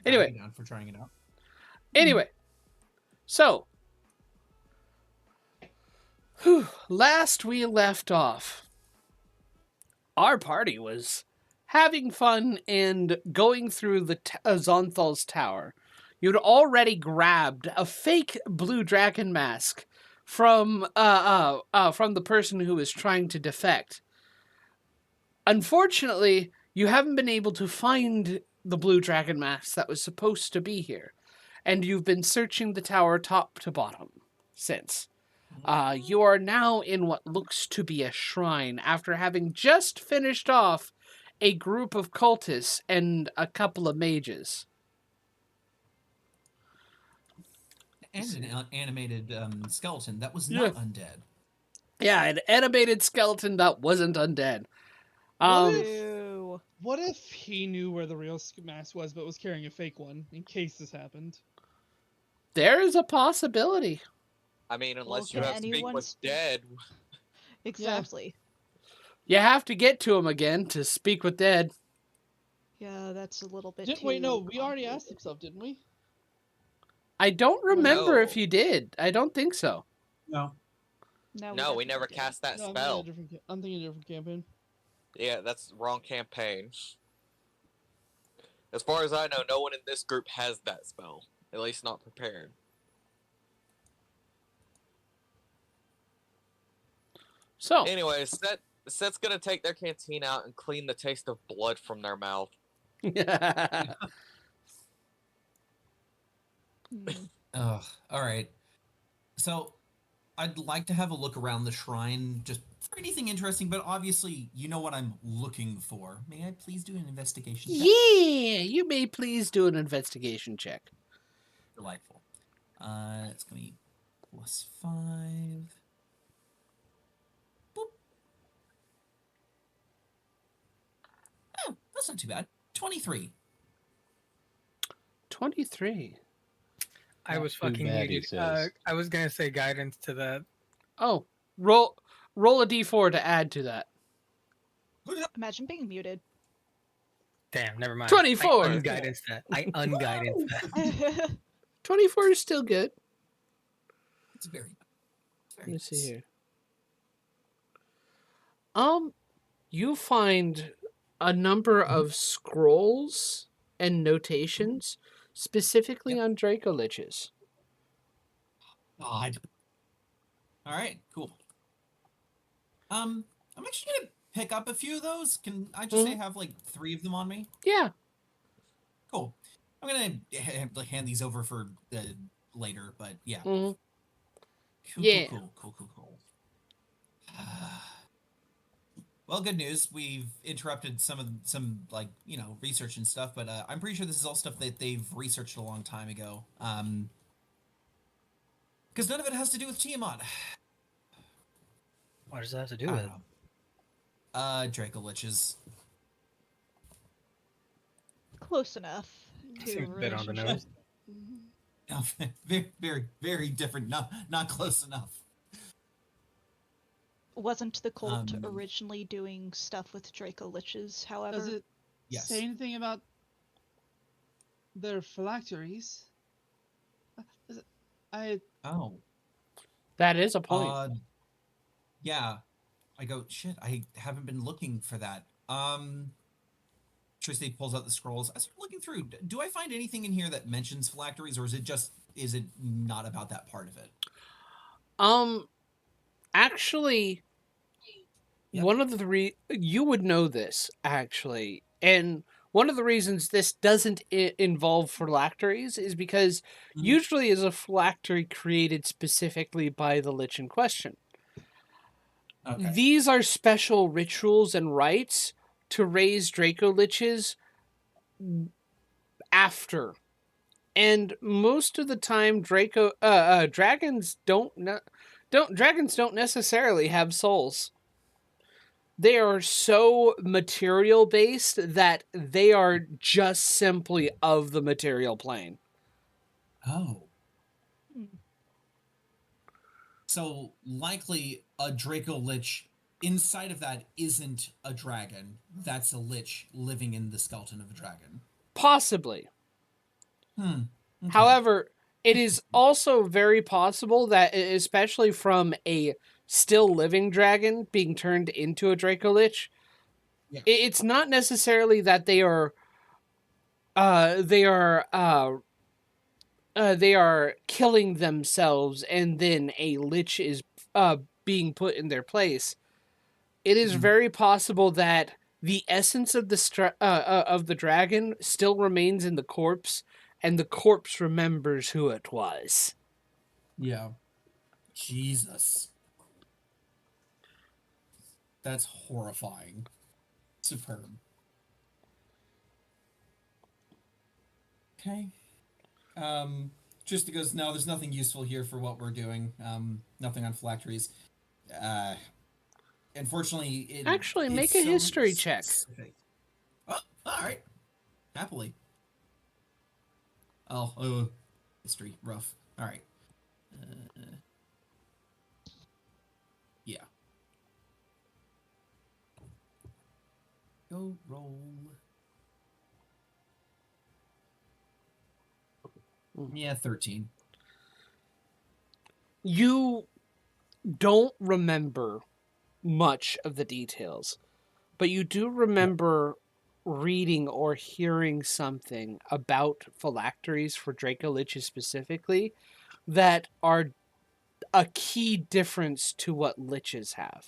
Anyway. I'd be down for trying it out. Anyway. So. Last we left off, our party was having fun and going through the Zonthal's tower. You'd already grabbed a fake blue dragon mask from the person who was trying to defect. Unfortunately, you haven't been able to find the blue dragon mask that was supposed to be here, and you've been searching the tower top to bottom since. You are now in what looks to be a shrine after having just finished off a group of cultists and a couple of mages. And an animated skeleton that was not undead. Yeah, an animated skeleton that wasn't undead. What if he knew where the real mask was, but was carrying a fake one in case this happened? There is a possibility. I mean, unless you have to speak with dead. Exactly. You have to get to him again to speak with dead. Yeah, that's a little bit too... Wait, no, we already asked him stuff, didn't we? I don't remember if you did. I don't think so. No. No, we never cast that spell. I'm thinking a different campaign. Yeah, that's the wrong campaign. As far as I know, no one in this group has that spell. At least not prepared. So, anyways, Set's gonna take their canteen out and clean the taste of blood from their mouth. All right. So, I'd like to have a look around the shrine, just for anything interesting, but obviously, you know what I'm looking for. May I please do an investigation check? Yeah, you may please do an investigation check. Delightful. It's going to be +5. Boop. Oh, that's not too bad. 23. 23. I was fucking muted. I was gonna say guidance to that. Oh, roll a d4 to add to that. Imagine being muted. Damn, never mind. 24. I unguidance that. 24 is still good. It's very Let me see here. You find a number of scrolls and notations specifically on Draco Liches. God. All right, cool. I'm actually gonna pick up a few of those. Can I just say I have like 3 of them on me? Yeah. Cool. I'm gonna hand these over for later, but yeah. Cool. Well, good news. We've interrupted some like research and stuff, but I'm pretty sure this is all stuff that they've researched a long time ago. Because none of it has to do with Tiamat. What does that have to do with? Draco Liches. Close enough. Seems a bit on the nose. No, very, very, very different. Not close enough. Wasn't the cult originally doing stuff with Draco Liches, however? Does it say anything about their phylacteries? That is a point. Yeah. I go, shit, I haven't been looking for that. Tristy pulls out the scrolls. I start looking through. Do I find anything in here that mentions phylacteries, or is it not about that part of it? Actually, one of the you would know this, actually, and one of the reasons this doesn't involve phylacteries is because usually is a phylactery created specifically by the Lich in question. Okay. These are special rituals and rites to raise Draco Liches after. And most of the time dragons don't necessarily have souls. They are so material based that they are just simply of the material plane. Oh. So likely a Draco Lich inside of that isn't a dragon. That's a Lich living in the skeleton of a dragon. Possibly. Okay. However, it is also very possible that, especially from a still living dragon being turned into a Draco Lich, Yeah. it's not necessarily that they are they are killing themselves and then a lich is being put in their place. It is very possible that the essence of of the dragon still remains in the corpse, and the corpse remembers who it was. Yeah. Jesus. That's horrifying. Superb. Okay. Trista goes, no, there's nothing useful here for what we're doing. Nothing on phylacteries. Unfortunately, Actually, it's make a so history check. specific. Oh, all right. Happily. Oh, history. Rough. All right. Yeah. Go roll. Yeah, 13. You don't remember much of the details, but you do remember reading or hearing something about phylacteries for Draco Liches specifically that are a key difference to what liches have.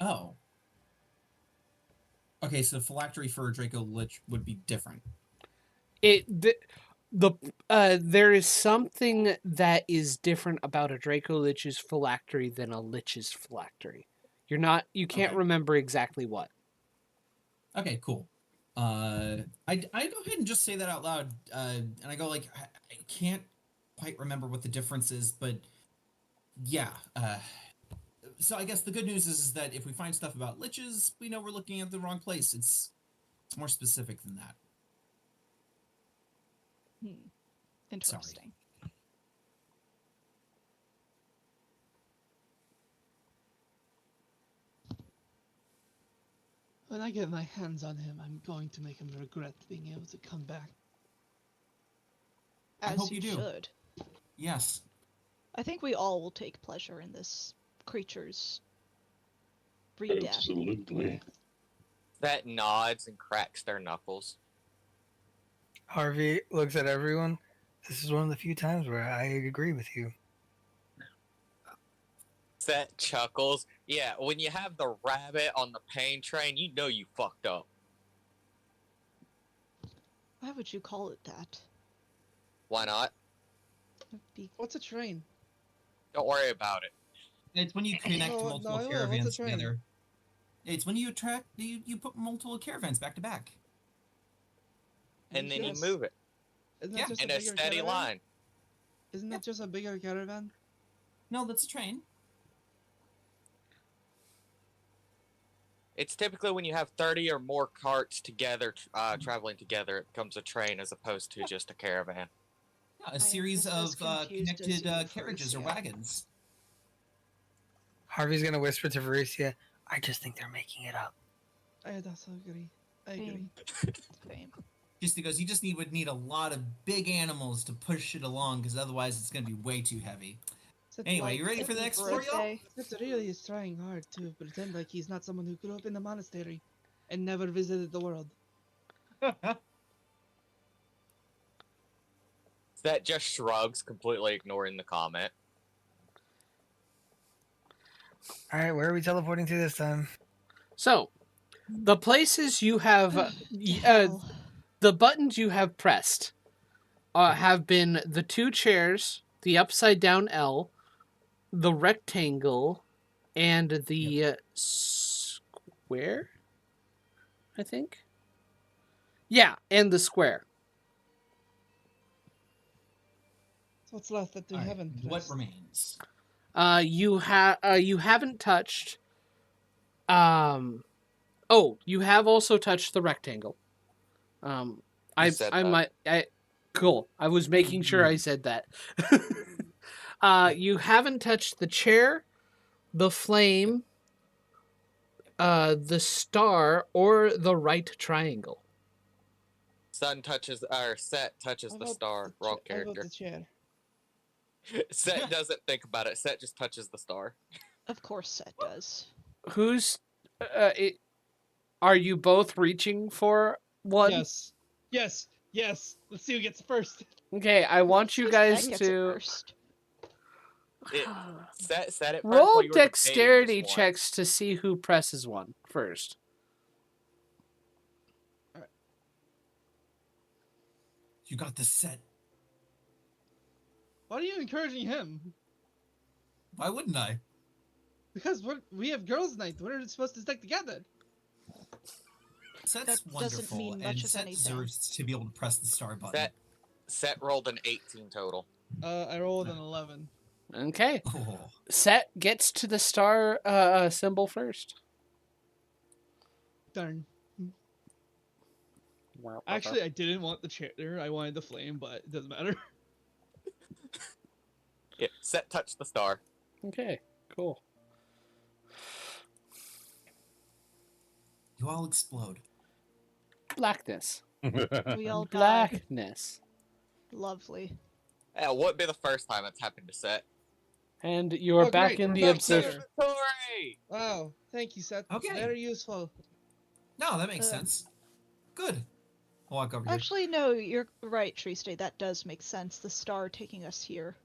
Oh. Okay, so phylactery for a Draco Lich would be different. There is something that is different about a Draco Lich's phylactery than a Lich's phylactery. You can't Okay. remember exactly what. Okay, cool. I go ahead and just say that out loud, and I go like, I can't quite remember what the difference is, but yeah. So I guess the good news is that if we find stuff about liches, we know we're looking at the wrong place. It's more specific than that. Interesting. When I get my hands on him, I'm going to make him regret being able to come back. I As hope you you do. should. Yes. I think we all will take pleasure in this creature's re-death. Absolutely. That nods and cracks their knuckles. Harvey looks at everyone. This is one of the few times where I agree with you. Set chuckles. Yeah, when you have the rabbit on the pain train, you know you fucked up. Why would you call it that? Why not? What's a train? Don't worry about it. It's when you connect No, multiple I will. What's a caravans train? together. It's when you put multiple caravans back to back. And then Yes. you move it Isn't that Yeah. just in a a bigger steady caravan? line. Isn't that just a bigger caravan? No, that's a train. It's typically when you have 30 or more carts together, traveling together, it becomes a train as opposed to just a caravan. Yeah, a am series just as of confused as connected you, carriages or Felicia. wagons. Harvey's gonna whisper to Felicia, I just think they're making it up. I also agree. I agree. Fame. Just because you just would need a lot of big animals to push it along, because otherwise it's going to be way too heavy. Anyway, you ready for the next story, y'all? Seth really is trying hard to pretend like he's not someone who grew up in the monastery and never visited the world. That just shrugs, completely ignoring the comment. Alright, where are we teleporting to this time? So, the places you have, Hell. the buttons you have pressed have been the 2 chairs, the upside down L, the rectangle, and the square, I think. Yeah, and the square. So what's left that we All right, haven't what pressed? remains? You haven't touched. You have also touched the rectangle. Cool. I was making sure I said that. You haven't touched the chair, the flame, the star, or the right triangle. Sun touches, or Set touches I the vote star. the Wrong I vote character. the chair. Set doesn't think about it. Set just touches the star. Of course, Set does. Who's? Are you both reaching for one? Yes. Yes. Yes. Let's see who gets first. Okay, I want you Set guys gets it to first. Set it first roll while you were debating dexterity this one. checks to see who presses one first. You got this Set. Why are you encouraging him? Why wouldn't I? Because we have girls' night. We're supposed to stick together. Set's That doesn't wonderful, mean much and of Set anything. deserves to be able to press the star button. Set rolled an 18 total. I rolled an 11. Okay, Oh, Set gets to the star symbol first. Darn. Actually, I didn't want the chair. I wanted the flame, but it doesn't matter. Yeah, Set touched the star. Okay, cool. you all explode. Blackness. We all die. Blackness. Lovely. Yeah, it wouldn't be the first time it's happened to Set. And you are Oh, back great, in we're the back observer. here. Sorry. Wow, thank you, Seth. Okay. Very useful. No, that makes Uh, sense. Good. I'll walk over here. Actually, no, you're right, Tree State. That does make sense. The star taking us here.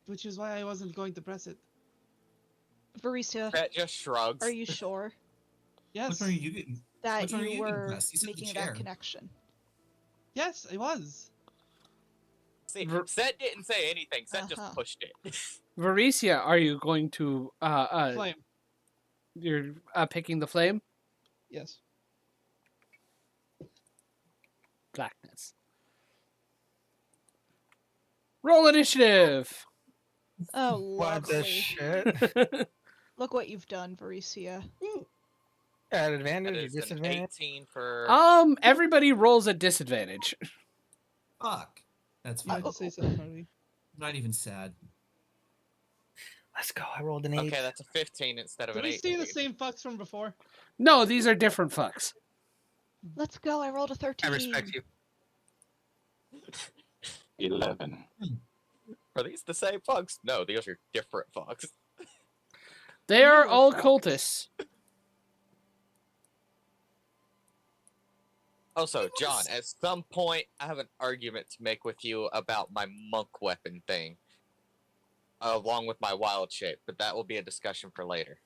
Which is why I wasn't going to press it. Varicia, Set just shrugs. are you sure Yes. Which one are you getting? that Which one are you you getting were pressed? You said the making chair. that connection? Yes, I was. See, Ver- Set didn't say anything. Set Uh-huh. just pushed it. Varicia, are you going to Flame. you're picking the flame? Yes. Blackness. Roll initiative. Oh, What the lovely. shit? Look what you've done, Varicia. At That advantage or is an disadvantage? 18 for. Everybody rolls at disadvantage. Fuck. That's You fine. had to say something, Harvey. I'm not even sad. Let's go. I rolled an 8. Okay, that's a 15 instead of Did an we 18. see the same fucks from before? No, these are different fucks. Let's go. I rolled a 13. I respect you. 11. Are these the same fucks? No, these are different fucks. They are Newer all fucks. cultists. Also, John, at some point, I have an argument to make with you about my monk weapon thing, along with my wild shape, but that will be a discussion for later.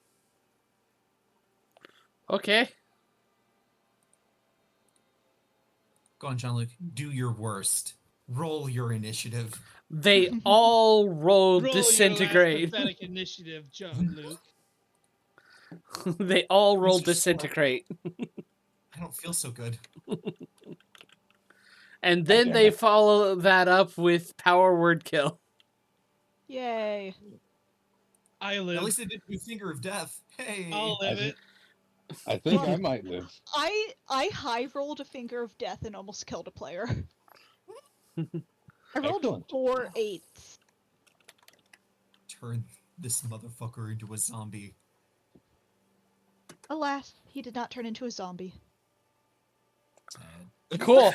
Okay. Go on, Jean-Luc. Do your worst. Roll your initiative. They all roll Roll disintegrate. your last pathetic initiative, John Luke. They all roll Mr. Slow. disintegrate. I don't feel so good. And then damn they it. follow that up with power word kill. Yay. I At live. least I didn't do Finger of Death. Hey. I'll live it. I think I might live. I high rolled a Finger of Death and almost killed a player. I rolled Excellent. 4 8s. Turn this motherfucker into a zombie. Alas, he did not turn into a zombie. Sad. Cool.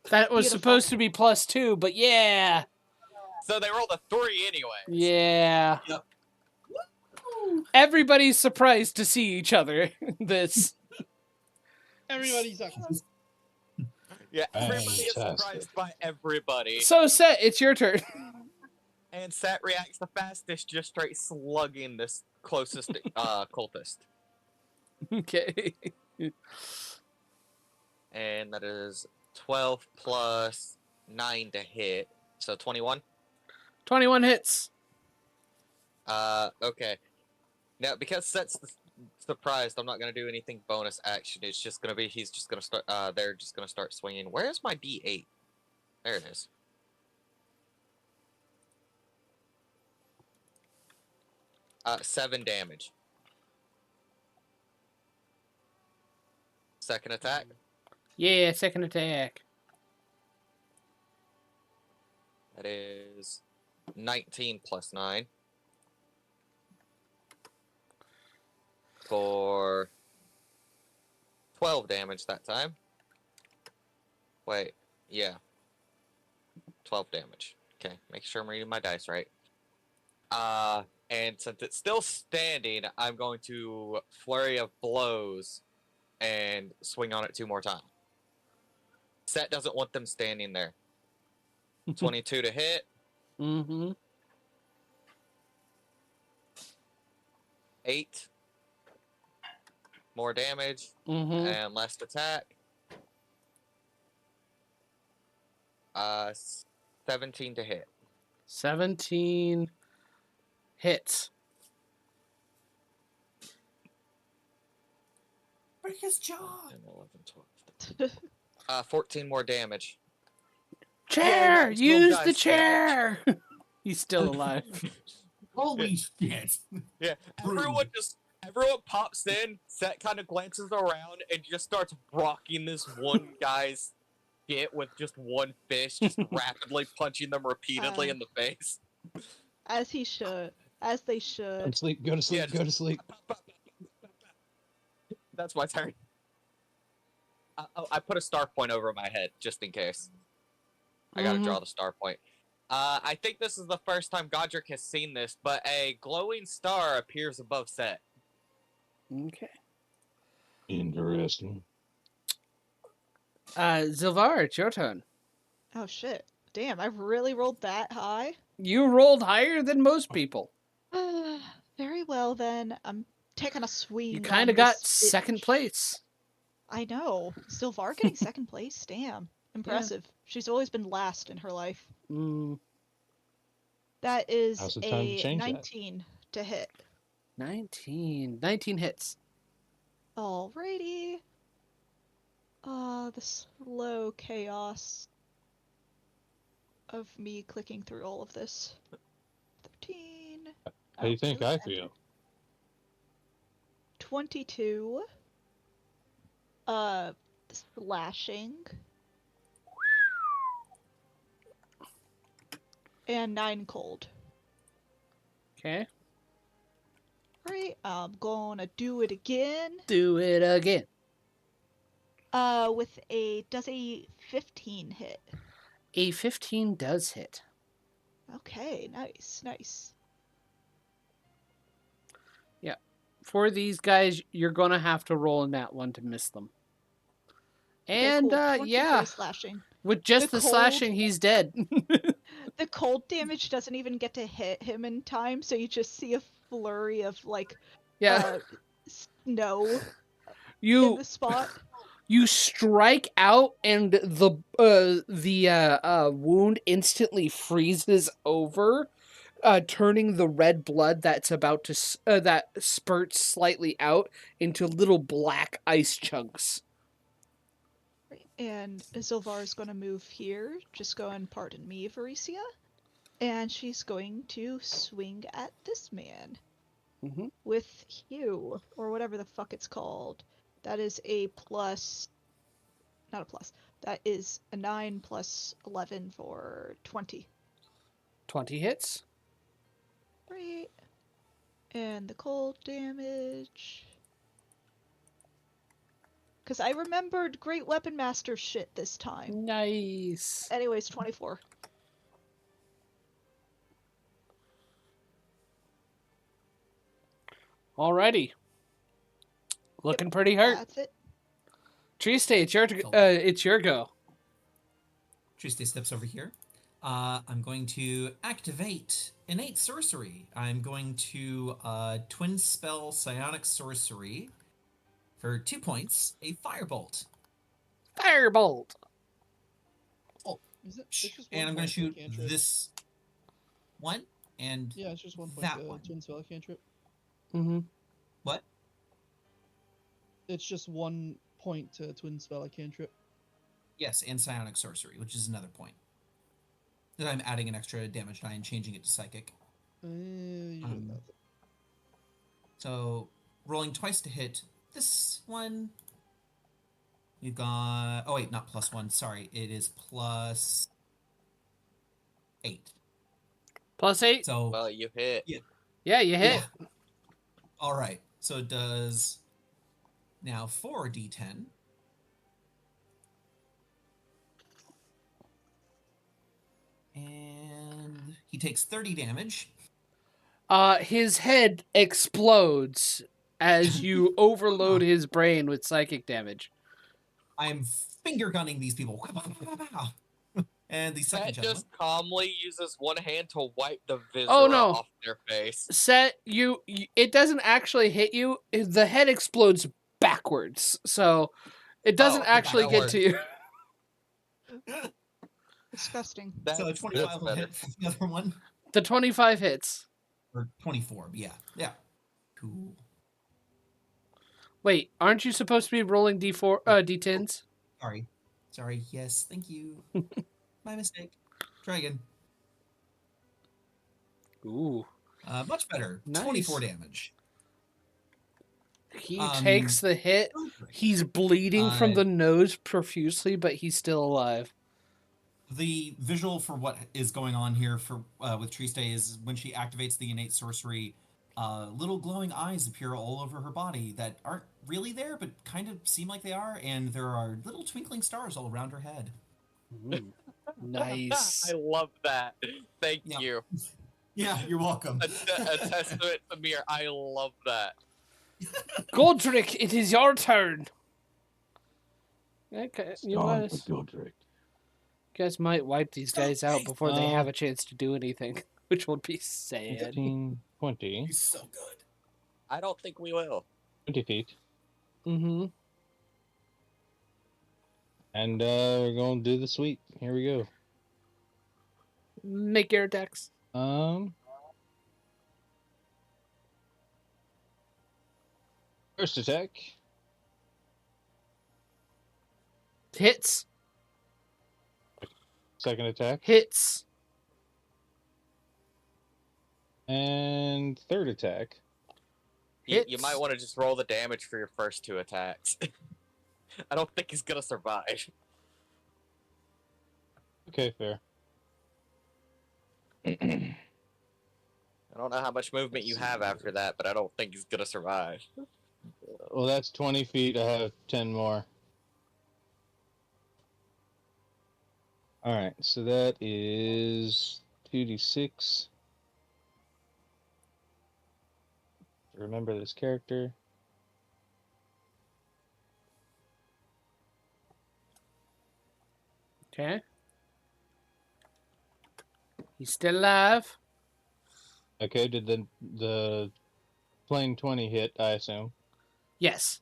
That was Beautiful. supposed to be +2, but yeah. So they rolled a 3 anyway. Yeah. Yep. Everybody's surprised to see each other. This. Everybody sucks. Yeah, everybody is Fantastic. surprised by everybody. So, Set, it's your turn. And Set reacts the fastest, just straight slugging this closest cultist. Okay. And that is 12 plus 9 to hit. So 21? 21 hits. Okay. Now, because Set's surprised, I'm not going to do anything bonus action. It's just going to be, he's just going to start, they're just going to start swinging. Where's my D8? There it is. Seven damage. Second attack. Yeah, second attack. That is 19 plus 9. For 12 damage that time. Wait, yeah. 12 damage. Okay, make sure I'm reading my dice right. And since it's still standing, I'm going to Flurry of Blows and swing on it 2 more times. Set doesn't want them standing there. 22 to hit. Mm-hmm. 8 more damage Mm-hmm. and less attack. 17 to hit. 17 hits. Break his jaw. 10, 11, 12. 14 more damage. Chair! maximum Use the dice chair! He's still alive. Holy shit. Yeah, Rude. everyone pops in. Set kind of glances around and just starts rocking this one guy's shit with just one fist, just rapidly punching them repeatedly in the face. As he should. As they Go should. to sleep. Go to sleep. Yeah, Go to sleep. That's my turn. I put a star point over my head just in case. I gotta draw the star point. I think this is the first time Godric has seen this, but a glowing star appears above Set. Okay. Interesting. Zilvar, it's your turn. Oh shit. Damn, I've really rolled that high? You rolled higher than most people. Very well then. I'm taking a swing. You on kind of got this second bitch. place. I know. Sylvar getting second place? Damn. Impressive. She's always been last in her life. Mm, That is Now's the time to a change that. 19 to hit. 19. 19 hits. Alrighty. The slow chaos of me clicking through all of this. 13. How do you think Oh, I feel? 22. Slashing. And 9 cold. Okay. Right, I'm gonna do it again. Do it again. Does a 15 hit? A 15 does hit. Okay, nice. For these guys, you're going to have to roll in that one to miss them. Okay, And, cool. 23 yeah, slashing. with just The the cold- slashing, he's dead. The cold damage doesn't even get to hit him in time, so you just see a flurry of, like, Yeah. snow in You the spot. you strike out, and the wound instantly freezes over, turning the red blood that's about to that spurts slightly out into little black ice chunks. And Zilvar is going to move here. Just go and pardon me, Varicia. And she's going to swing at this man. Mhm. With Hugh, or whatever the fuck it's called. That is a plus... Not a plus. That is a 9 plus 11 for 20. 20 hits. Right. And the cold damage... Because I remembered Great Weapon Master shit this time. Nice. Anyways, 24. Alrighty. Looking pretty hurt. That's it. Triste, it's your go. Triste steps over here. I'm going to activate Innate Sorcery. I'm going to Twin Spell Psionic Sorcery for 2 points, a Firebolt. Firebolt. Is it? It's just And one I'm going point to shoot cantrip. this one and Yeah, it's just one point. that one. Twin spell cantrip. Mm-hmm. what? It's just 1 point to twin spell cantrip. Yes, and Psionic Sorcery, which is another point. Then I'm adding an extra damage die and changing it to Psychic. You got nothing. So, rolling twice to hit this one. You got... Oh, wait, not +1. Sorry, it is +8. +8. So, Well, you hit. Yeah, you hit. yeah. All right. So it does now 4d10. He takes 30 damage. His head explodes as you overload his brain with psychic damage. I'm finger gunning these people. And the second Set gentleman. just calmly uses one hand to wipe the viscera Oh, no. off their face. Set, it doesn't actually hit you. The head explodes backwards, so it doesn't Oh, okay, actually that get works. to you. Disgusting. So That's 25 will better. hit for the other one. The 25 hits. Or 24, yeah. Yeah. Cool. Wait, aren't you supposed to be rolling D10s? Sorry, yes, thank you. My mistake. Try again. Ooh. Much better. Nice. 24 damage. He takes the hit. He's bleeding from the nose profusely, but he's still alive. The visual for what is going on here for with Triste is when she activates the innate sorcery, little glowing eyes appear all over her body that aren't really there, but kind of seem like they are, and there are little twinkling stars all around her head. Nice. I love that. Thank Yeah. you. Yeah, you're welcome. A testament to Mir. I love that. Goldrick, it is your turn. Okay, you Start guys, with Godric. guys might wipe these guys out before they have a chance to do anything, which would be sad. 15, 20. He's so good. I don't think we will. 20 feet. Mm-hmm. And we're going to do the sweep. Here we go. Make your attacks. First attack. Hits. Second attack. Hits. And third attack. You might want to just roll the damage for your first two attacks. I don't think he's gonna survive. Okay, fair. I don't know how much movement you have after that, but I don't think he's gonna survive. Well, that's 20 feet. I have 10 more. Alright, so that is 2d6. Remember this character. Okay. He's still alive. Okay, did the plain 20 hit, I assume? Yes.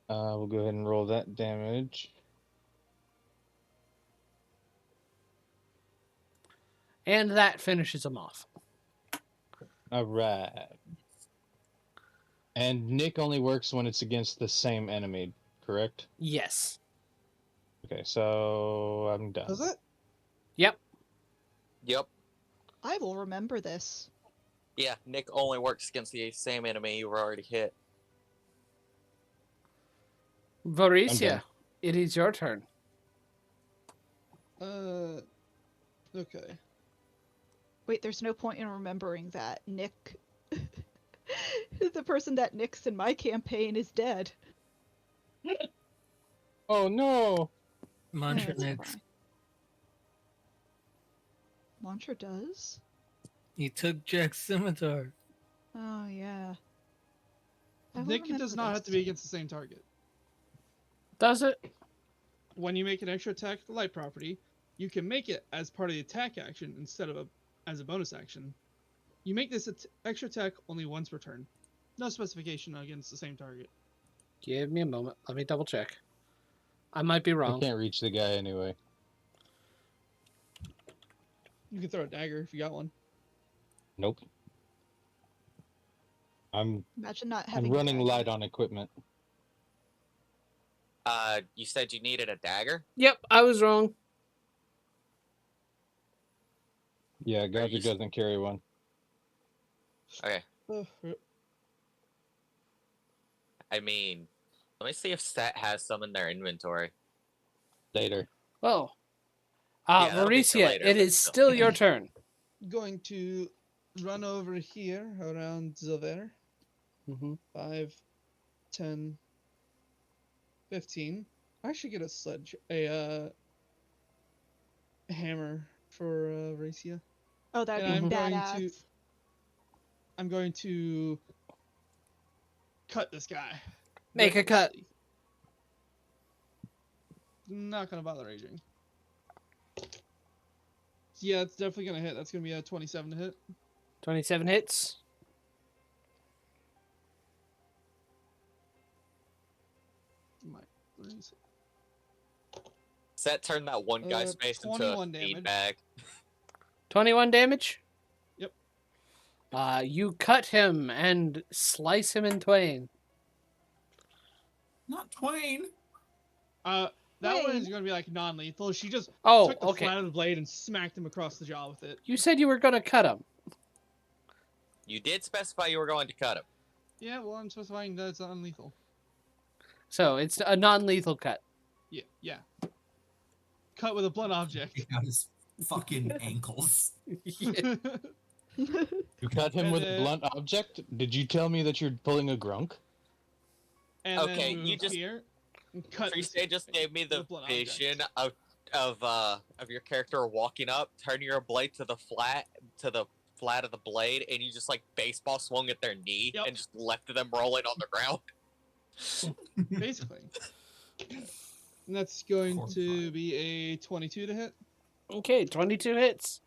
We'll go ahead and roll that damage. And that finishes him off. Alright. And Nick only works when it's against the same enemy, correct? Yes. Okay, so I'm done. Does it? Yep. Yep. I will remember this. Yeah, Nick only works against the same enemy you were already hit. Borislav, done. it is your turn. Okay. Wait, there's no point in remembering that. Nick. The person that nicks in my campaign is dead. Oh no! Mantra That's Nix. fine. Mantra does? He took Jack's scimitar. Oh, yeah. I will Nick remember does not have to this. be against the same target. Does it? When you make an extra attack with the light property, you can make it as part of the attack action instead of as a bonus action. You make this extra attack only once per turn. No specification against the same target. Give me a moment. Let me double check. I might be I wrong. can't reach the guy anyway. You can throw a dagger if you got one. Nope. I'm Imagine not having. running dragon. light on equipment. You said you needed a dagger? Yep, I was wrong. Yeah, Godric you- doesn't carry one. Okay. Uh, I mean, let me see if Set has some in their inventory. Later. Oh. Yeah, that'll be for Mauricia, later, it but is still. still your turn. Going to run over here around Zilver. Mm-hmm. 5, 10, 15. I should get a hammer for Racia. Oh, that'd And be I'm going badass. to- I'm going to cut this guy. Make a cut. recklessly. Not gonna bother raging. Yeah, it's definitely gonna hit. That's gonna be a 27 to hit. 27 hits. My threes. Set turn that one guy's face into a 21 feed damage. bag. 21 damage. Yep. You cut him and slice him in twain. Not Twain. That one Wait. is gonna be like non-lethal. She just Oh, took the okay. flat of the blade and smacked him across the jaw with it. You said you were gonna cut him. You did specify you were going to cut him. Yeah, well, I'm specifying that it's non-lethal. So it's a non-lethal cut. Yeah. Cut with a blunt object. Take out his fucking ankles. You cut him with a blunt object? Did you tell me that you're pulling a grunk? And Okay, then you move just- here. And cut this Freestay just gave me the with a blunt object. vision of your character walking up, turning your blade to the flat of the blade, and you just like baseball swung at their knee Yep. and just left them rolling on the ground. Basically. And that's going to Horrifying. be a 22 to hit. Okay, 22 hits.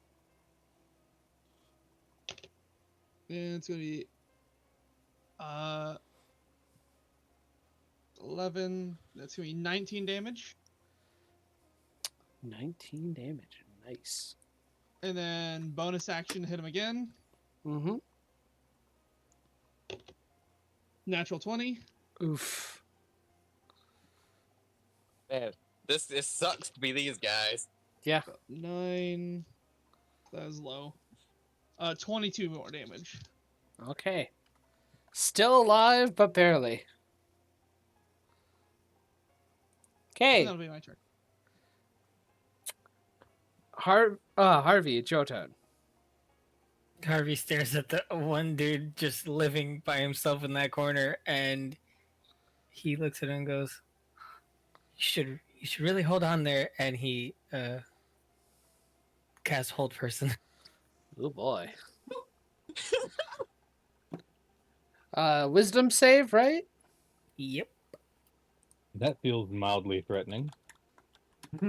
And it's going to be 11. That's going to be 19 damage. 19 damage. Nice. And then bonus action, hit him again. Mm-hmm. Natural 20. Oof. Man, this sucks to be these guys. Yeah. 9. That was low. 22 more damage. Okay. Still alive, but barely. Okay. That'll be my turn. Harvey, it's your turn. Harvey stares at the one dude just living by himself in that corner, and he looks at him and goes, You should really hold on there." And he casts Hold Person. Oh boy. Wisdom save, right? Yep. That feels mildly threatening. I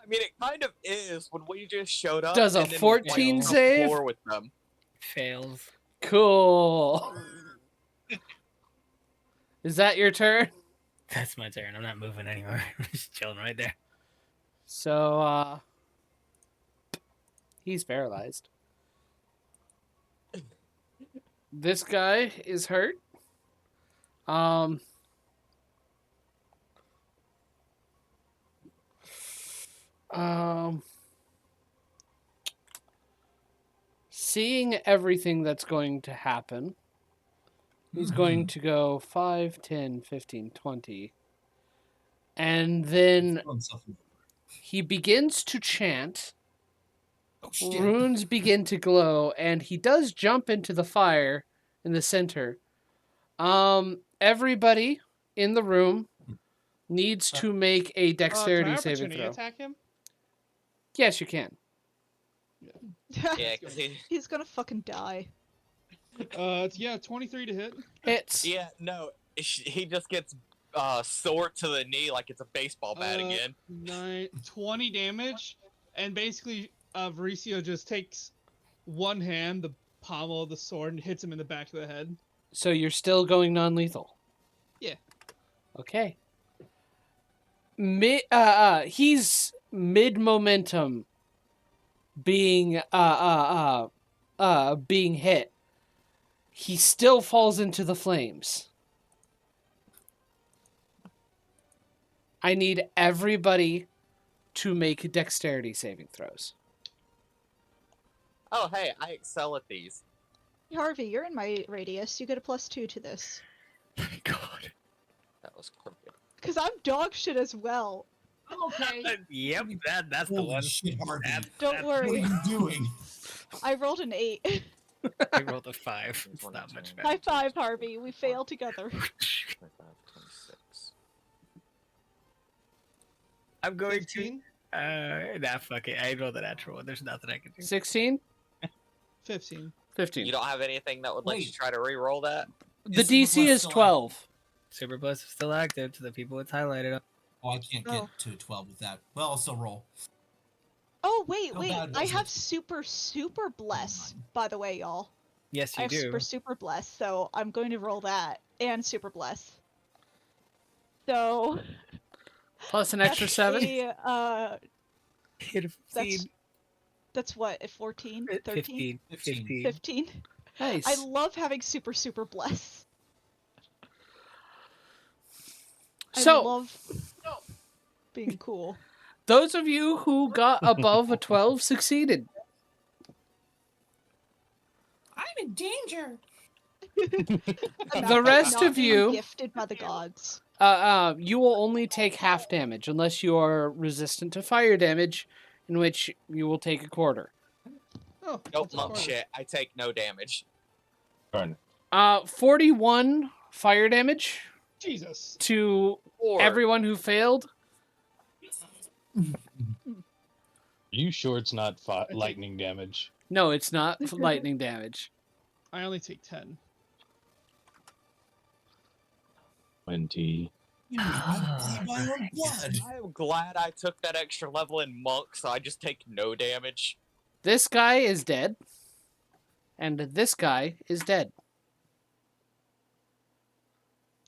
mean, it kind of is when we just showed up. Does a and then we 14 wiped the save? floor with them. Fails. Cool. Is that your turn? That's my turn. I'm not moving anywhere. I'm just chilling right there. So, he's paralyzed. This guy is hurt. Seeing everything that's going to happen, he's going to go 5, 10, 15, 20. And then he begins to chant. Oh shit. Runes begin to glow, and he does jump into the fire in the center. Everybody in the room needs to make a Can I dexterity saving opportunity throw. attack him? Yes, you can. Yeah, because He's gonna fucking die. Yeah, 23 to hit. Hits. yeah, no, he just gets sword to the knee like it's a baseball bat again. 20 damage, and basically, Mauricio just takes one hand, the pommel of the sword, and hits him in the back of the head. So you're still going non-lethal. Yeah. Okay. He's mid momentum being being hit. He still falls into the flames. I need everybody to make dexterity saving throws. Oh, hey, I excel at these. Harvey, you're in my radius. You get a +2 to this. God. That was crooked. Because I'm dog shit as well. Okay. Yep, that's the Holy one. shit, Harvey. Don't What are worry. you doing? I rolled an 8. I rolled a 5. It's not much better. High five, Harvey. We fail together. 25, 26. I'm going 15? to. Nah, fuck it. I rolled the natural one. There's nothing I can do. 16? 15. 15. You don't have anything that would let you Wait. try to re-roll that? The Is Super DC Blast is still 12. Super Plus is still active to the people it's highlighted. Oh, I can't get Oh. to 12 with that. Well, I'll still roll. Oh, wait, How wait. bad I was have it? super bless, by the way, y'all. Yes, I you have do. super bless, so I'm going to roll that and super bless. So Plus an extra 7. Hit a 15. That's what, a 14? 13? 15. 15? Nice. I love having super bless. I So, love being cool. those of you who got above a 12 succeeded. I'm in danger. The rest Not of being you, gifted by the gods. you will only take half damage unless you are resistant to fire damage, in which you will take a quarter. Oh, Nope, that's a monk quarter. shit. I take no damage. Darn. 41 fire damage Jesus. to Or everyone who failed. Are you sure it's not lightning damage? No, it's not lightning damage. I only take 10. 20. I bleed my own blood. I'm glad I took that extra level in monk, so I just take no damage. This guy is dead. And this guy is dead.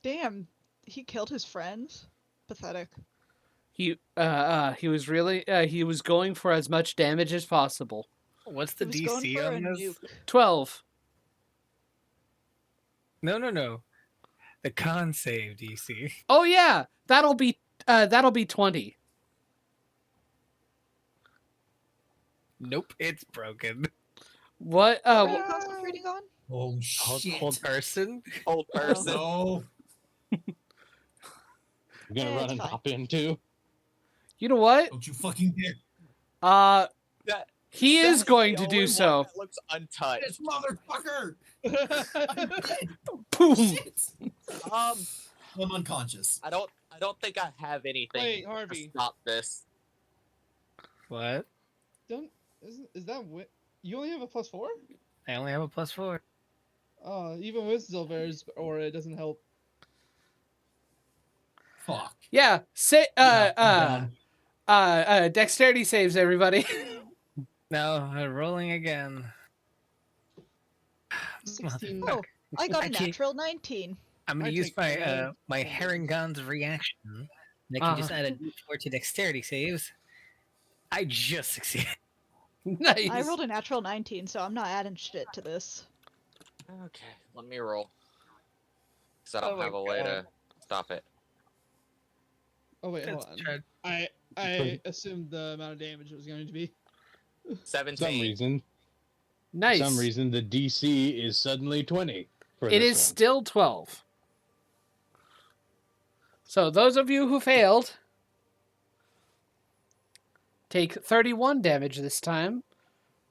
Damn, he killed his friends? Pathetic. He was really he was going for as much damage as possible. What's He the was going DC for a on this? nuke. 12. No. The con save DC. Oh yeah, that'll be 20. Nope, it's broken. What What are you concentrating on? Oh, shit. Old person. Old Oh. person. No. You gonna run It's and fine. hop in too? You know what? Don't you fucking dare. Uh That, he that is going the to only do one so. That looks untouched. This motherfucker. I'm dead. Boom. Shit. Um, I'm unconscious. I don't think I have anything Wait, to Harvey. stop this. What? Is that you only have a +4? I only have a +4. Even with Zilver's aura, it doesn't help. Fuck. Yeah, say Yeah, I'm down. dexterity saves everybody. No, rolling again. 16. Oh, I got I a can't- natural 19. I'm gonna I use take my 11 my damage. Herringon's reaction. And I can just add a d4 to dexterity saves. I just succeeded. Nice. I rolled a natural 19, so I'm not adding shit to this. Okay, let me roll. Because I don't Oh my have a way God. to stop it. Oh wait, hold Let's on. try- I assumed the amount of damage it was going to be. 17. Nice. For some reason, the DC is suddenly 20. For It this is one. still 12. So those of you who failed take 31 damage this time.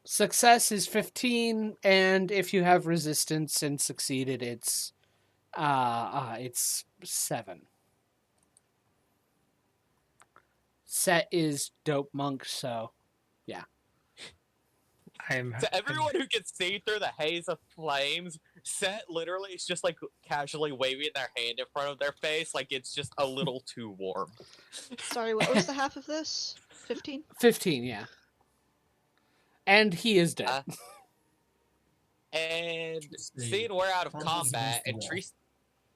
Success is 15, and if you have resistance and succeeded, it's 7. Set is dope monk, so yeah. To everyone who can see through the haze of flames, Set literally is just like casually waving their hand in front of their face like it's just a little too warm. Sorry, what was the half of this? 15? 15, yeah. And he is dead. And Triste. seeing we're out of Frontals combat against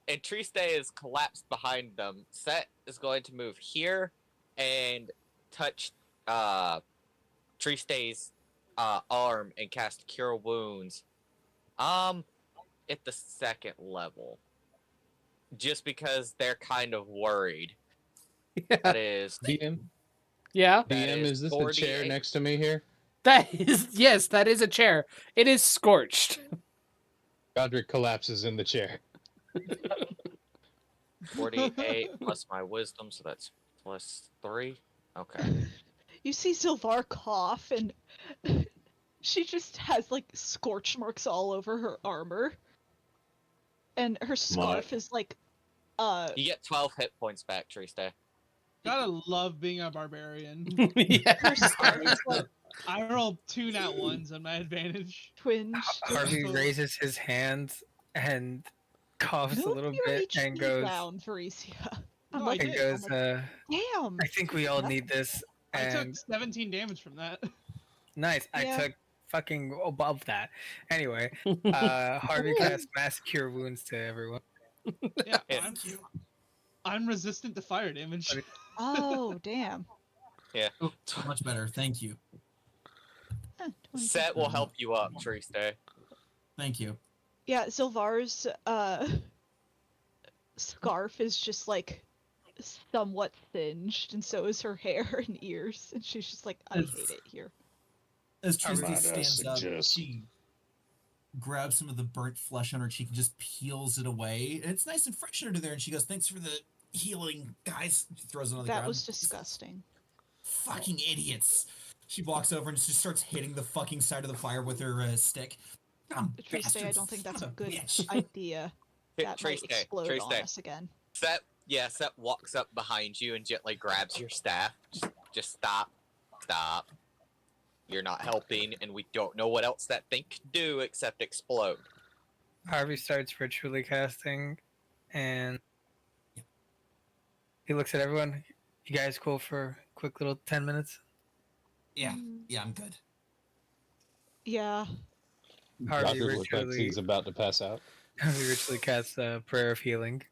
the and Triste is collapsed behind them, Set is going to move here and touch Triste's arm and cast Cure Wounds. At the second level. Just because they're kind of worried. That is DM? Yeah. That DM, is this the chair 48. next to me here? That is, yes, that is a chair. It is scorched. Godric collapses in the chair. 48 plus my wisdom, so that's +3. Okay. You see Sylvar cough, and she just has, like, scorch marks all over her armor. And her scarf is, like, You get 12 hit points back, Triste. Gotta love being a barbarian. Yeah. Her scarf is like I rolled 2 nat ones on my advantage. twinged. Harvey So- raises his hands and coughs a Move little your bit HP and goes down, Felicia. No, I looking did. at it, I'm like, damn. I think we all need this. I took And 17 damage from that. nice. Yeah. I took fucking above that. Anyway, Harvey casts Mass Cure Wounds to everyone. Yeah, Yeah. I'm resistant to fire damage. Oh, damn. Oh, so much better. Thank you. Huh, 22. Set will help you up, Triste. Thank you. Yeah, Sylvar's scarf is just like somewhat singed, and so is her hair and ears, and she's just like, I hate it here. As Tristy might, stands up, suggest- she grabs some of the burnt flesh on her cheek and just peels it away. And it's nice and fresh under there. And she goes, "Thanks for the healing, guys." She throws it on the ground. That was disgusting. Fucking idiots. She walks over and just starts hitting the fucking side of the fire with her stick. Triste, I don't think that's a good Bitch. idea. That might Triste, explode on Triste. us again. Set walks up behind you and gently grabs your staff. Just stop. Stop. You're not helping, and we don't know what else that thing can do except explode. Harvey starts ritually casting, and he looks at everyone. You guys cool for a quick little 10 minutes? Yeah, yeah, I'm good. Yeah. Harvey Doctor looks like ritually, he's about to pass out. Harvey ritually casts a prayer of healing.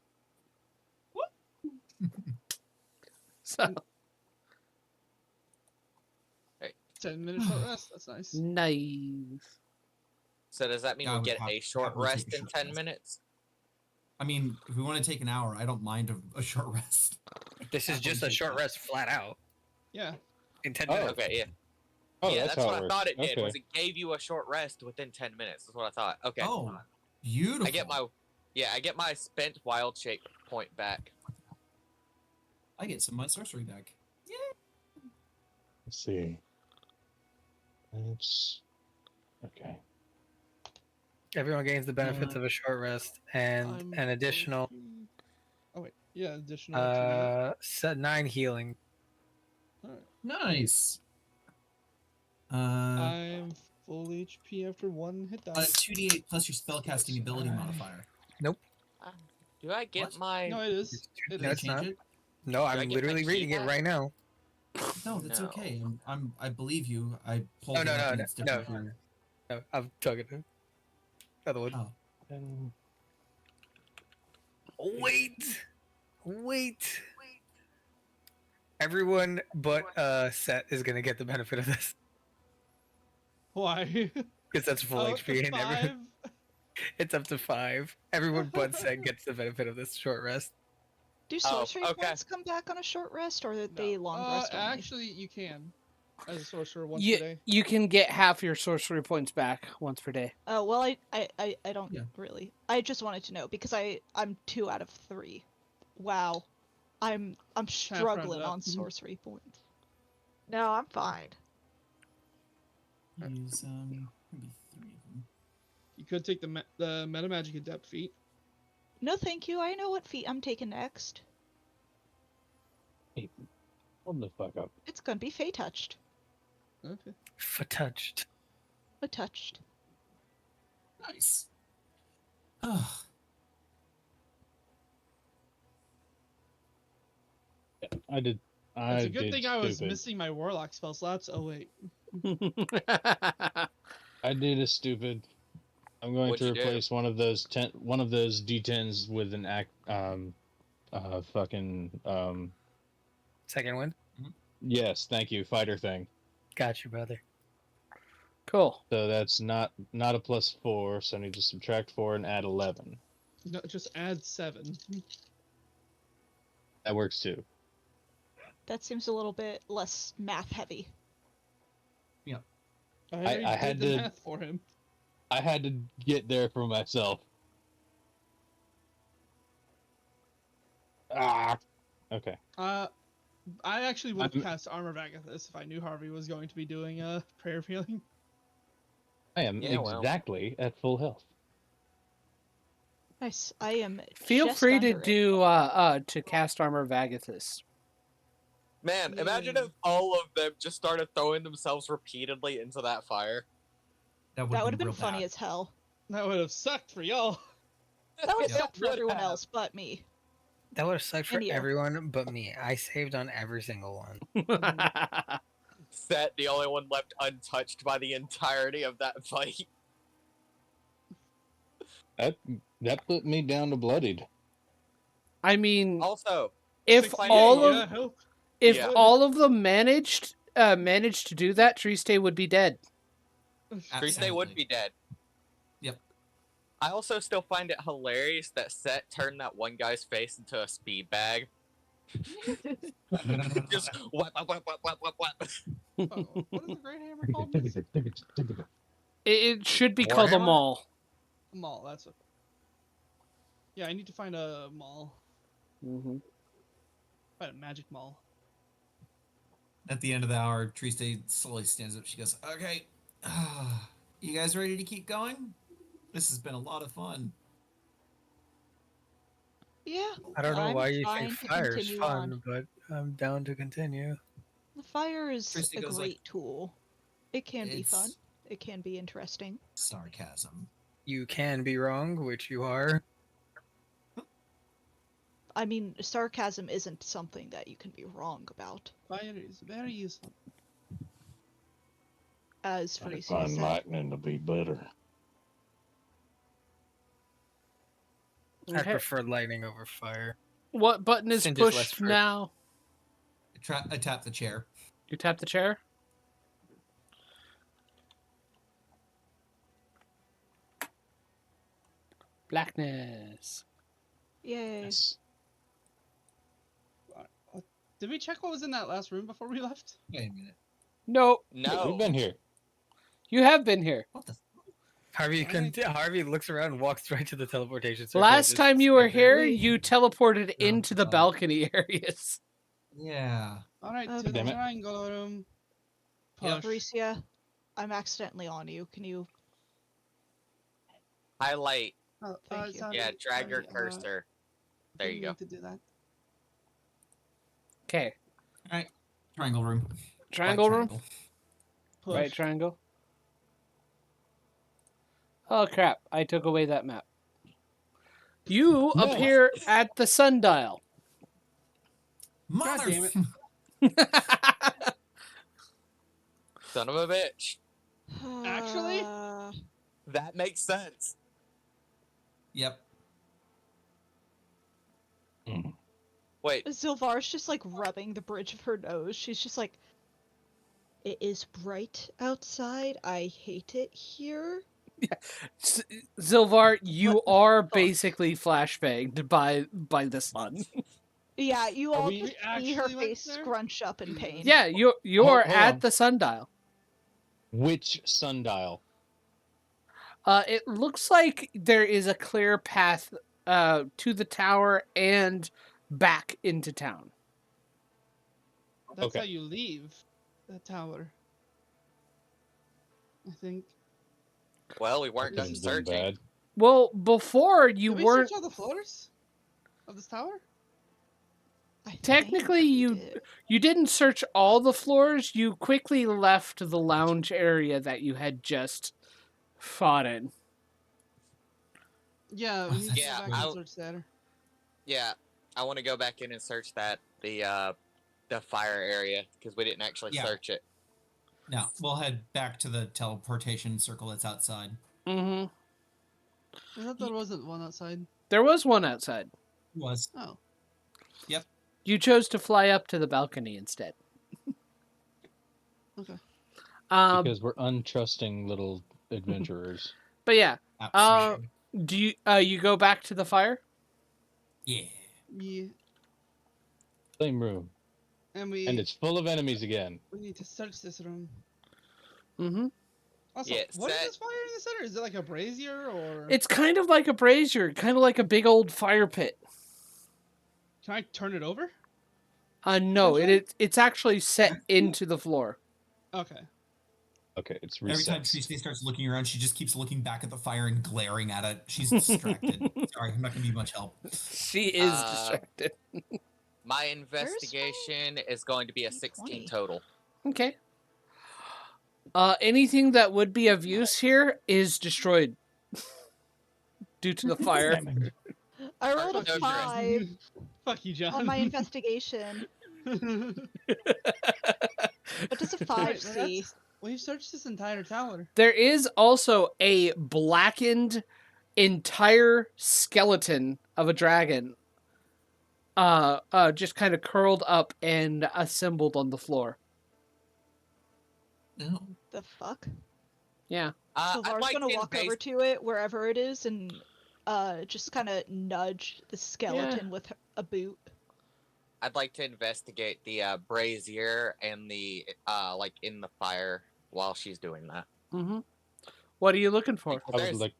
So 10-minute short rest. That's nice. nice. So does that mean I we would get hap- a short happily take rest a in short 10 rest. minutes? I mean, if we want to take an hour, I don't mind a short rest. This is just a short rest flat out Yeah. in 10 Oh. minutes. Okay, yeah. Oh, Yeah, that's, that's how what it I works. thought it did. Okay. Was it gave you a short rest within 10 minutes? That's what I thought. Okay. Oh, beautiful. I get my spent wild shape point back. I get some of my sorcery back. Let's see. It's okay. Everyone gains the benefits of a short rest and I'm an additional fully- Oh wait, yeah, additional. 9 healing. Alright. Nice. I'm full HP after 1 hit die. 2d8 plus your spellcasting ability modifier. Do I get What? my? No, it is. It Did No, I is. it's not. change it? No, I I'm get my literally reading it keypad? right now. No, that's No. okay. I believe you. I pulled No, it no, up no, and no, it's different no. here. No, I'm talking to other one. Oh. And Wait. Everyone but Set is gonna get the benefit of this Why? because that's full Oh, HP and everyone. 5? It's up to 5. Everyone but Set gets the benefit of this short rest. Do Oh, sorcery okay. points come back on a short rest, or are they No. long rest only? Actually, you can. As a sorcerer once You, a day. you can get half your sorcery points back once per day. Oh well, I don't Yeah. really. I just wanted to know because I'm 2 out of 3. Wow, I'm struggling up. on sorcery points. No, I'm fine. Use maybe 3 of them. You could take the meta magic adept feat. No, thank you. I know what feat I'm taking next. hold the fuck up. It's gonna be Fey touched. Okay. Touched. But touched. Nice. Oh, Yeah, I did. It's a good did thing I was stupid. missing my warlock spell slots. Oh wait. I did a stupid. I'm going What'd to you do? replace one of those D10s with an Second one. yes, thank you, fighter thing. Got you, brother. Cool. So that's not a +4, so I need to subtract 4 and add 11. No, just add 7. That works too. That seems a little bit less math heavy. I already I did had the to- math for him. I had to get there for myself. Ah. Okay. I actually would I'm- cast Armor of Agathis if I knew Harvey was going to be doing prayer of healing. I am Yeah, well. exactly at full health. Nice. I am. Feel just free to under it. do to cast Armor of Agathis. Man, imagine if all of them just started throwing themselves repeatedly into that fire. That That would would have been funny as hell. That would have sucked for y'all. That would have It sucked for would everyone have. else but me. That would have sucked for And you. everyone but me. I saved on every single one. Set, the only one left untouched by the entirety of that fight. That put me down to bloodied. I mean, Also, if 68, all of yeah, help. if Yeah. all of them managed to do that, Triste would be dead. Triste would be dead. Yep. I also still find it hilarious that Set turned that one guy's face into a speed bag. Just whap, whap, whap, whap, whap, whap. Oh, what is the great hammer called? It should be called a Warhammer? mall. A mall. That's what. Yeah, I need to find a mall. Mm-hmm. Find a magic mall. At the end of the hour, Triste slowly stands up. She goes, "Okay, you guys ready to keep going? This has been a lot of fun." Yeah. I don't know I'm why you fine think to fire is continue fun, on. but I'm down to continue. The fire is Tristan a goes great like, tool. It can be "It's fun. It can be interesting. sarcasm." You can be wrong, which you are. I mean, sarcasm isn't something that you can be wrong about. Fire is very useful. As I Felicia find said. lightning to be better. I Okay. prefer lightning over fire. What button is Singe is less pushed fruit. now? I tap the chair. You tap the chair. Blackness. Yay. Yes. Did we check what was in that last room before we left? Wait a minute. No, No. We've been here. you have been here. What the? Harvey looks around and walks right to the teleportation circle. Last Just time you were stands there. here, you teleported No, into the God. balcony areas. Yeah. Alright, to Okay. the Damn it. triangle room. Yep. Push. Felicia, I'm accidentally on you. Can you... Highlight. Oh, Thank you. sorry, Yeah, drag your sorry, cursor. There you didn't go. mean to do that. Okay, Triangle room. triangle Right room, triangle. Push. right triangle. Oh crap! I took away that map. You No. appear at the sundial. God Mother. damn it. Son of a bitch. Actually? That makes sense. Yep. Wait, Zilvar's just like rubbing the bridge of her nose. She's just like, it is bright outside. I hate it here. Zilvar, you What the are fuck? basically flashbanged by the sun. Yeah, you Are all we just see her actually went face there? scrunch up in pain. Yeah, you're Hold at on. the sundial. Which sundial? It looks like there is a clear path to the tower and back into town. That's Okay. how you leave the tower. I think. well, we weren't This done has been searching. bad. Well, before you Did we weren't search all the floors of this tower? I think technically we you did. you didn't search all the floors. You quickly left the lounge area that you had just fought in. Yeah, we need to Yeah, go back I'll- and search there. Yeah, I want to go back in and search the fire area because we didn't actually Yeah. search it. No, we'll head back to the teleportation circle that's outside. Mm-hmm. I thought there wasn't one outside. There was one outside. Was Oh. You chose to fly up to the balcony instead. Okay. Because we're untrusting little adventurers. But yeah, absolutely. do you go back to the fire? Yeah. Yeah. Same room. And we And it's full of enemies again. we need to search this room. Mm-hmm. Yeah, Also, what is set- this fire in the center? Is it like a brazier or It's kind of like a brazier, kind of like a big old fire pit. can I turn it over? No, Okay. it's actually set into the floor. Okay. Okay, it's Every time recessed. Triste starts looking around, she just keeps looking back at the fire and glaring at it. She's distracted. Sorry, I'm not gonna be much help. She is Uh, distracted. My investigation is going to be a 16 total. Okay. Anything that would be of use here is destroyed due to the fire. I rolled a No stress. 5 Fuck you, John. on my investigation. What does a 5 see? We've searched this entire tower. There is also a blackened entire skeleton of a dragon just kind of curled up and assembled on the floor. No. The fuck? Yeah. So Var's like gonna to walk over to it, wherever it is, and just kind of nudge the skeleton with a boot. I'd like to investigate the brazier and the like in the fire while she's doing that. Mm-hmm. What are you looking for? I would like.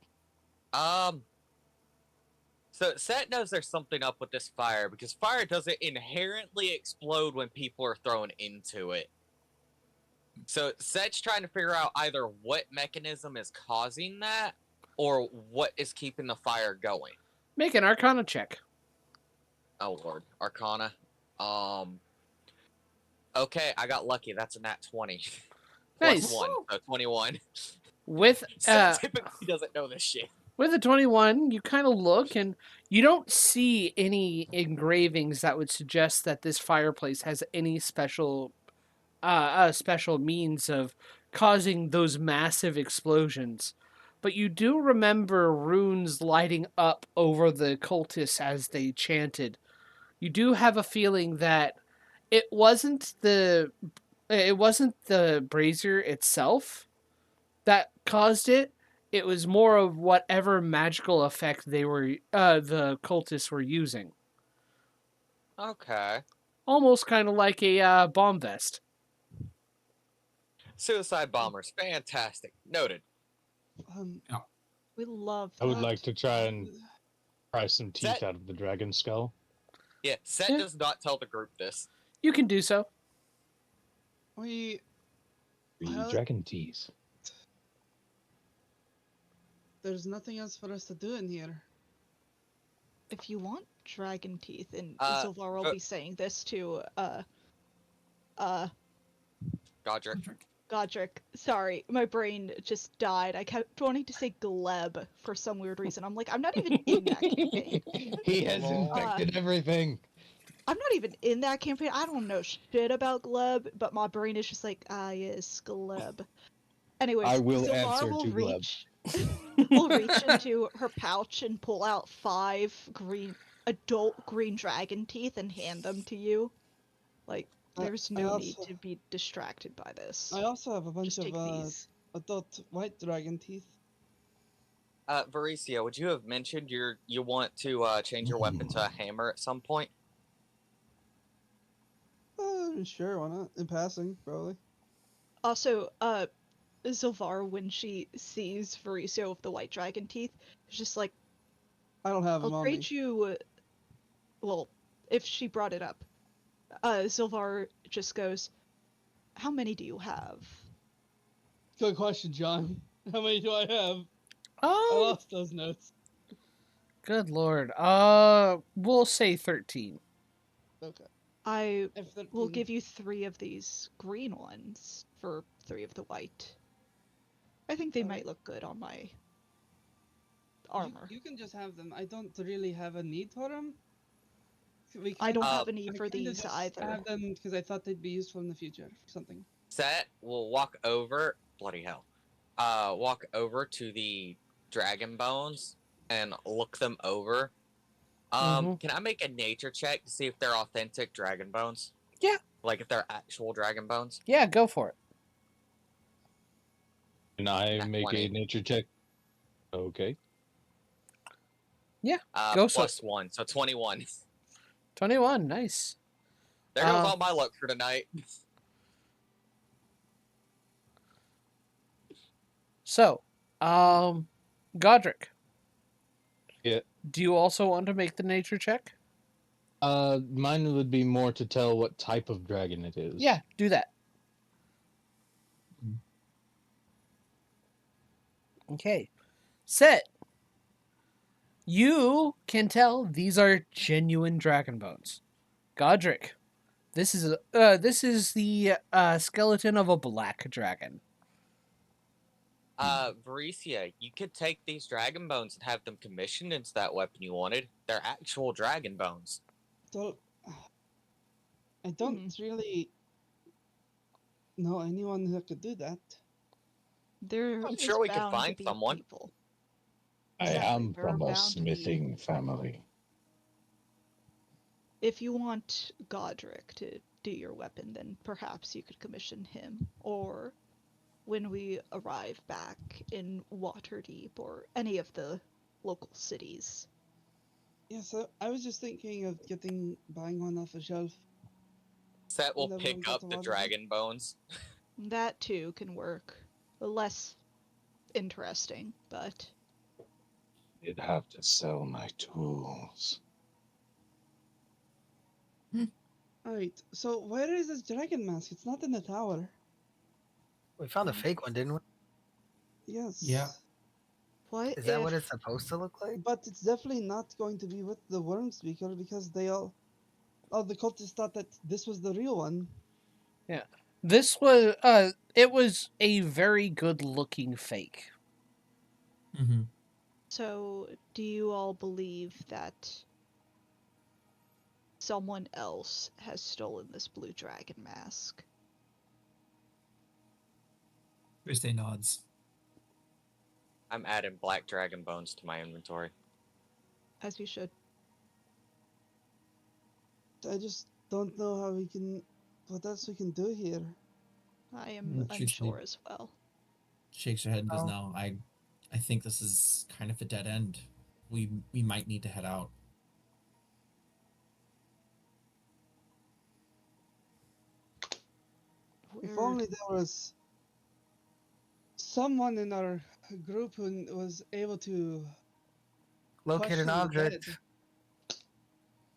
So Set knows there's something up with this fire because fire doesn't inherently explode when people are thrown into it. So Set's trying to figure out either what mechanism is causing that or what is keeping the fire going. Make an Arcana check. Oh lord, Arcana. Okay, I got lucky. That's a nat 20. Nice. Plus 1, so 21. With Set typically doesn't know this shit. With a 21, you kind of look and you don't see any engravings that would suggest that this fireplace has any special means of causing those massive explosions. But you do remember runes lighting up over the cultists as they chanted. You do have a feeling that it wasn't the brazier itself that caused it. It was more of whatever magical effect they were the cultists were using. Okay. Almost kind of like a bomb vest. Suicide bombers, fantastic. Noted. We love that. I would like to try and pry some teeth Set- out of the dragon skull. Yeah, Set Yeah. does not tell the group this. You can do so. We The dragon teeth. there's nothing else for us to do in here. If you want dragon teeth, and Uh, Zilvar will be saying this to Godric. Godric. Sorry, my brain just died. I kept wanting to say Gleb for some weird reason. I'm like, I'm not even in that campaign. He has infected everything. I'm not even in that campaign. I don't know shit about Gleb, but my brain is just like, yes, Gleb. Anyways, I will Zilvar answer will to Gleb. reach, will reach into her pouch and pull out 5 adult green dragon teeth and hand them to you. Like, there's no need to be distracted by this. I also have a bunch Just take of these. adult white dragon teeth. Varicia, would you have mentioned you want to change your weapon to a hammer at some point? Sure, why not? In passing, probably. Also, Zilvar, when she sees Varicio with the white dragon teeth, is just like, I don't have them I'll on me. trade you. Well, if she brought it up, Zilvar just goes, "How many do you have?" Good question, John. How many do I have? I Oh, lost those notes. good lord. We'll say 13. Okay. I If will 13. give you 3 of these green ones for 3 of the white. I think they might look good on my armor. You can just have them. I don't really have a need for them. I don't have a I need for kinda these just either. have them because I thought they'd be useful in the future for something. Set will walk over. Bloody hell. Walk over to the dragon bones and look them over. Can I make a nature check to see if they're authentic dragon bones? Yeah. Like if they're actual dragon bones? Yeah, go for it. Can I Nat make 20. a nature check? Okay. Go so- plus 1, so 21. 21, nice. There goes all my luck for tonight. So, Godric. Yeah. Do you also want to make the nature check? Mine would be more to tell what type of dragon it is. Yeah, do that. Okay. Set. You can tell these are genuine dragon bones. Godric, this is the skeleton of a black dragon. Borislav, you could take these dragon bones and have them commissioned into that weapon you wanted. They're actual dragon bones. So, I don't really know anyone who could do that. There I'm is sure we can bound to find be someone. people. I Exactly, am there are from a bound to be- smithing family. If you want Godric to do your weapon, then perhaps you could commission him. Or when we arrive back in Waterdeep or any of the local cities. Yeah, so I was just thinking of buying one off a shelf. Set will Whenever we pick get up to the Waterdeep. dragon bones. That too can work. Less interesting, but You'd have to sell my tools. Alright, so where is this dragon mask? It's not in the tower. We found a fake one, didn't we? Yes. Yeah. what Is that if what it's supposed to look like? But it's definitely not going to be with the worm speaker because the cultists thought that this was the real one. This was it was a very good looking fake. Mm-hmm. So, do you all believe that someone else has stolen this blue dragon mask? Triste nods. I'm adding black dragon bones to my inventory. As you should. I just don't know what else we can do here. I am Interesting. unsure as well. Shakes her head and goes, Oh. "No, I think this is kind of a dead end. We might need to head out." If Weird. only there was someone in our group who was able to Locate question an the object. dead.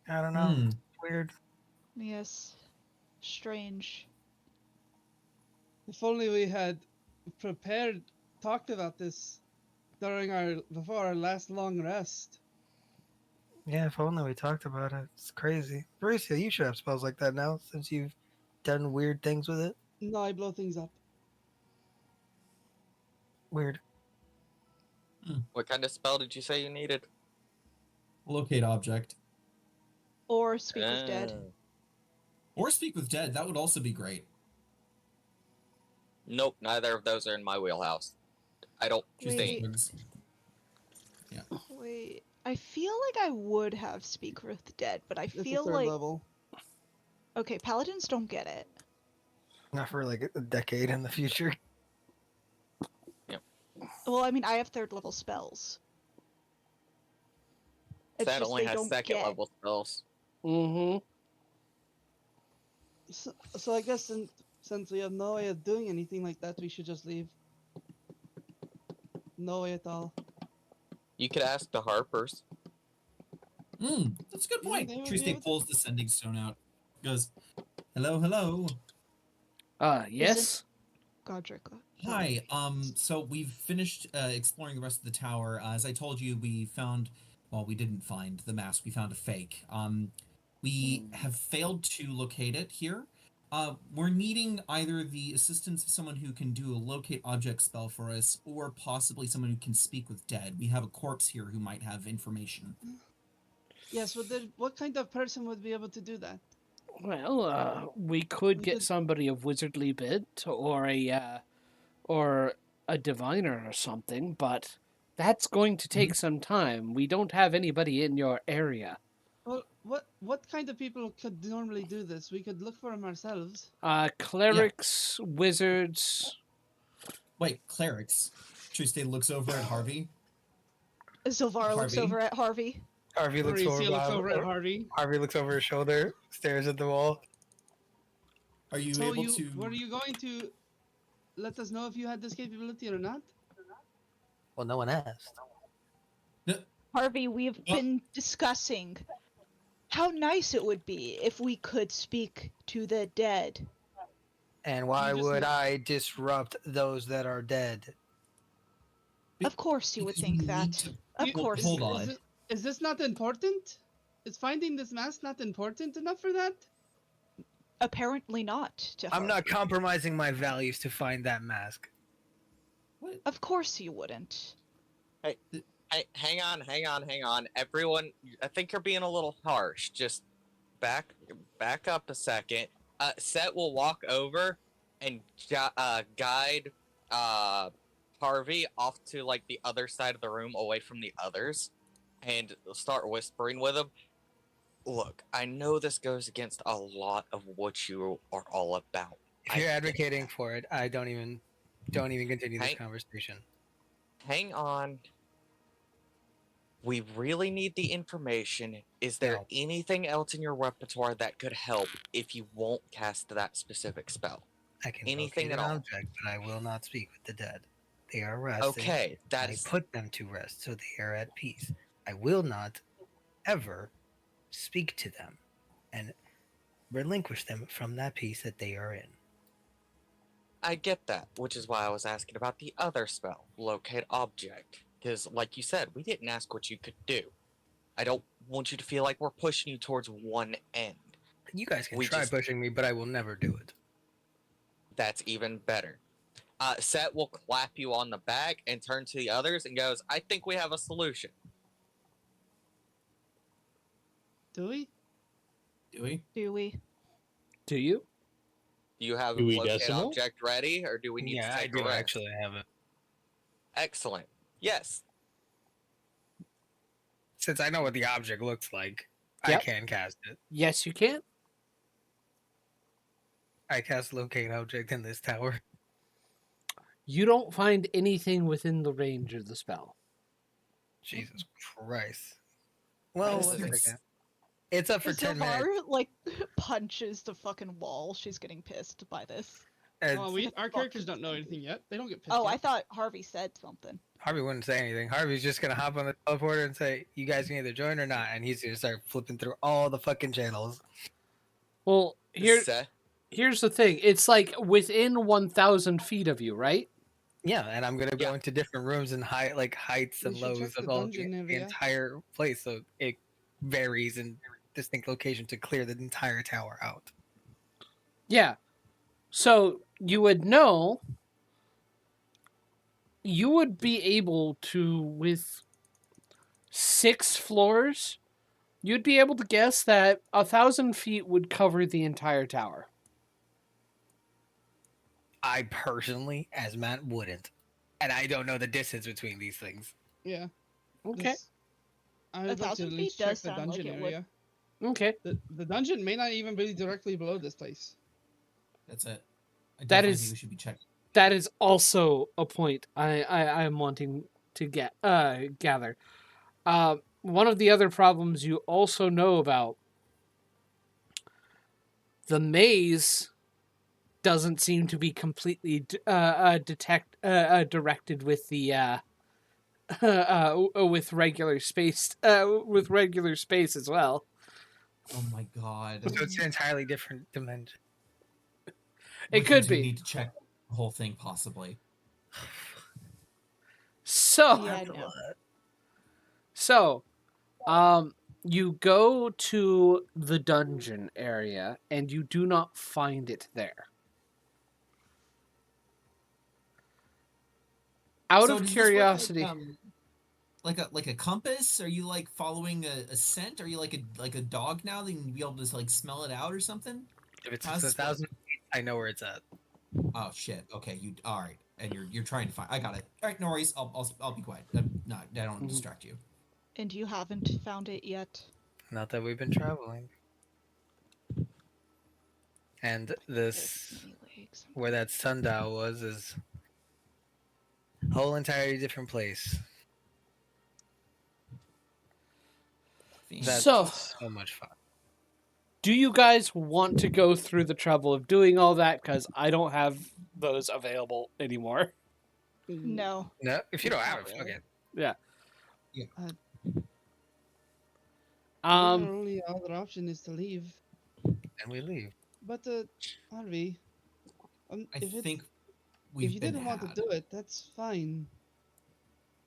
I don't know. Hmm. Weird. Yes. Strange. If only we had talked about this before our last long rest. Yeah, if only we talked about it. It's crazy. Borislav, you should have spells like that now, since you've done weird things with it. No, I blow things up. Weird. What kind of spell did you say you needed? Locate object. Or speak with dead. Or speak with dead. That would also be great. Nope, neither of those are in my wheelhouse. I don't Wait. think. Wait. I feel like I would have speak with dead, but I It's a feel third like level. okay, paladins don't get it. Not for like a decade in the future. Well, I mean, I have third level spells. It's That just only they has don't second get. level spells. Mm-hmm. So I guess since we have no way of doing anything like that, we should just leave. No way at all. You could ask the Harpers. That's a good Yeah, point. they would be Triste able to- pulls the sending stone out. Goes, hello, hello. Yes. Godric. Hi. So we've finished exploring the rest of the tower. As I told you, we didn't find the mask. We found a fake. We have failed to locate it here. We're needing either the assistance of someone who can do a locate object spell for us, or possibly someone who can speak with dead. We have a corpse here who might have information. Yes, but then what kind of person would be able to do that? Well, we could We get could- somebody of wizardly bit or a diviner or something, but that's going to take some time. We don't have anybody in your area. Well, what kind of people could normally do this? We could look for them ourselves. Clerics, wizards. Wait, clerics. Triste looks over at Harvey. Zilvara looks Harvey? over at Harvey. Harvey looks Mauricio over, looks over at Harvey. Harvey looks over his shoulder, stares at the wall. Are you So able to? were you going to let us know if you had this capability or not? Well, no one asked. Harvey, we've Oh. been discussing how nice it would be if we could speak to the dead. And why You just would know- I disrupt those that are dead? Of course you would Because think we that. need to- Of You- course. Hold you would. on. Is this not important? Is finding this mask not important enough for that? Apparently not. To I'm not Harvey. compromising my values to find that mask. Of course you wouldn't. Hey, hang on. Everyone, I think you're being a little harsh. Just back up a second. Set will walk over and guide Harvey off to like the other side of the room, away from the others, and start whispering with him. Look, I know this goes against a lot of what you are all about. If you're advocating for it, I don't even continue this conversation. Hang on. We really need the information. Is there No. anything else in your repertoire that could help if you won't cast that specific spell? I can Anything locate at an all. object, but I will not speak with the dead. They are resting. Okay, I that's put them to rest, so they are at peace. I will not ever speak to them and relinquish them from that peace that they are in. I get that, which is why I was asking about the other spell, locate object. Because, like you said, we didn't ask what you could do. I don't want you to feel like we're pushing you towards one end. You guys can We try just- pushing me, but I will never do it. That's even better. Set will clap you on the back and turn to the others and goes, I think we have a solution. Do we? Do we? Do we? Do you? Do you have Do we locate decimal? object ready, or do we need Yeah, to I take do a rest? actually have it. Excellent. Yes. Since I know what the object looks like, Yep. I can cast it. Yes, you can. I cast locate object in this tower. You don't find anything within the range of the spell. Jesus Christ. Well, This one is- second. It's up for 10 minutes. Zahar, like, punches the fucking wall. She's getting pissed by this. And Well, our characters don't know anything yet. They don't get pissed Oh, I yet. thought Harvey said something. Harvey wouldn't say anything. Harvey's just gonna hop on the teleporter and say, "You guys can either join or not," and he's gonna start flipping through all the fucking channels. Well, here's the thing. It's like within 1,000 feet of you, right? Yeah, and I'm gonna go Yeah. into different rooms and heights We and should lows check of the all dungeon the area. entire place, so it varies in distinct location to clear the entire tower out. Yeah. So you would know. You would be able to, with 6 floors, you'd be able to guess that 1,000 feet would cover the entire tower. I personally, as Matt, wouldn't, and I don't know the distance between these things. Yeah. Okay. This- I would like to 1,000 at feet least check does the sound like dungeon it would. area. Okay. The dungeon may not even be directly below this place. That's it. I That definitely is- think we should be checking. That is also a point I am wanting to gather. One of the other problems you also know about, the maze doesn't seem to be completely directed with the with regular space as well. Oh my god. So it's an entirely different dimension. It Which could means we be. need to check the whole thing, possibly. So Yeah, no. So, you go to the dungeon area and you do not find it there. Out So of does this work curiosity, like a compass? Are you like following a scent? Are you like a dog now that you can be able to like smell it out or something? If it's How's this work? 1,000 feet, I know where it's at. Oh shit. Okay, you all right? And you're trying to find. I got it. All right, no worries. I'll be quiet. I don't want to Mhm. distract you. And you haven't found it yet. Not that we've been traveling. And this, Many legs. where that sundial was, is a whole entirely different place. That's So- so much fun. do you guys want to go through the trouble of doing all that? Because I don't have those available anymore. No. No, if you don't Not have it, fuck really. it. Our only other option is to leave. And we leave. But Harvey, I if it's, think if we've you been didn't want had. to do it, that's fine.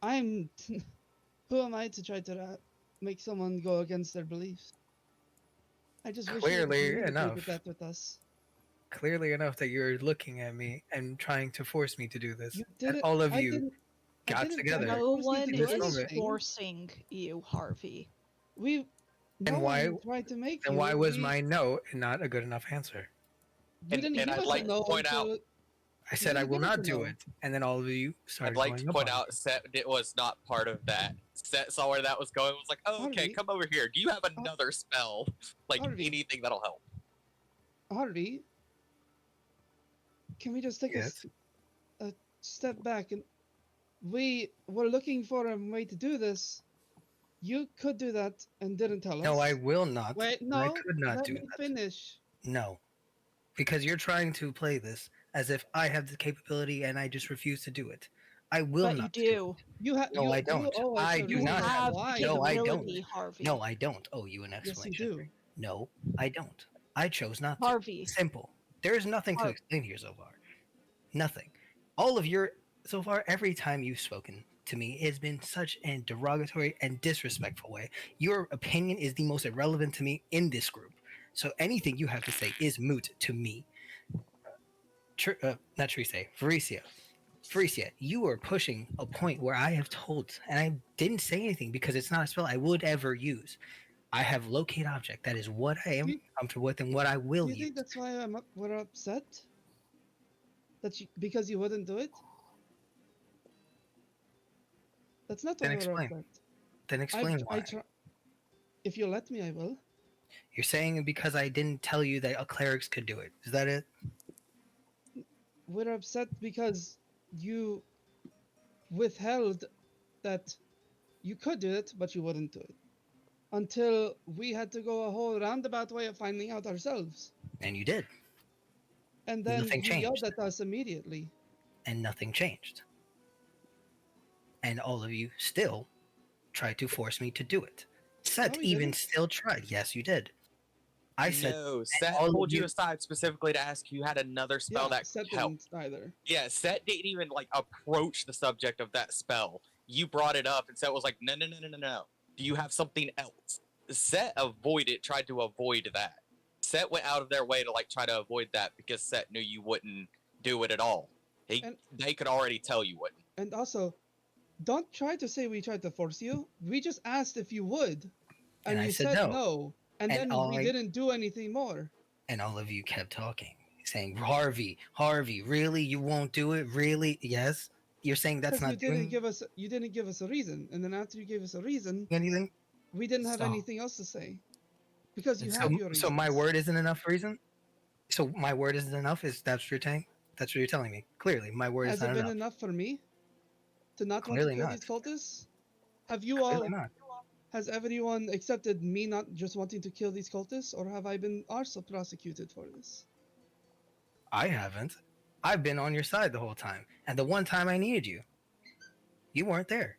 I'm who am I to try to make someone go against their beliefs. I just wish you Clearly would communicate enough. with that with us. Clearly enough that you're looking at me and trying to force me to do this. You And did it. all of I you didn't. I got didn't try to together. No force you one to in do this is moment. anything. forcing you, Harvey. We. Then No why- one tried to make Then you. why was we, my no not a good enough answer? You didn't and give I'd us like a to no point out- until I said I didn't will give us not a do no. it, and then all of you started I'd like going to up point on out me. Set it was not part of that. Set saw where that was going. Was like, oh, okay, Harvey. come over here. Do you have another spell? Like Harvey. anything that'll help? Harvey. Can we just take Yes. a step back and we were looking for a way to do this. You could do that and didn't tell us. No, I will not. Wait, and no. I could not let do me that. finish. No. Because you're trying to play this as if I have the capability and I just refuse to do it. I will But you not do. You have. No, I don't. I do You not. have Why? the No, I don't. capability, Harvey. No, I don't owe you an Yes, you explanation. do. No, I don't. I chose not to. Harvey. Simple. There is nothing to Har- explain here so far. Nothing. All of your so far, every time you've spoken to me has been such a derogatory and disrespectful way. Your opinion is the most irrelevant to me in this group. So anything you have to say is moot to me. Not Trise, Faricia. Faricia, you are pushing a point where I have told, and I didn't say anything because it's not a spell I would ever use. I have locate object. That is what I am Do you- comfortable with and what I will Do you use. think that's why we're upset? Because you wouldn't do it? That's not why Then we're explain. upset. Then explain why. If you let me, I will. You're saying it because I didn't tell you that a clerics could do it. Is that it? We're upset because you withheld that you could do it, but you wouldn't do it. Until we had to go a whole roundabout way of finding out ourselves. And you did. And then Nothing you yelled changed. at us immediately. And nothing changed. And all of you still tried to force me to do it. Set No, we even didn't. still tried. Yes, you did. I said no. Set all of pulled you you- aside specifically to ask you had another spell that Seth could help. didn't either. Yeah, Set didn't even like approach the subject of that spell. You brought it up, and Set was like, "No, no, no, no, no, no. Do you have something else?" Set tried to avoid that. Set went out of their way to like try to avoid that because Set knew you wouldn't do it at all. They could already tell you wouldn't. And also, don't try to say we tried to force you. We just asked if you would. And I you said said no. no. And And then we didn't do anything more. And all of you kept talking, saying, Harvey, really? You won't do it? Really? Yes? You're saying that's Because not doing you didn't give us a reason. And then after you gave us a reason, anything? we didn't have Stop. anything else to say. Because you So- have your reasons. So my word isn't enough reason? So my word isn't enough? Is that what you're saying? That's what you're telling me. Clearly, my word Has is it not been enough. enough for me to not Clearly want to kill not. these cultists? Have you Clearly all not. has everyone accepted me not just wanting to kill these cultists, or have I been also prosecuted for this? I haven't. I've been on your side the whole time. And the one time I needed you, you weren't there.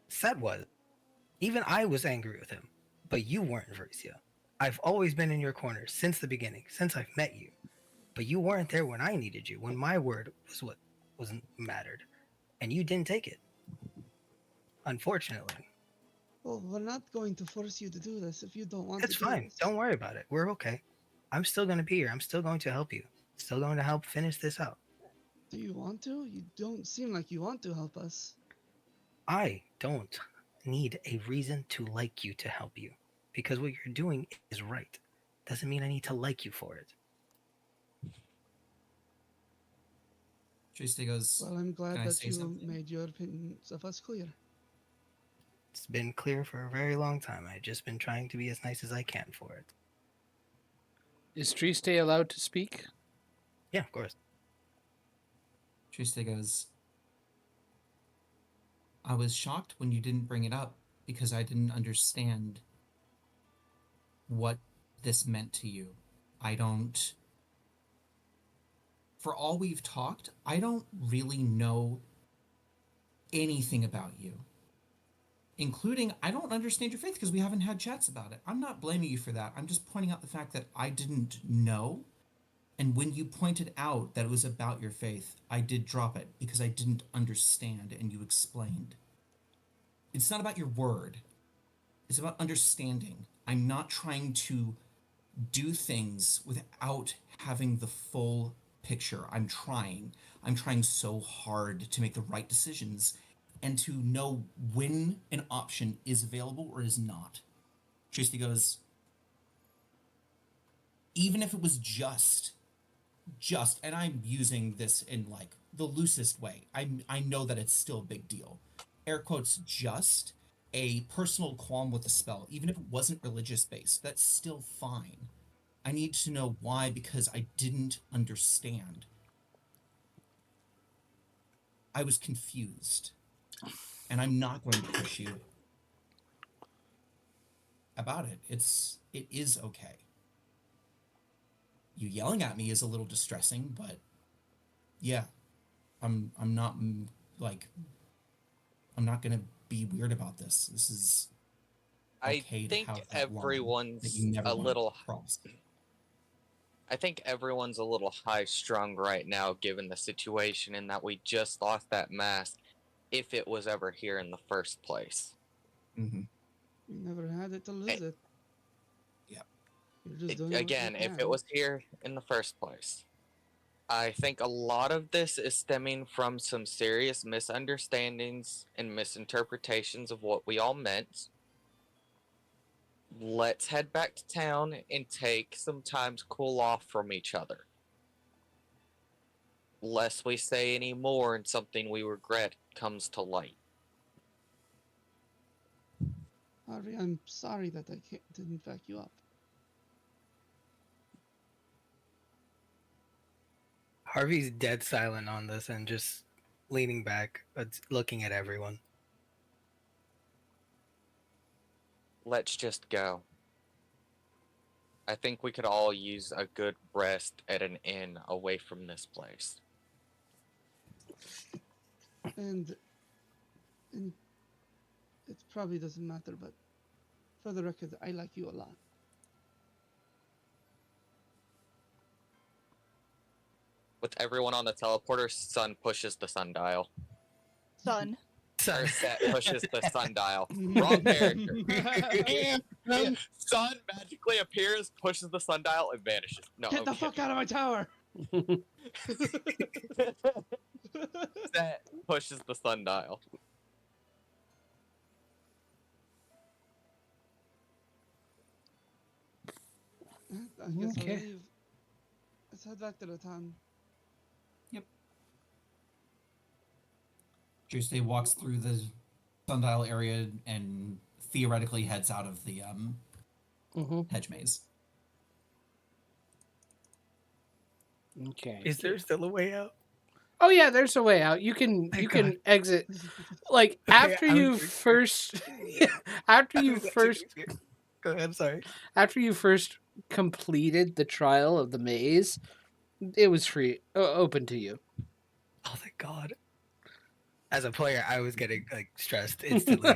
Set was. Even I was angry with him. But you weren't, Versia. I've always been in your corner since the beginning, since I've met you. But you weren't there when I needed you, when my word was what wasn't mattered. And you didn't take it. Unfortunately. Well, we're not going to force you to do this if you don't want It's to do fine. this. Don't worry about it. We're okay. I'm still going to be here. I'm still going to help you. Still going to help finish this out. Do you want to? You don't seem like you want to help us. I don't need a reason to like you to help you. Because what you're doing is right. Doesn't mean I need to like you for it. Triste goes, Well, I'm glad Can I that say you something? made your opinions of us clear. It's been clear for a very long time. I've just been trying to be as nice as I can for it. Is Triste allowed to speak? Yeah, of course. Triste goes, I was shocked when you didn't bring it up because I didn't understand what this meant to you. For all we've talked, I don't really know anything about you. Including, I don't understand your faith because we haven't had chats about it. I'm not blaming you for that. I'm just pointing out the fact that I didn't know. And when you pointed out that it was about your faith, I did drop it because I didn't understand and you explained. It's not about your word. It's about understanding. I'm not trying to do things without having the full picture. I'm trying. I'm trying so hard to make the right decisions and to know when an option is available or is not. Tracy goes, even if it was just, and I'm using this in like the loosest way. I know that it's still a big deal. Air quotes, just a personal qualm with the spell, even if it wasn't religious based, that's still fine. I need to know why because I didn't understand. I was confused. And I'm not going to push you about it. It is okay. You yelling at me is a little distressing, but yeah, I'm not like I'm not gonna be weird about this. This is okay I to think have that line that everyone's you never a wanted to little. cross. I think everyone's a little high strung right now, given the situation, and that we just lost that mask, if it was ever here in the first place. Mm-hmm. You never had it to lose it. Yep. You're just doing Again, what you if can. it was here in the first place. I think a lot of this is stemming from some serious misunderstandings and misinterpretations of what we all meant. Let's head back to town and take some time to cool off from each other. Lest we say any more and something we regret comes to light. Harvey, I'm sorry that I didn't back you up. Harvey's dead silent on this and just leaning back, but looking at everyone. Let's just go. I think we could all use a good rest at an inn away from this place. And it probably doesn't matter, but for the record, I like you a lot. With everyone on the teleporter, Sun pushes the sundial. Sun. Or Set pushes the sundial. Wrong character. Sun magically appears, pushes the sundial, and vanishes. No, Get the okay. fuck out of my tower! Set pushes the sundial. I guess Okay. I'll leave. Let's head back to the town. Tuesday walks through the sundial area and theoretically heads out of the hedge maze. Okay. Is there still a way out? Oh yeah, there's a way out. You can Thank can exit like after I was you like- first after you first Go ahead, sorry. after you first completed the trial of the maze, it was free open to you. Oh, thank God. As a player, I was getting like stressed instantly.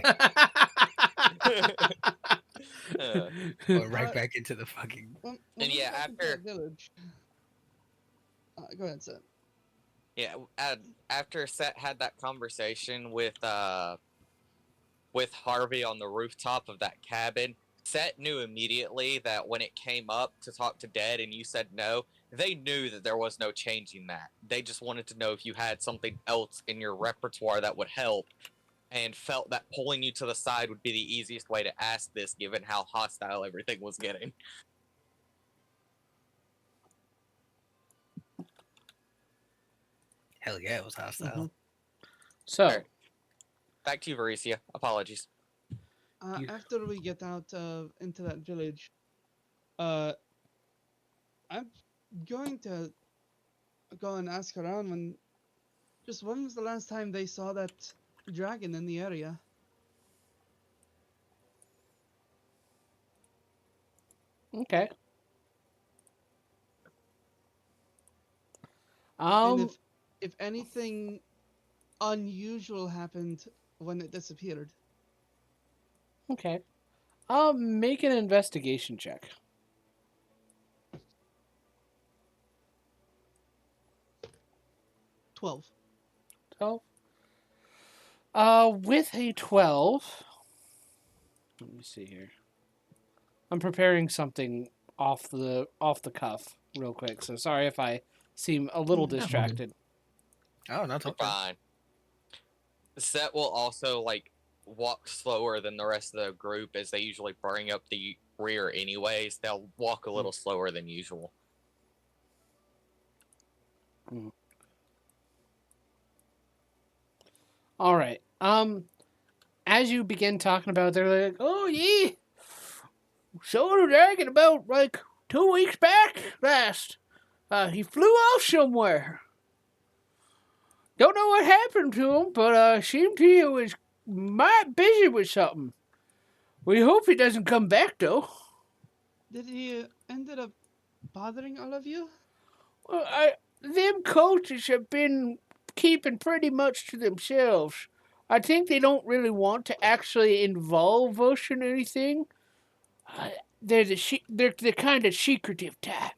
Going right back into the fucking. When And we yeah, get back into after- that village. Go ahead, Seth. Yeah, after Set had that conversation with Harvey on the rooftop of that cabin, Set knew immediately that when it came up to talk to Dead and you said no, they knew that there was no changing that. They just wanted to know if you had something else in your repertoire that would help, and felt that pulling you to the side would be the easiest way to ask this, given how hostile everything was getting. Hell yeah, it was hostile. Mhm. So, Alright. Back to you, Varicia. Apologies. You- After we get out into that village, I'm going to go and ask around when was the last time they saw that dragon in the area? okay. And if anything unusual happened when it disappeared. Okay. Make an investigation check. 12. 12. With a 12, Let me see here. I'm preparing something off the cuff real quick, so sorry if I seem a little we're good. distracted. Oh, not You're okay. fine. Set will also like walk slower than the rest of the group as they usually bring up the rear anyways. They'll walk a little slower than usual. All right. As you begin talking about it, they're like, "Oh yeah, so dragon about like 2 weeks back last. He flew off somewhere. Don't know what happened to him, but seemed he was might busy with something. We hope he doesn't come back though. Did he ended up bothering all of you? Well, them coaches have been keeping pretty much to themselves. I think they don't really want to actually involve us in anything. They're the kind of secretive type,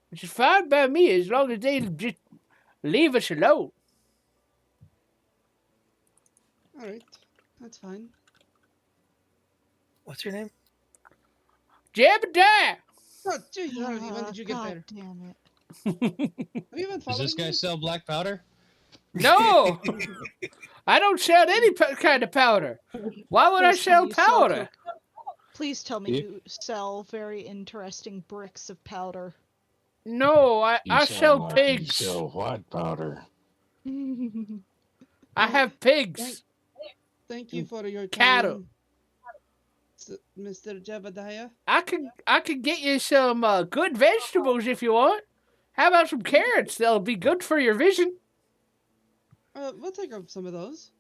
which is fine by me as long as they just leave us alone. All right, that's fine. What's your name? Jebediah! Oh, jeez, Harvey, when did you get God there? damn it. Have you been Does following this guy me? sell black powder? No, I don't sell any kind of powder. Why would I Please tell sell me you sell powder? Please tell me Yeah. you sell very interesting bricks of powder. No, I sell You pigs. sell white powder. I have pigs. Thank you for your Cattle. time, Mr. Jebediah. I could get you some good vegetables if you want. How about some carrots? They'll be good for your vision. We'll take up some of those.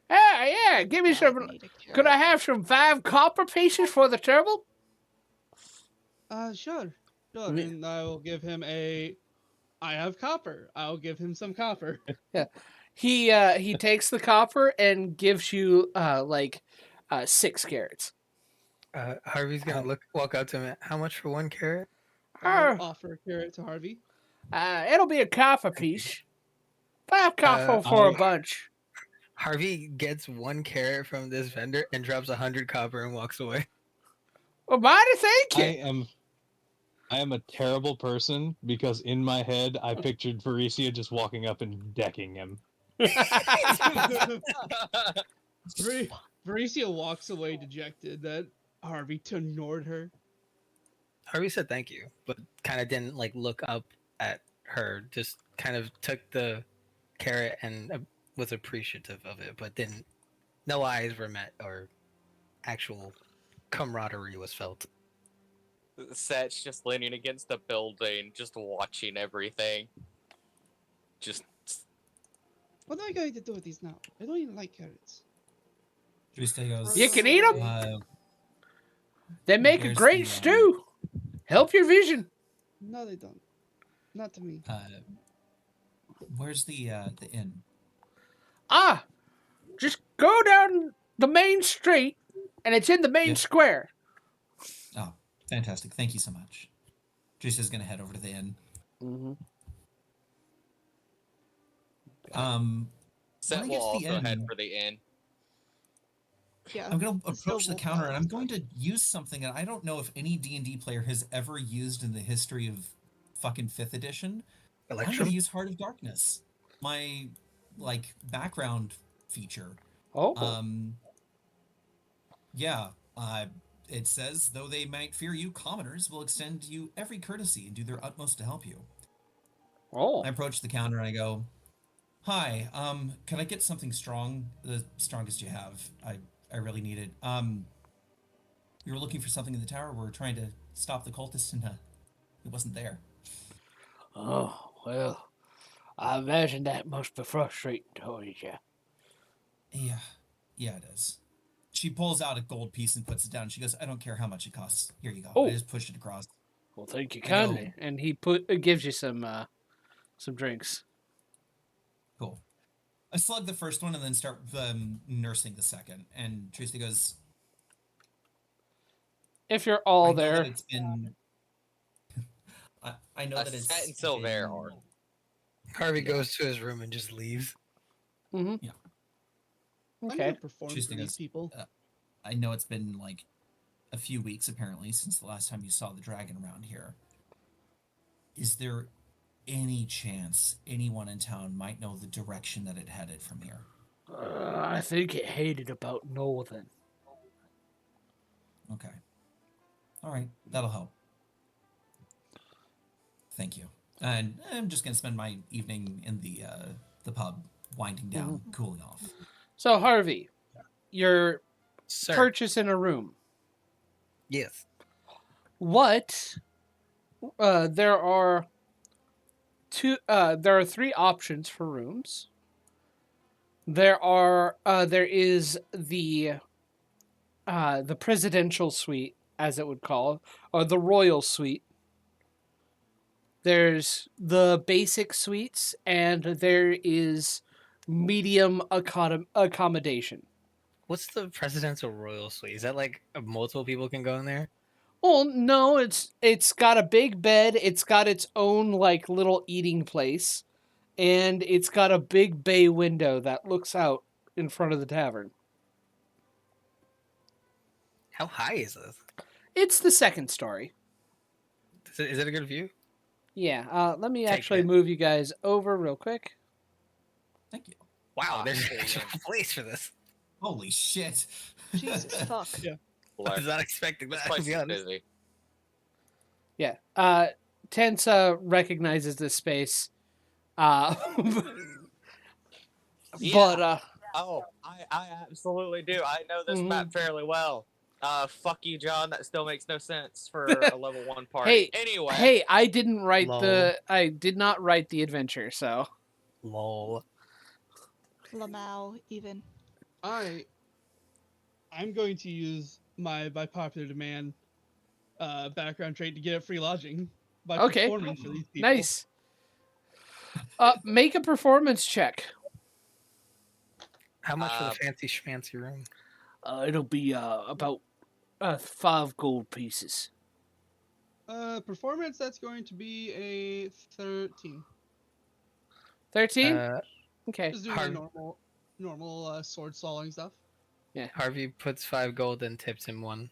Yeah, give me God, some. I need a Could carrot. I have some 5 copper pieces for the turtle? Sure. Me- And I will give him I have copper. I'll give him some copper. He takes the copper and gives you 6 carrots. Harvey's gonna walk out to him. How much for 1 carrot? I'll Uh, offer a carrot to Harvey. It'll be a copper piece. 5 copper for a bunch. Harvey gets 1 carrot from this vendor and drops 100 copper and walks away. Well, mighty thank you. I am a terrible person because in my head I pictured Varisia just walking up and decking him. Borislav walks away dejected that Harvey ignored her. Harvey said thank you, but kind of didn't look up at her. Just kind of took the carrot and was appreciative of it, but didn't. No eyes were met or actual camaraderie was felt. Set's just leaning against the building, just watching everything. Just What am I going to do with these now? I don't even like carrots. Drista goes. You can eat 'em. They make a There's great the, stew. Help your vision. No, they don't. Not to me. Where's the inn? Just go down the main street, and it's in the main Yeah. square. Oh, fantastic! Thank you so much. Drista's gonna head over to the inn. Mm-hmm. Set When I will get to the also head inn- for the inn. Yeah. I'm going to Still approach the won't counter, follow and I'm us, going but- to use something that I don't know if any D&D player has ever used in the history of fucking 5th edition. I'm going Electrum? to use Heart of Darkness, my background feature. Oh. Yeah. It says, though they might fear you, commoners will extend you every courtesy and do their utmost to help you. Oh. I approach the counter and I go, "Hi, can I get something strong? The strongest you have. I really need it. You were looking for something in the tower. We're trying to stop the cultists, and it wasn't there." Oh, well, I imagine that must be frustrating towards you. Yeah, it is. She pulls out a gold piece and puts it down. She goes, "I don't care how much it costs. Here you go." Oh. I just pushed it across. Well, thank you I kindly. go- And he gives you some drinks. Cool. I slug the first one and then start nursing the second. And Trista goes, If you're all I know there. that it's been. I know that it's Set and Silver been- are. Harvey goes to his room and just leaves. Mm-hmm. Yeah. I'm Okay. gonna perform Just for these because- people. I know it's been like a few weeks apparently since the last time you saw the dragon around here. Is there any chance anyone in town might know the direction that it headed from here? I think it hated about northern. Okay. All right, that'll help. Thank you. And I'm just gonna spend my evening in the pub, winding down, cooling off. So Harvey, you're Sir. purchasing a room. Yes. What? There are three options for rooms. There is the presidential suite, as it would call, or the royal suite. There's the basic suites, and there is medium accommodation. What's the presidential royal suite? Is that like multiple people can go in there? Well, no, it's got a big bed. It's got its own like little eating place, and it's got a big bay window that looks out in front of the tavern. How high is this? It's the second story. Is it a good view? Yeah. Let me Take actually it. move you guys over real quick. Thank you. Wow, there's an there you actual go. place for this. Holy shit. Jesus fuck. Yeah. I was not expecting This that, place to be is honest. busy. Yeah. Tensa recognizes this space. Yeah. But Oh, I absolutely do. I know this Mhm. map fairly well. Fuck you, John. That still makes no sense for a level 1 party. Hey, Anyway. hey, I did not write the adventure, so Lol. Lamau, even. I'm going to use my by popular demand background trait to get free lodging by Okay. performing for these people. nice. Make a performance check. How much for Uh, the fancy schmancy room? It'll be about 5 gold pieces. Performance, that's going to be a 13. 13? Okay. Just doing the normal sword sawing stuff. Harvey puts 5 gold and tips him 1.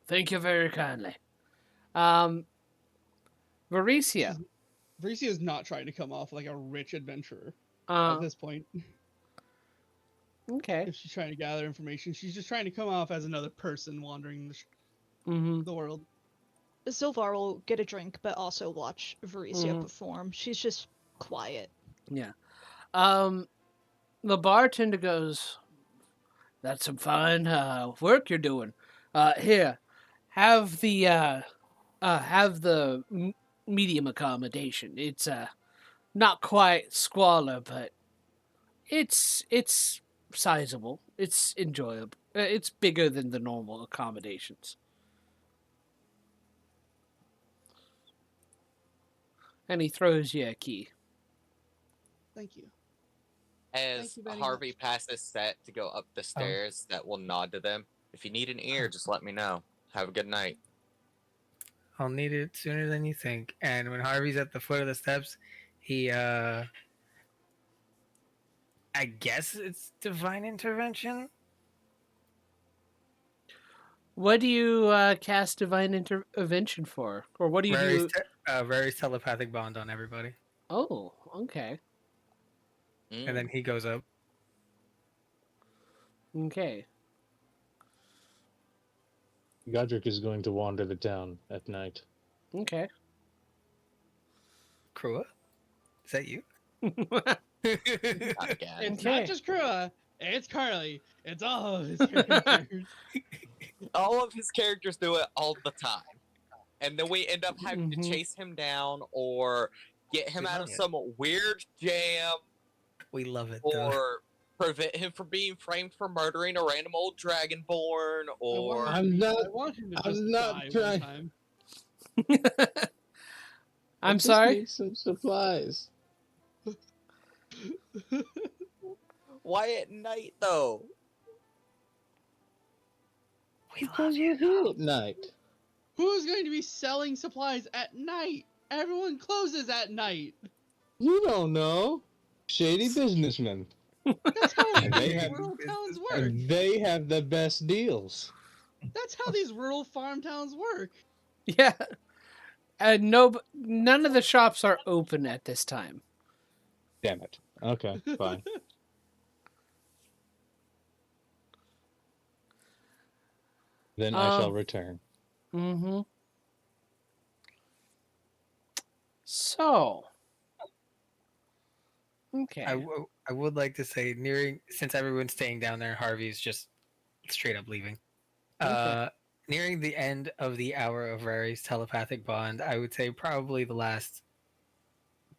Thank you very kindly. Varicia. Varicia is not trying to come off like a rich adventurer Uh, at this point. okay. If she's trying to gather information, she's just trying to come off as another person wandering Mm-hmm. the world. Sylvar will get a drink, but also watch Varicia Mhm. perform. She's just quiet. Yeah. The bartender goes, "That's some fine work you're doing. Here, have the medium accommodation. It's not quite squalor, but it's sizable. It's enjoyable. It's bigger than the normal accommodations." And he throws you a key. Thank you. As you very Harvey much. passes set to go up the stairs, that will nod to them. If you need an ear, just let me know. Have a good night. I'll need it sooner than you think. And when Harvey's at the foot of the steps, he I guess it's divine intervention. What do you cast divine intervention for, or what do you do? Very telepathic bond on everybody. Oh, okay, Mm. And then he goes up. okay. Godric is going to wander the town at night. Okay. Krua? Is that you? Not again. It's Okay. not just Krua, it's Carly. It's all of his characters. All of his characters do it all the time. And then we end up having to Mhm. chase him down or get him We out love of it. some weird jam We love it though. or prevent him from being framed for murdering a random old dragonborn or I want him to just die one time. I'm sorry. Some supplies. why at night though? We love Because you. we're here at night. Who's going to be selling supplies at night? Everyone closes at night. You don't know. Shady businessmen. That's how And they have- rural towns work. And they have the best deals. That's how these rural farm towns work. Yeah. None of the shops are open at this time. Damn it. Okay, fine. Then I shall return. Mm-hmm. So. Okay. I would like to say, since everyone's staying down there, Harvey's just straight up leaving. Okay. Nearing the end of the hour of Rary's telepathic bond, I would say probably the last,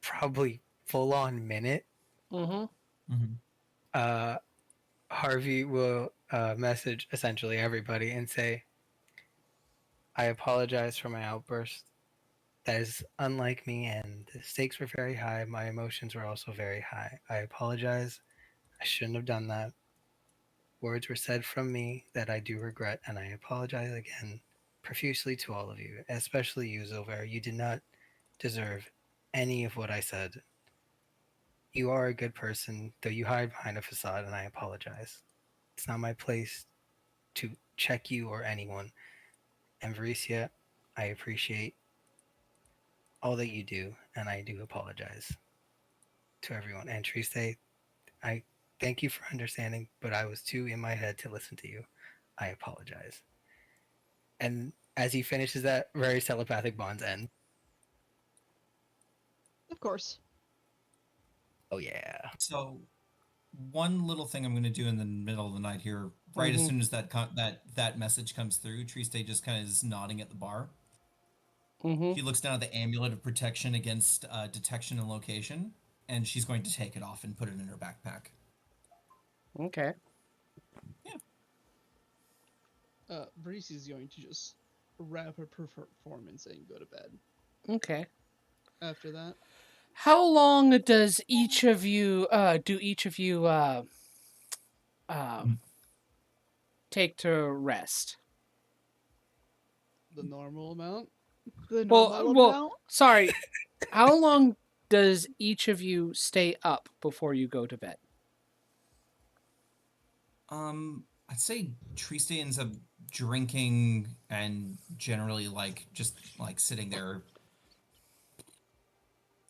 full on minute. Mm-hmm. Mm-hmm. Harvey will message essentially everybody and say, "I apologize for my outburst. That is unlike me, and the stakes were very high. My emotions were also very high. I apologize. I shouldn't have done that. Words were said from me that I do regret, and I apologize again profusely to all of you, especially you, Zilver. You did not deserve any of what I said. You are a good person, though you hide behind a facade, and I apologize. It's not my place to check you or anyone. And Varicia, I appreciate all that you do, and I do apologize to everyone. And Triste, I thank you for understanding, but I was too in my head to listen to you. I apologize." And as he finishes that, Rary's telepathic bonds end. Of course. Oh yeah. So, one little thing I'm going to do in the middle of the night here, right as Mhm. soon as that message comes through, Triste just kind of is nodding at the bar. Mm-hmm. He looks down at the amulet of protection against detection and location, and she's going to take it off and put it in her backpack. Okay. Varisi's going to just wrap her performance and go to bed. Okay. After that, How long does each of you take to rest? the normal amount. The normal amount. Sorry. How long does each of you stay up before you go to bed? I'd say Triste ends up drinking and generally just sitting there.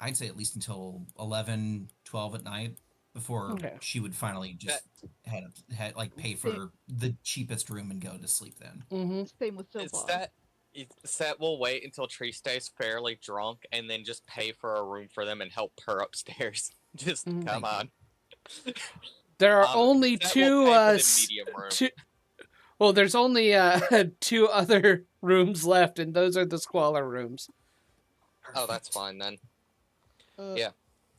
I'd say at least until 11, 12 at night before she would finally just pay for the cheapest room and go to sleep then. Mm-hmm. Same with Zilvar. Set will wait until Triste's fairly drunk and then just pay for a room for them and help her upstairs. Just come on. There are only Set two. will pay for the medium room. Well, there's only two other rooms left, and those are the squalor rooms. Oh, that's fine then. Uh, Yeah.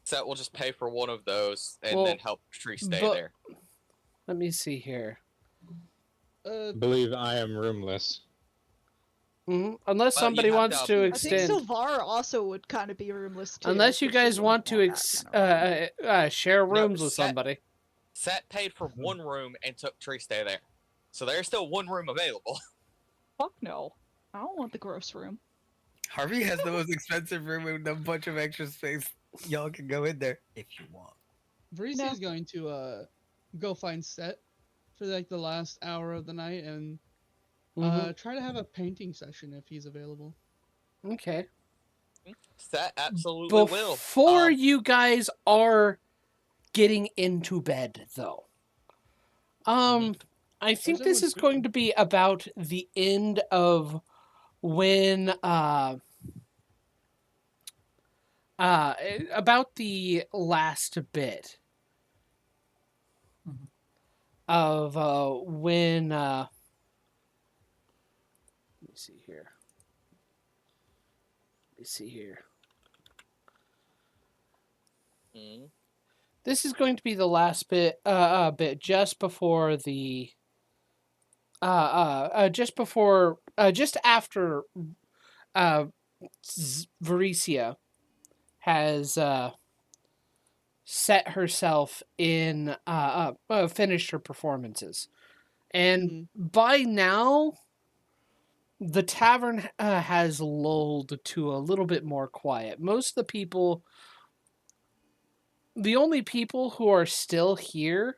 Set will just pay for one of those and then help Triste there. Let me see here. I believe I am roomless. Mm-hmm. Unless Well, somebody you have wants to- to I extend. think Zilvar also would kind of be roomless too. Unless you because guys she want to wouldn't that kind of share rooms with Set- somebody. Set paid for one room and took Triste there. So there's still one room available. Fuck no. I don't want the gross room. Harvey has the most expensive room with a bunch of extra space. Y'all can go in there if you want. Varisi is going to go find Set for the last hour of the night and try to have a painting session if he's available. Okay. Set absolutely will. Before you guys are getting into bed, though, I think this is going to be about the end of when about the last bit of when let me see here. Mm. This is going to be the last bit just before the just after Varicia has set herself in finished her performances, and by now the tavern has lulled to a little bit more quiet. Most of the people the only people who are still here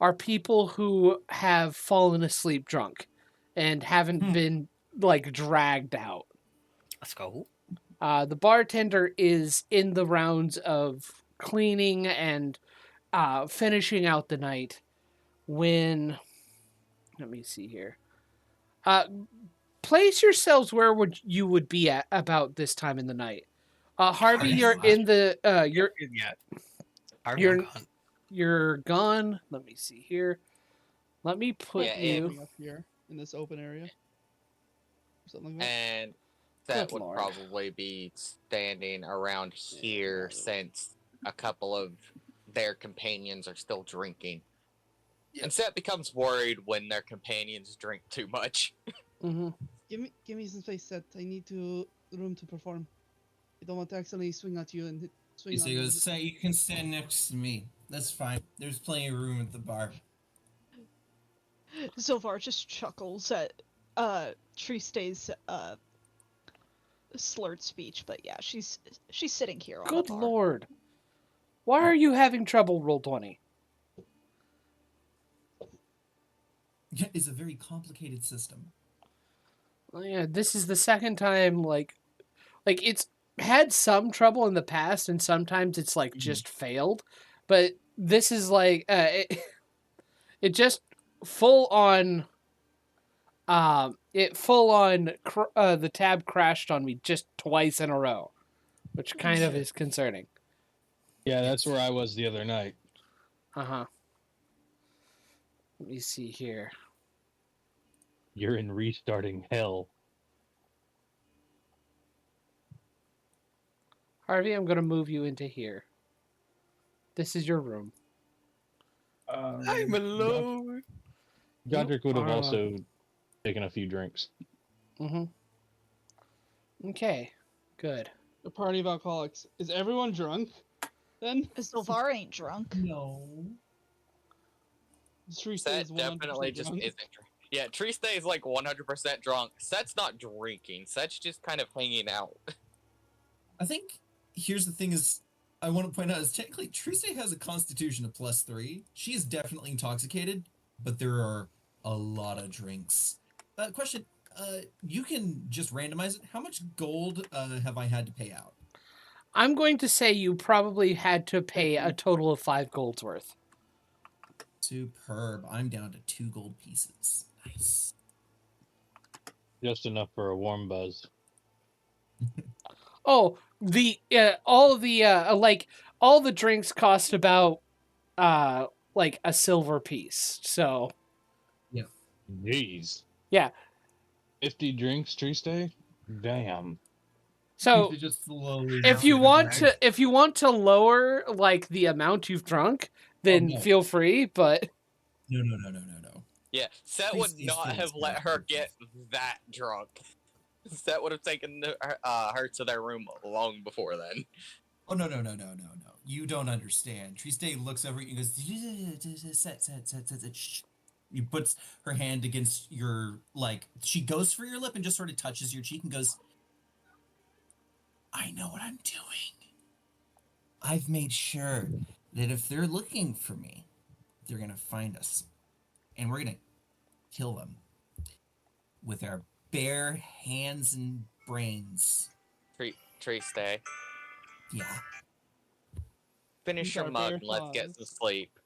are people who have fallen asleep drunk and haven't been like dragged out. Let's go. The bartender is in the rounds of cleaning and finishing out the night when, let me see here. Place yourselves where you would be at about this time in the night. Harvey, you're in the Harvey, I'm gone. you're gone. Let me see here. Let me put Yeah, you. Up here in this open area. Something like that. And that Good would lord. probably be standing around here since a couple of their companions are still drinking. And Set becomes worried when their companions drink too much. Mm-hmm. Give me some space, Set. I need room to perform. I don't want to accidentally swing at you and swing So on he you. goes, "Say you can stand next to me. That's fine. There's plenty of room at the bar." Zilvar just chuckles at Triste's slurred speech, but yeah, she's sitting here on Good the bar. lord. Why are you having trouble, Roll20? It's a very complicated system. Yeah, this is the second time like it's had some trouble in the past and sometimes it's like just failed, but this is like it just full on the tab crashed on me just twice in a row, which kind of is concerning. Yeah, that's where I was the other night. Uh-huh. Let me see here. You're in restarting hell. Harvey, I'm going to move you into here. This is your room. I'm alone. Godric would have are also taken a few drinks. Mm-hmm. Okay, good. A party of alcoholics. Is everyone drunk? Then Zilvar ain't drunk. No. Triste Set is 100% definitely just drunk. isn't drunk. Yeah, Triste is like 100% drunk. Set's not drinking. Set's just kind of hanging out. I think here's the thing is I want to point out is technically Triste has a constitution of +3. She is definitely intoxicated, but there are a lot of drinks. Question, you can just randomize it. How much gold have I had to pay out? I'm going to say you probably had to pay a total of 5 golds worth. Superb. I'm down to 2 gold pieces. Nice. Just enough for a warm buzz. Oh, all the drinks cost about like a silver piece. So Jeez. yeah. 50 drinks, Triste? Damn. So Just slowly if you want to lower like the amount you've drunk, then no. feel free, but No. Yeah, Set would Triste's not feels have let bad. her get that drunk. Set would have taken her to their room long before then. Oh, no. You don't understand. Triste looks over at you and goes, set. She puts her hand against your, like, she goes for your lip and just sort of touches your cheek and goes, I know what I'm doing. I've made sure that if they're looking for me, they're going to find us. And we're going to kill them with our bare hands and brains. Triste, Yeah. finish These your are mug bare and let's get some claws. sleep.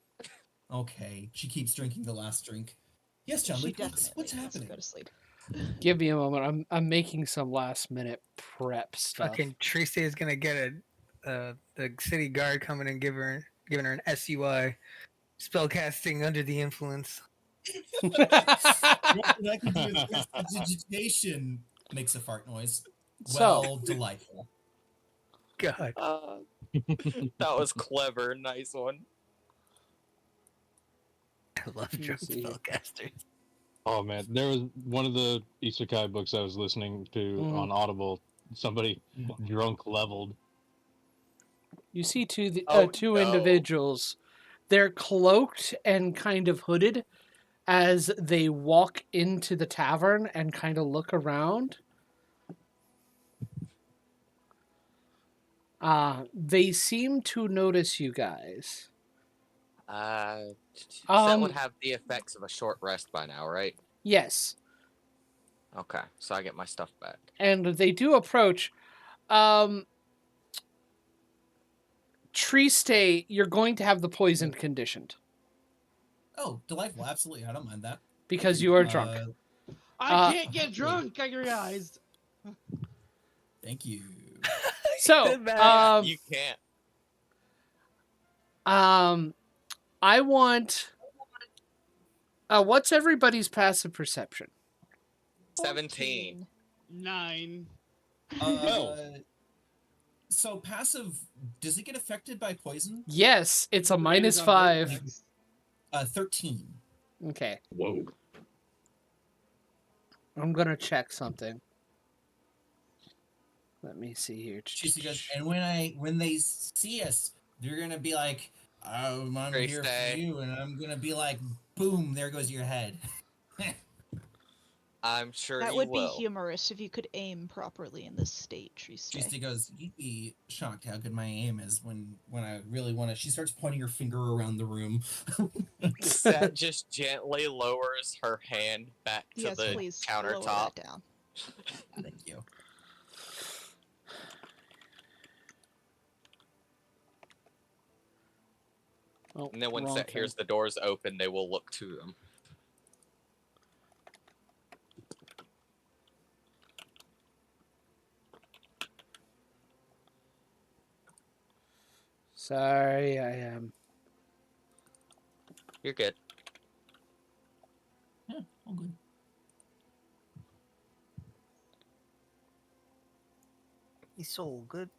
Okay. She keeps drinking the last drink. Yes, John. She Luke, definitely what's needs to happening? go to sleep. give me a moment. I'm making some last minute prep stuff. Fucking Triste is gonna get the city guard coming and giving her an SUI. Spellcasting under the influence. What I can do is prestidigitation makes a fart noise. So- Well, delightful. God. That was clever, nice one. I love Let me drunk see. spellcasters. Oh man, there was one of the isekai books I was listening to on Audible. Somebody drunk leveled. You see two Oh, two no. individuals. They're cloaked and kind of hooded as they walk into the tavern and kind of look around. They seem to notice you guys. Set Um, would have the effects of a short rest by now, right? Yes, Okay, so I get my stuff back. and they do approach. Tree stay, you're going to have the poison conditioned Oh, delightful! Absolutely, I don't mind that. because you are drunk. I can't get drunk, I realized. Thank you. So, You can't. I want. What's everybody's passive perception? 17. 9. So passive, does it get affected by poison? Yes, it's a It is on -5. vertex. 13. Okay, Whoa. I'm gonna check something. Let me see here. She goes, and when they see us, they're gonna be like, "Oh, I'm Great here stay. for you," and I'm gonna be like, "Boom! There goes your head." I'm sure That you would will. be humorous if you could aim properly in this state, Triste. She goes, "You'd be shocked how good my aim is when I really want to." She starts pointing her finger around the room. Set just gently lowers her hand back to Yes, the please lower countertop. that down. Thank you. Oh, And then when wrong Set thing. hears the doors open, they will look to them. Sorry, I am. You're good. Yeah, all good. He's so good.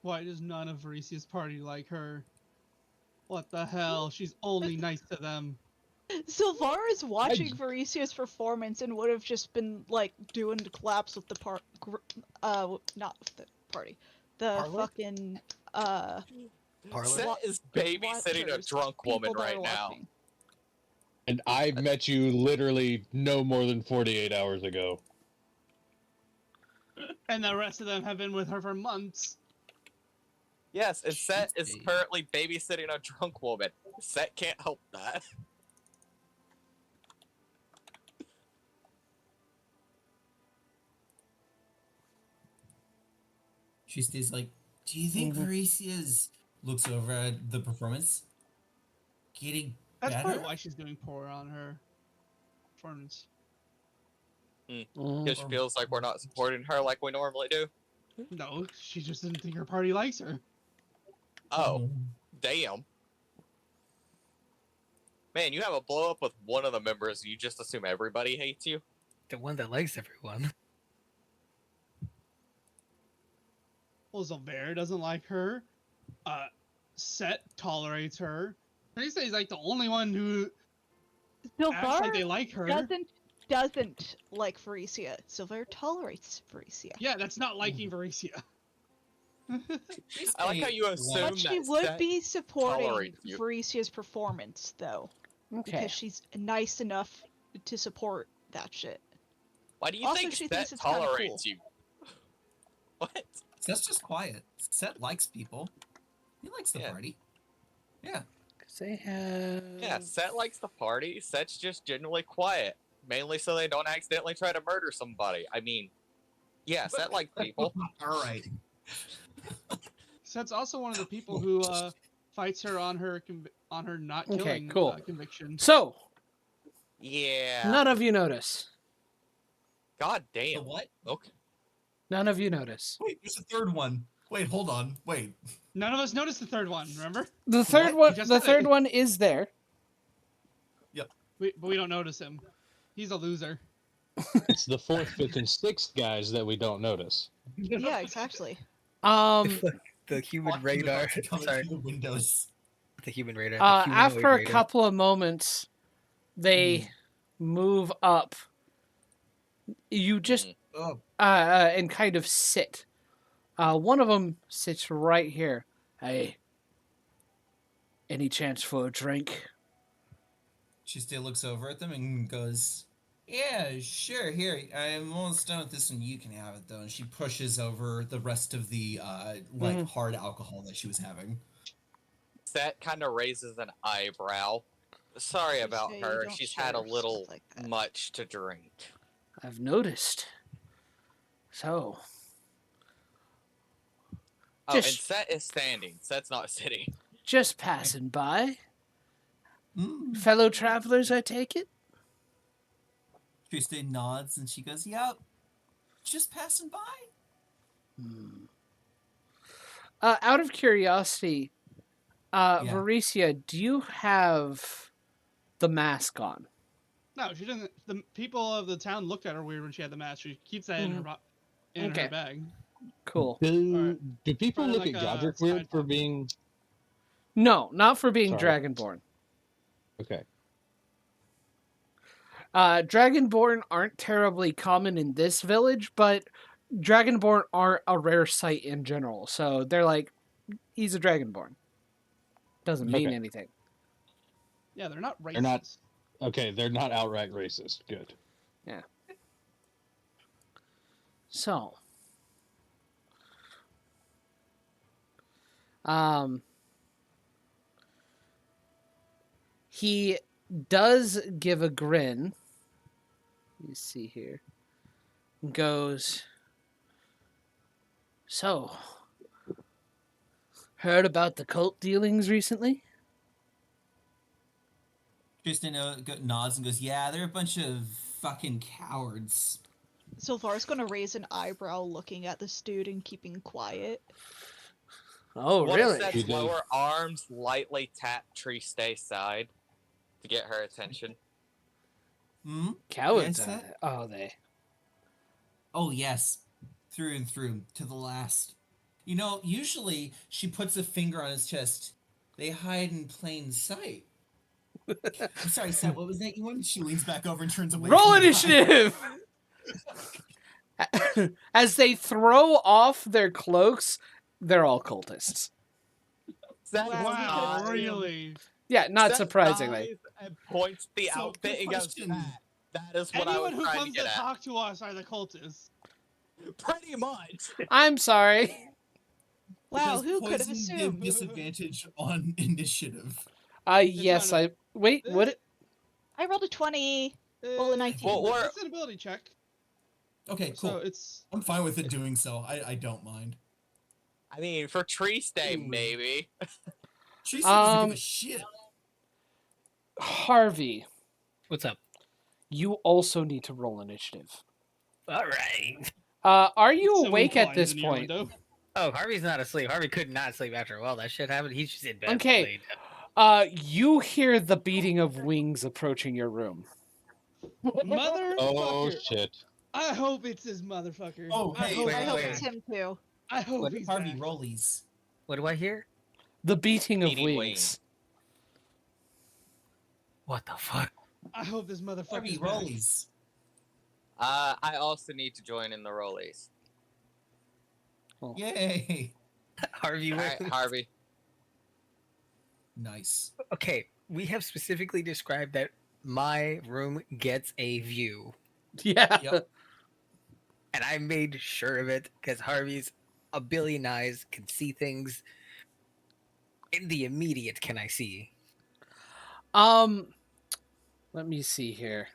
Why does none of Varisia's party like her? What the hell? She's only nice to them. Sylvar is watching Varisia's performance and would have just been like doing the collapse with the not with the party, the Parlor? fucking Parlor? Set is babysitting a watchers, drunk woman people that right are now. watching. And I met you literally no more than 48 hours ago. And the rest of them have been with her for months. Yes, and Set is currently babysitting a drunk woman. Set can't help that. She stays like, "Do you think Parisia's looks over at the performance getting That's better?" probably why she's doing poor on her performance. Because she feels like we're not supporting her like we normally do. No, she just didn't think her party likes her. Oh, damn. Man, you have a blow up with one of the members, you just assume everybody hates you? The one that likes everyone. Well, Zolver doesn't like her. Set tolerates her. They say he's like the only one who acts like they Sylvar like her. doesn't like Varisia. Sylvar tolerates Varisia. Yeah, that's not liking Varisia. I like how you assume But she that would Set be supporting tolerates you. Varisia's performance, though, Okay. because she's nice enough to support that shit. Why do you Also, think she Set thinks it's kinda tolerates cool. you? What? Set's just quiet. Set likes people. He likes the Yeah. party. Yeah. Because they have. Yeah, Set likes the party. Set's just generally quiet. Mainly so they don't accidentally try to murder somebody. I mean, yeah, Set likes people. All right. Set's also one of the people who fights her on her not Okay, killing cool. conviction. So, Yeah. none of you notice. God The damn. what? Okay. None of you notice. Wait, there's a third one. Wait, hold on. Wait. None of us noticed the third one. Remember? The third What? one. Just The said third it. one is there. But we don't notice him. He's a loser. It's the fourth, fifth, and sixth guys that we don't notice. Yeah, exactly. The human Watching the radar. party coming Sorry, through the windows. the human radar. The humanoid After a radar. couple of moments, they move up. You just Oh, and kind of sit. One of them sits right here. Hey, any chance for a drink? She still looks over at them and goes, "Yeah, sure. Here, I'm almost done with this one. You can have it though." And she pushes over the rest of the hard alcohol that she was having. Set kind of raises an eyebrow. Sorry You about say you her. don't She's had a share stuff little like that. much to drink. I've noticed. So, Oh, and Just- Set is standing. Set's not sitting. just passing by. Mm. Fellow travelers, I take it? Tristan nods and she goes, "Yep, just passing by." Out of curiosity, Yeah. Varicia, do you have the mask on? No, she doesn't. The people of the town looked at her weird when she had the mask. She keeps that in her Okay. her bag. Cool. Do people Probably look like at a Godric side weird for pocket. being No, not for being Sorry. Dragonborn. okay? Dragonborn aren't terribly common in this village, but Dragonborn aren't a rare sight in general. So they're like, he's a Dragonborn. Doesn't mean Okay. anything. Yeah, they're not racist. They're not- Okay, they're not outright racist. Good. So, he does give a grin. Let me see here. Goes, so, heard about the cult dealings recently? Tristan nods and goes, "Yeah, they're a bunch of fucking cowards." Sylvar's gonna raise an eyebrow looking at this dude and keeping quiet. Oh, One really? of Set's You do. lower arms lightly tap Tristan's side to get her attention. Hmm? Cowards, Yes, are that- they? Oh, they. Oh, yes. Through and through, to the last. You know, usually she puts a finger on his chest. They hide in plain sight. I'm sorry, Seth, what was that you wanted? She leans back over and turns away. Roll from the guy. initiative! As they throw off their cloaks, they're all cultists. Set Wow, sighs- really? Yeah, not Set surprisingly. sighs And points the So, outfit good and goes, question. That is what I Anyone was who trying to comes to get at. talk to us are the cultists. Pretty much. I'm sorry. Wow, Because who could have poison gives assumed? disadvantage on initiative. Yes, trying Wait, what? I rolled a 20. Well, a 19. Well, we're- It's an ability check. Okay, cool. So it's I'm fine with it doing so. I don't mind. I mean, for Triste, maybe. She doesn't give Um, a shit. Harvey, What's up? you also need to roll initiative. All right. Are you someone awake at climbs this in your point? window. Oh, Harvey's not asleep. Harvey could not sleep after all that shit happened. He's just in bed. Okay. laid. You hear the beating of wings approaching your room. Motherfucker! Oh shit! I hope it's this motherfucker. Oh, I hey, hope, wait, I hope wait. it's him too. I hope What- he's Harvey back. rollies. What do I hear? The beating of Beating wings. wings. What the fuck? I hope this Harvey motherfucker's back. rollies. I also need to join in the rollies. Yay! Harvey, All right, Harvey. Nice. okay, we have specifically described that my room gets a view, Yeah. Yep. and I made sure of it because Harvey's a billion eyes can see things in the immediate. Can I see? Let me see here.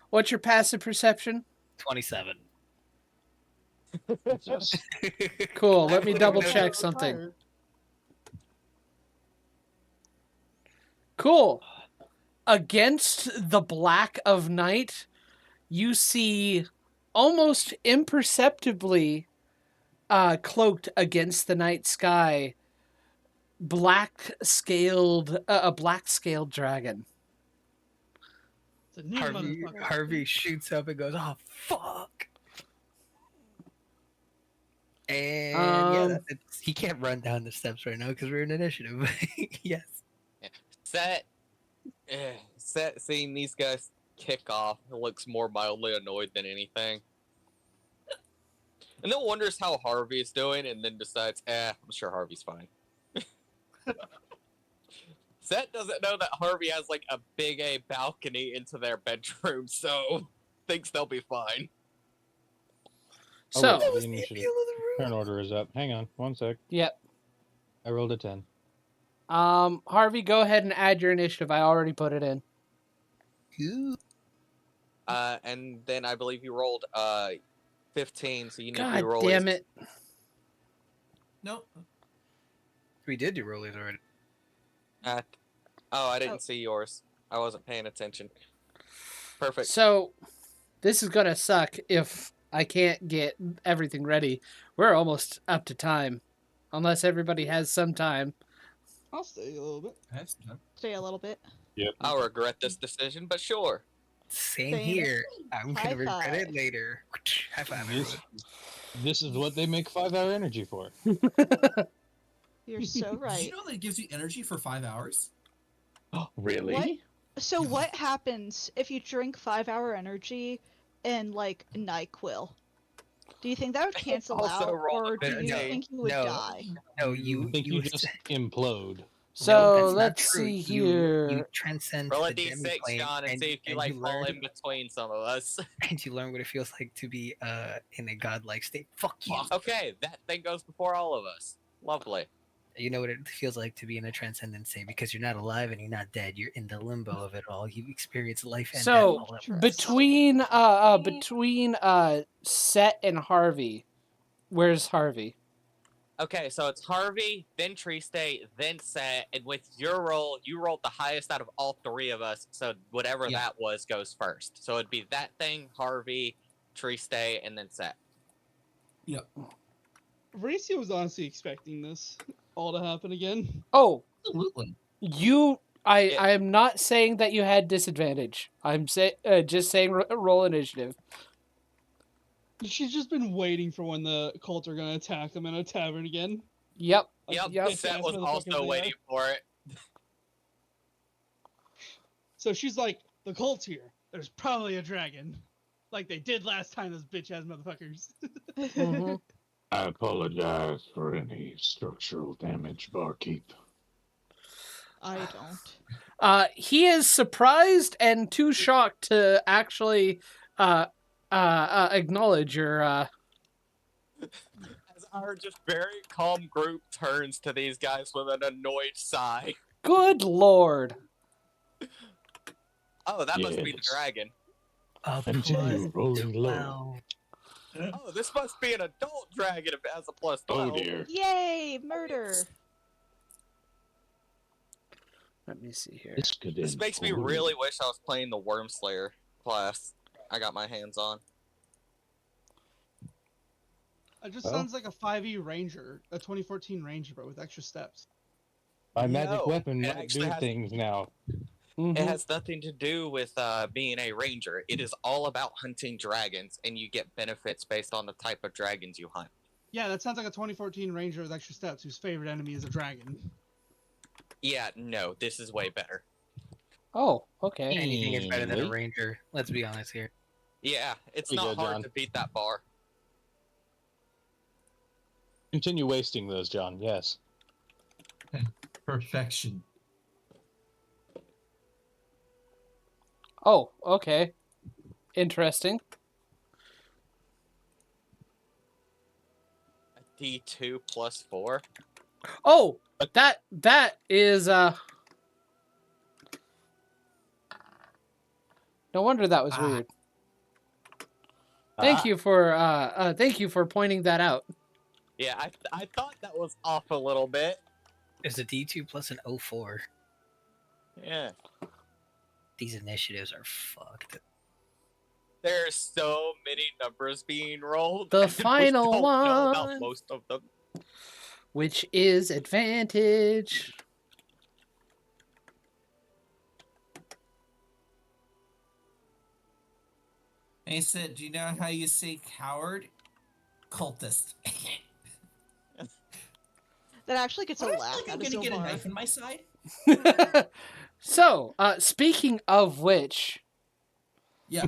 What's your passive perception? 27. Yes. Cool. Let me would've double known check something. Cool. Against the black of night, you see almost imperceptibly cloaked against the night sky a black scaled dragon. It's a new Harvey, motherfucker. Harvey shoots up and goes, "Oh fuck!" And he can't run down the steps right now because we're in initiative. Yes. Set seeing these guys kick off looks more mildly annoyed than anything. And then wonders how Harvey is doing and then decides, I'm sure Harvey's fine. Set doesn't know that Harvey has like a big A balcony into their bedroom, so thinks they'll be fine. Oh, So, wait, That the was the initiative. appeal of the room. Turn order is up. Hang on, 1 sec. yep. I rolled a 10. Harvey, go ahead and add your initiative. I already put it in. And then I believe you rolled 15, so you need to God roll damn it. Nope. We did do rollies already. I didn't Oh. see yours. I wasn't paying attention. Perfect. So, this is gonna suck if I can't get everything ready. We're almost up to time. Unless everybody has some time. I'll stay a little bit. Stay a little bit. Yep. I'll regret this decision, but sure. Same Same. here. I'm High gonna regret it five. later. High five. This, everyone. this is what they make 5-hour energy for. You're so Did right. you know that it gives you energy for 5 hours? Really? What? So what happens if you drink 5-hour energy and like NyQuil? Do you think that would cancel Also out, roll a or do you 15. think you would No. die? No, I you think you just implode. So, no, that's not let's true. see You here. transcend Roll to a the d6, demi-plane, John, and see if you and like you fall learn, in between some of us. and you learn what it feels like to be in a godlike state. Fuck you. Okay, that thing goes before all of us. Lovely. You know what it feels like to be in a transcendent state because you're not alive and you're not dead. You're in the limbo of it all. You experience life and death So, all at True. once. between Set and Harvey, where's Harvey? Okay, so it's Harvey, then Triste, then Set, and with your roll, you rolled the highest out of all three of us, so whatever Yeah. that was goes first. So it'd be that thing, Harvey, Triste, and then Set. Racia was honestly expecting this all to happen again. Oh, Absolutely. I Yeah. am not saying that you had disadvantage. I'm just saying roll initiative. She's just been waiting for when the cult are gonna attack them in a tavern again. Yep. Like Yep, Yep. Set bitch-ass was motherfuckers also they waiting are. for it. So she's like, the cult's here. There's probably a dragon. Like they did last time, those bitch ass motherfuckers. Mhm. I apologize for any structural damage, barkeep. I don't. He is surprised and too shocked to actually acknowledge your As our just very calm group turns to these guys with an annoyed sigh. good lord. Oh, that must be the Yes. dragon. Continue rolling low. 12. Oh, this must be an adult dragon if it has a plus 12. Oh dear. Yay, murder! Let me see here. This could This end makes me poorly. really wish I was playing the Worm Slayer class I got my hands on. It just Well. sounds like a 5e ranger, a 2014 ranger, but with extra steps. My magic No, weapon it might actually do has- things now. Mhm. It has nothing to do with being a ranger. It is all about hunting dragons, and you get benefits based on the type of dragons you hunt. Yeah, that sounds like a 2014 ranger with extra steps whose favorite enemy is a dragon. Yeah, no, this is way better. Oh, okay. Anything is better than a Really? ranger. Let's be honest here. Yeah, it's There you not go, hard John. to beat that bar. Continue wasting those, John. Yes. Perfection. Oh, okay. Interesting. A D2 plus 4. Oh, that is no wonder that was Ah. weird. Thank you for pointing that out. Yeah, I thought that was off a little bit. There's a D2 plus an 04. Yeah. These initiatives are fucked. There's so many numbers being rolled. The and we final don't know about one. most of them. Which is advantage. Hey, Sid, do you know how you say coward? Cultist. That actually gets a I laugh feel like I'm out of gonna get a Zilmar. knife in my side. So, speaking of which, Yeah.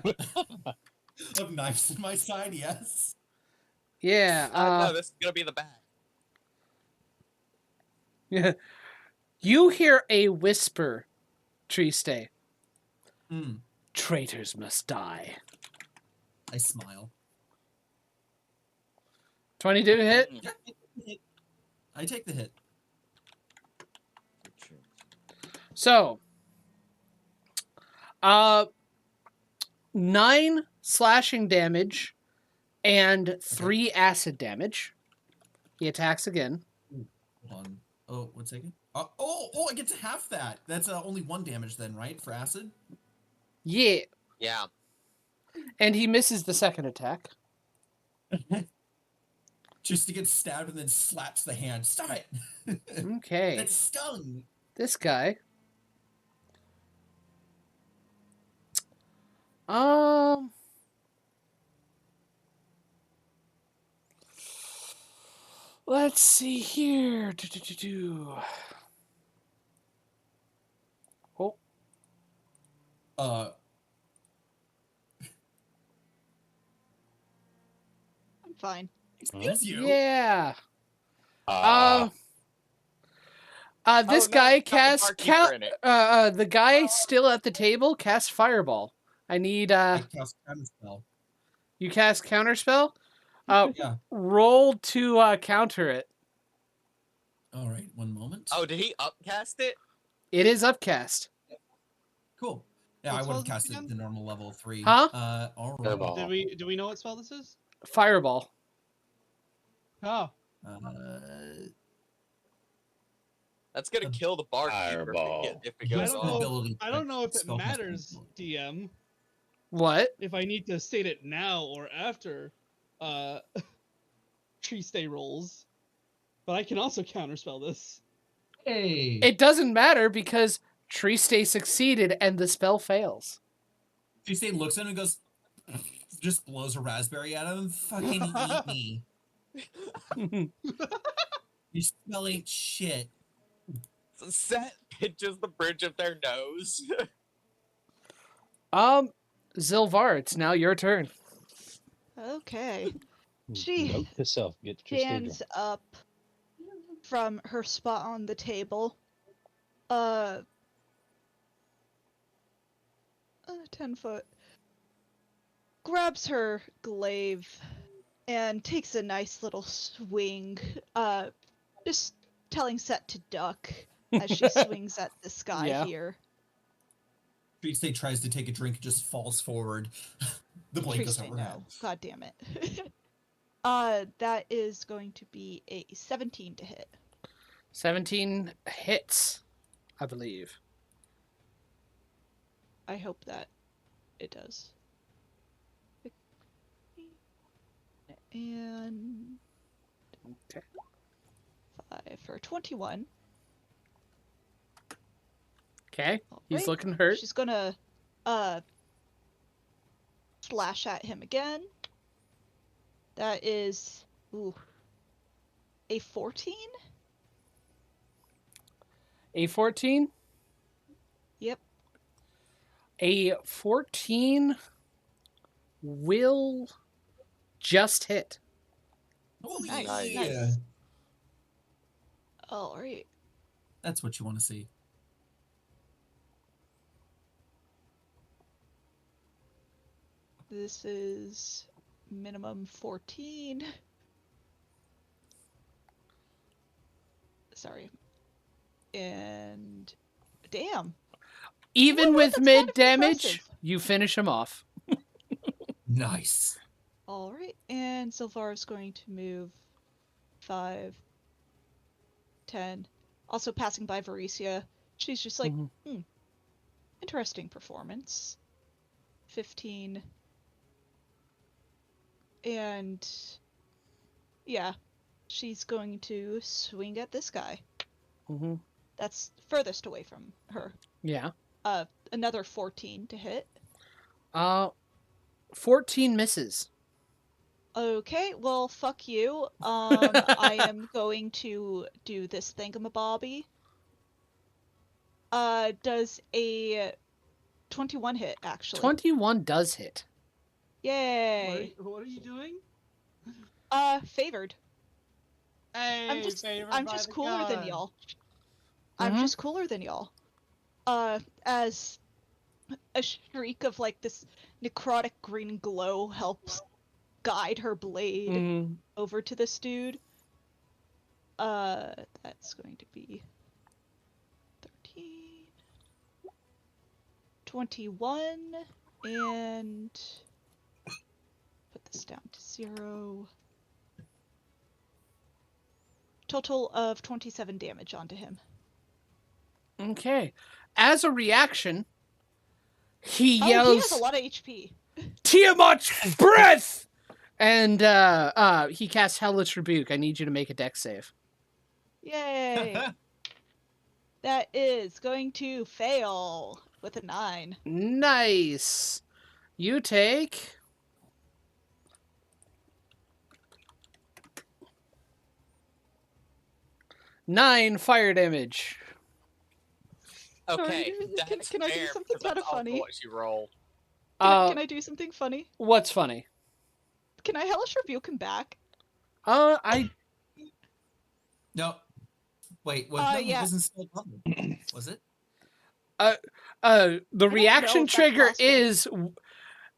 Of knives in my side, yes. yeah, No, this is gonna be the bag. yeah. You hear a whisper, Triste. Hmm. Traitors must die. I smile. 22 hit. Yeah, I take the hit. So, 9 slashing damage and 3 acid damage. He attacks again. Hold on. Oh, 1 second. I get to half that. That's only 1 damage then, right? For acid? Yeah. Yeah. And he misses the second attack. Just to get stabbed and then slaps the hand. Stop it! Okay. That stung! This guy. Let's see here. Oh. I'm fine. Excuse you? Yeah. This Oh, no, guy it's got the casts barkeeper in it. the guy still at the table casts fireball. I need I cast counterspell. you cast counterspell. Yeah. Roll to counter it. Alright, 1 moment. Oh, did he upcast it? It is upcast. Cool. Yeah, What I would have spell is cast this it again? the normal level 3. Huh? Alright. Fireball. Do we know what spell this is? Fireball. Oh, That's gonna kill the barkeeper Fireball. if it I goes don't off. know. ability I don't know if it spell casting matters, ability. DM. What? If I need to state it now or after, tree stay rolls, but I can also counterspell this. Hey! It doesn't matter because Triste succeeded and the spell fails. Tuesday looks at him and goes, just blows a raspberry at him. Fucking eat me. You smell ain't shit. Set pinches the bridge of their nose. Zilvar, it's now your turn. Okay. She Note to self: get your stands up from her spot on the table. 10 foot. Grabs her glaive and takes a nice little swing. Just telling Set to duck as she swings at this guy Yeah. here. Tuesday tries to take a drink and just falls forward. The blade goes Triste, over her no. head. God damn it. That is going to be a 17 to hit. 17 hits, I believe. I hope that it does. And Okay. 5 for 21. Okay. He's Alright. looking hurt. She's gonna slash at him again. That is a 14? A 14? Yep. A 14 will just hit. Oh, Nice, yeah. nice. Alright. That's what you want to see. This is minimum 14. Sorry. And damn. Even You know what? with That's mid kind of damage, impressive. you finish him off. Nice. Alright, and Sylvar is going to move 5, 10. Also passing by Varicia. She's just like, Mhm. Interesting performance. 15. And yeah, she's going to swing at this guy. Mm-hmm. That's furthest away from her. Yeah. Another 14 to hit. 14 misses. Okay, well, fuck you. I am going to do this thingamabobby. Does a 21 hit, actually. 21 does hit. Yay! What are you doing? Favored. Hey, I'm just cooler than y'all. I'm Mhm. just cooler than y'all. As a streak of like this necrotic green glow helps guide her blade Mhm. over to this dude. That's going to be 13, 21, and put this down to 0. Total of 27 damage onto him. Okay. As a reaction, he Oh, he has a yells, lot of HP. Tiamat's breath! And he casts Hellish Rebuke. I need you to make a dex save. Yay! That is going to fail with a 9. Nice. You take 9 fire damage. Okay, Can- that's can I do fair something because I kinda also funny? what you roll. Can I do something funny? What's funny? Can I hellish rebuke him back? I No. Wait, no, Yeah. it wasn't spelled out. Was it? the know reaction if that's trigger possible. is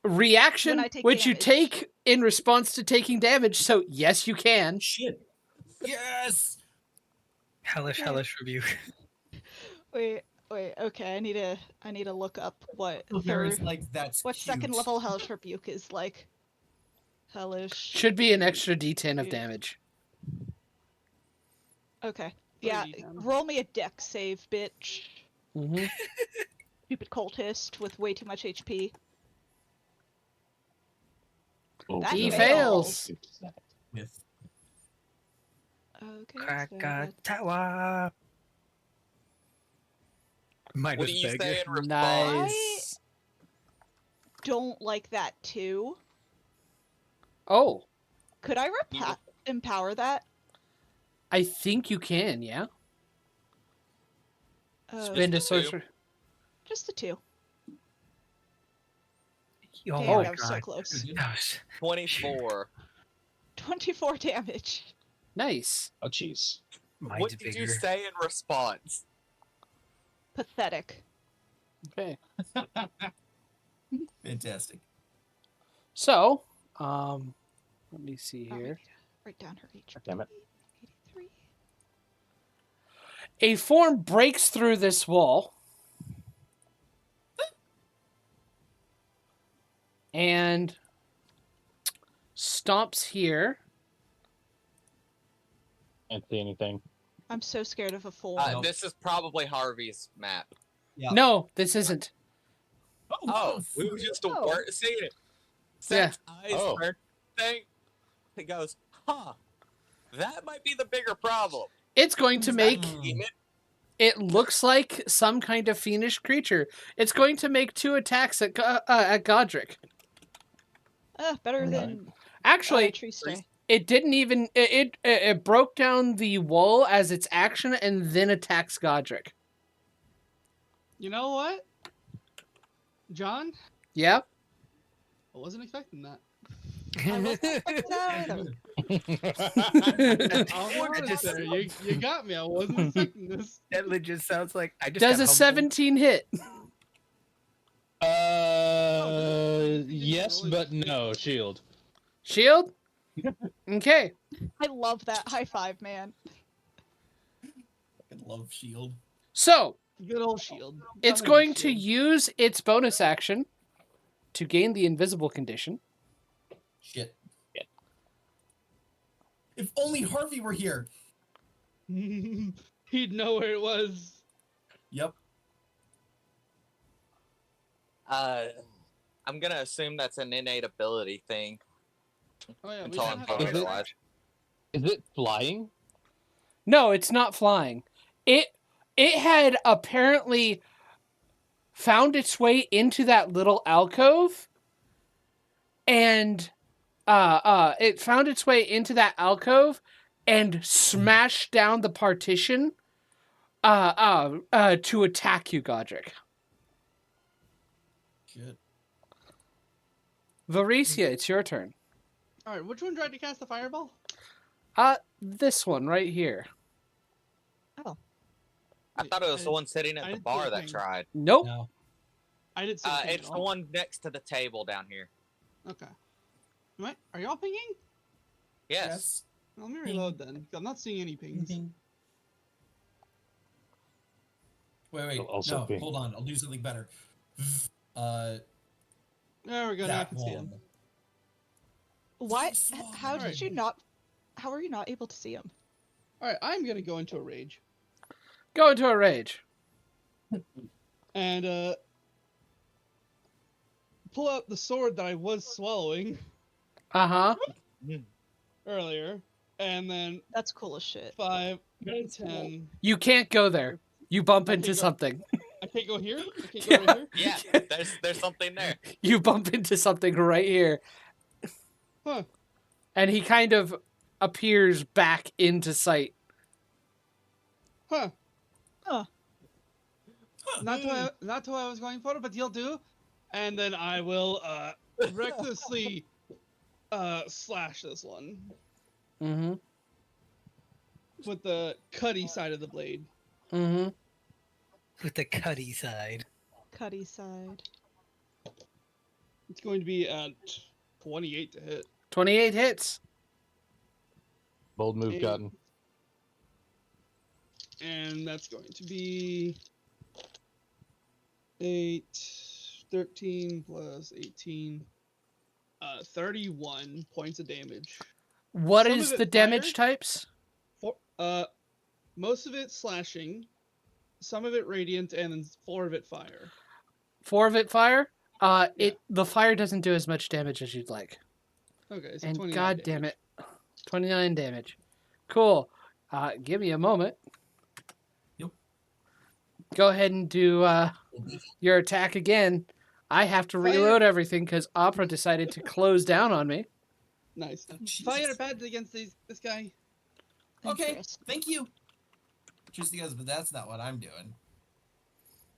reaction, When I take which you damage. take in response to taking damage. So yes, you can. Shit. Yes. Hellish rebuke. Wait. Okay, I need to look up what There's like that's what cute. second level hellish rebuke is like. Hellish. Should be an extra D10 of Yeah. damage. Okay. Yeah. Roll me a dex save, bitch. Mm-hmm. Stupid cultist with way too much HP. Oh, That He no. fails. With Okay. Krakatawa. What do you say in response? Nice. Don't like that too. Oh, Could I empower that? I think you can. Yeah. Spend a Just the two? sorcerer. Just the 2. Oh Damn, my that was so god. close. That was 24. 24 damage. Nice. Oh, jeez. What mine's did you bigger. say in response? Pathetic. Okay. fantastic. So, let me see Oh, we need here. to write down her HP. Damn it. 83. A form breaks through this wall and stomps here. Can't see anything. I'm so scared of a form. Nope. This is probably Harvey's map. Yeah. No, this isn't. Oh, we were just seeing it. Seth's eyes Oh. turn thing. He goes, huh? That might be the bigger problem. It's going to make. Demon? It looks like some kind of fiendish creature. It's going to make 2 attacks at Godric. Better Alright. than Actually, tree stay. it didn't even. It broke down the wall as its action and then attacks Godric. You know what, John? Yep. I wasn't expecting that. I wasn't expecting that either. I'll be honest there. You got me. I wasn't expecting this. That legit sounds like I just Does got a humbled. 17 hit? Yes, but no. Shield. Shield? Okay. I love that. High five, man. Fucking love shield. So, Good old shield. it's Nothing going but to shield. use its bonus action to gain the invisible condition. Shit. If only Harvey were here. He'd know where it was. Yep. I'm gonna assume that's an innate ability thing Oh yeah, until I'm have told Is it- otherwise. Is it flying? No, it's not flying. It had apparently found its way into that little alcove, and it found its way into that alcove and smashed down the partition to attack you, Godric. Shit. Varicia, it's your turn. All right, which one tried to cast the fireball? This one right here. I thought it was the one sitting I at the didn't see a bar that ping. tried. Nope. No. I didn't see a ping at It's the all. one next to the table down here. Okay. What? Are y'all pinging? Yes. Well, let me Ping. reload then. 'Cause I'm not seeing any pings. Ping. Wait. Also No, ping. hold on. I'll do something better. There we go. Now I That can see him. one. Why? Slow How did Alright. you not? How are you not able to see him? All right, I'm gonna go into a rage Go into a rage. and pull out the sword that I was swallowing Uh huh. earlier, and then That's cool as shit. 5, 10. You can't go there. You bump I into can't go- something. I can't go here. I can't go right here. Yeah, there's something there. You bump into something right here. Huh. And he kind of appears back into sight. Huh. Huh. Not who I was going for, but you'll do. And then I will recklessly slash this one Mm-hmm. with the cutty side of the blade. Mm-hmm. With the cutty side. Cuddy side. It's going to be at 28 to hit. 28 hits. Bold move, Eight. Cotton. And that's going to be 8, 13 plus 18, 31 points of damage. What Some is of it the damage fire. types? Most of it slashing, some of it radiant, and then 4 of it fire. 4 of it fire? Yeah. The fire doesn't do as much damage as you'd like. Okay, so And 29 god damn damage. it. 29 damage. Cool. Give me a moment. Yep. Go ahead and do your attack again. I have to Fire. reload everything because Opera decided to close down on me. Nice. Oh, Jesus. Fire bad against this guy. Okay, Interesting. thank you. Just because, but that's not what I'm doing.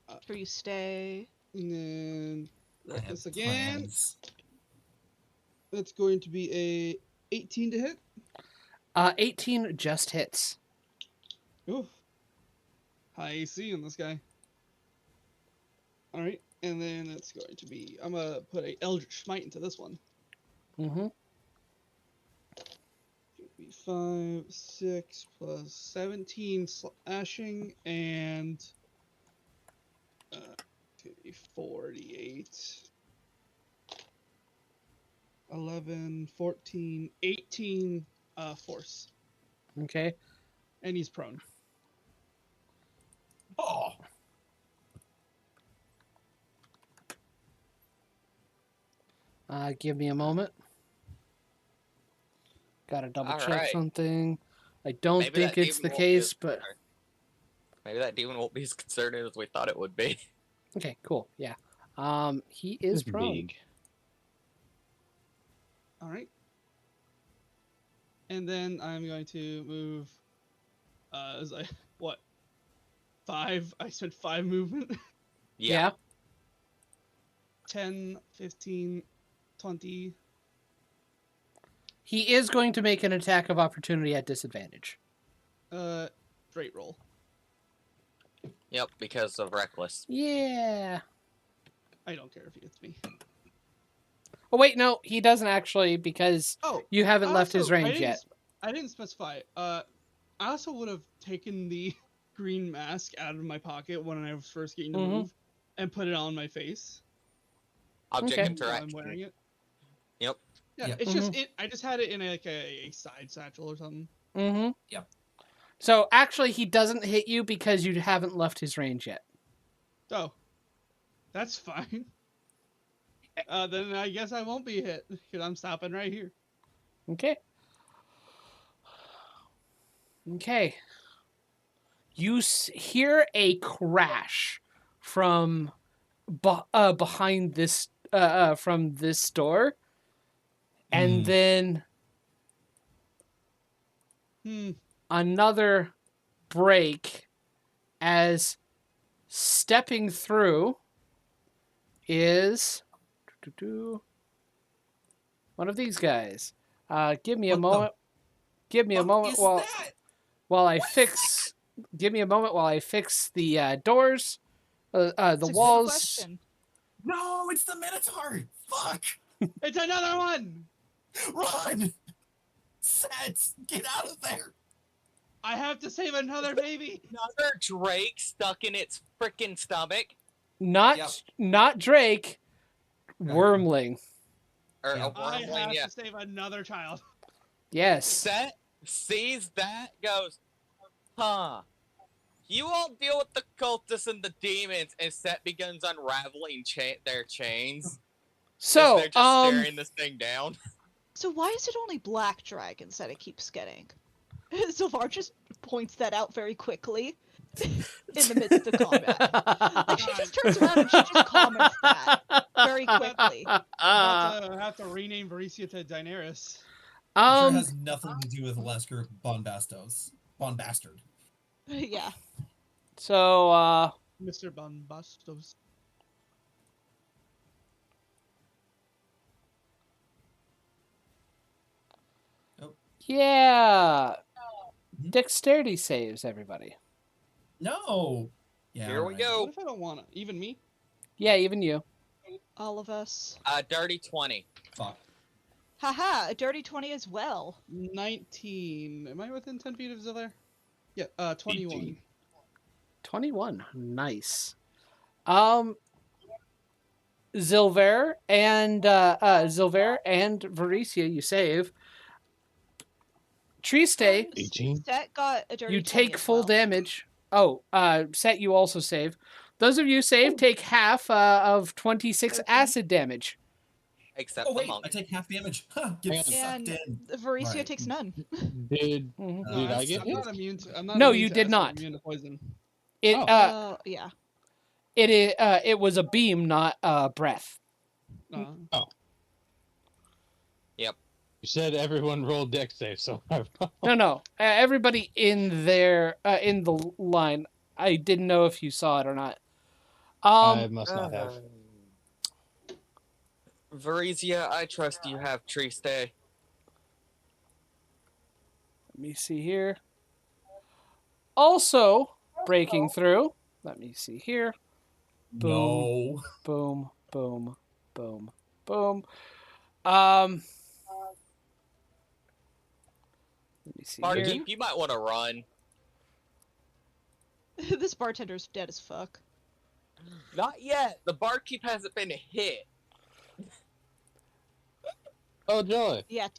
After you stay. And then I wreck have this again. plans. That's going to be a 18 to hit. 18 just hits. Oof. High AC on this guy. Alright, and then it's going to be... I'm going to put a Eldritch Smite into this one. Mm-hmm. It'll be 5, 6 plus 17 slashing, and... it's going to be 48. 11, 14, 18 force. Okay. And he's prone. Oh, Give me a moment. Gotta double check Alright. something. I don't Maybe think that it's the demon won't be case, as but... concerned. Maybe that demon won't be as concerning as we thought it would be. Okay, cool. Yeah. He is It's prone. big. Alright. And then I'm going to move... as I... What? 5? I spent 5 movement. Yeah. 10, 15, 20. He is going to make an attack of opportunity at disadvantage. Straight roll. Yep, because of reckless. Yeah. I don't care if he hits me. Oh, wait, no, he doesn't actually because Oh, you haven't left his also, range yet. I didn't specify. I also would have taken the green mask out of my pocket when I was first getting to Mhm. move and put it on my face. Object Okay. While interaction. I'm wearing it. Yep. Yeah, Yep. it's just I just had it in a side satchel or something. Mm-hmm. Yep. So actually, he doesn't hit you because you haven't left his range yet. Oh, that's fine. Then I guess I won't be hit because I'm stopping right here. Okay. Okay. You hear a crash from behind this from this door, and then another break as stepping through is one of these guys. Give me a What the moment. Give me a fuck moment is while that? while I What is fix give me a moment while I fix the doors, the That's a good walls. question. No, it's the Minotaur. Fuck. It's another one. Run. Set. Get out of there. I have to save another baby. Another Drake stuck in its freaking stomach. Not Yep. not Drake, Wormling. Or Yeah. a I wormling, have yeah. to save another child. Yes. Set sees that, goes, huh. You won't deal with the cultists and the demons, and Set begins unraveling their chains. So, they're just staring this thing down. So why is it only black dragons that it keeps getting? Sylvar just points that out very quickly in the midst of combat. Like, she just turns around and she just comments that very quickly. Have to rename Borislav to Daenerys. I'm sure it has nothing to do with Lesker Bonbastos. Bonbastard. Yeah. So, Mr. Bombastos. yeah. Mhm. Dexterity saves, everybody. No. Yeah. Here we alright. go. What if I don't want to? Even me? Yeah, even you. All of us. Dirty 20. Fuck. Haha, a dirty 20 as well. 19. Am I within 10 feet of Ziller? Yeah, 21. 18. 21. Nice. Zilver and Varicia, you save. Triste, 18. Set got a dirty you 20 take as full well. damage. Oh, Set, you also save. Those of you save take half of 26 13. acid damage. Except Oh the wait, monk. I take half damage. Huh, get And- sucked And in. Varicia Right. takes none. Did Mhm. No, Did I get I'm hit? not immune to. I'm not No, immune you to did acid, not. I'm immune to poison. It Oh. Yeah. it was a beam, not breath. You said everyone rolled dex save, so No. Everybody in there in the line. I didn't know if you saw it or not. I must not have. Varizia, I trust you have Triste. Let me see here. Also breaking through. Let me see here. Boom. No. Boom. Boom. Boom. Boom. Let me see here. Barkeep, you might want to run. This bartender's dead as fuck. Not yet. The barkeep hasn't been hit. Oh joy! Yet.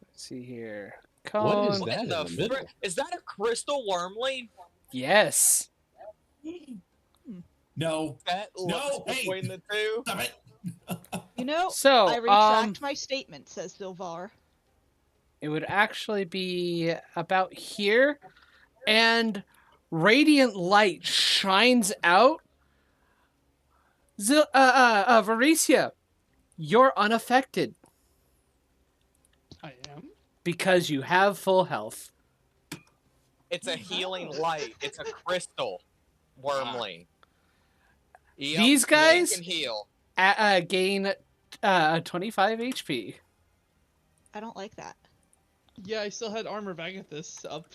Let's see here. What is Cone. that in the middle? Is that a crystal wormling? Yes. No. That No, looks hey. between the two. Stop it. You know, So, I retract my statement, says Sylvar. it would actually be about here, and radiant light shines out. Varicia, you're unaffected I am. because you have full health. It's a healing light. It's a crystal wormling. Yep, These they guys- can heal. Gain 25 HP. I don't like that. Yeah, I still had armor Vagathis up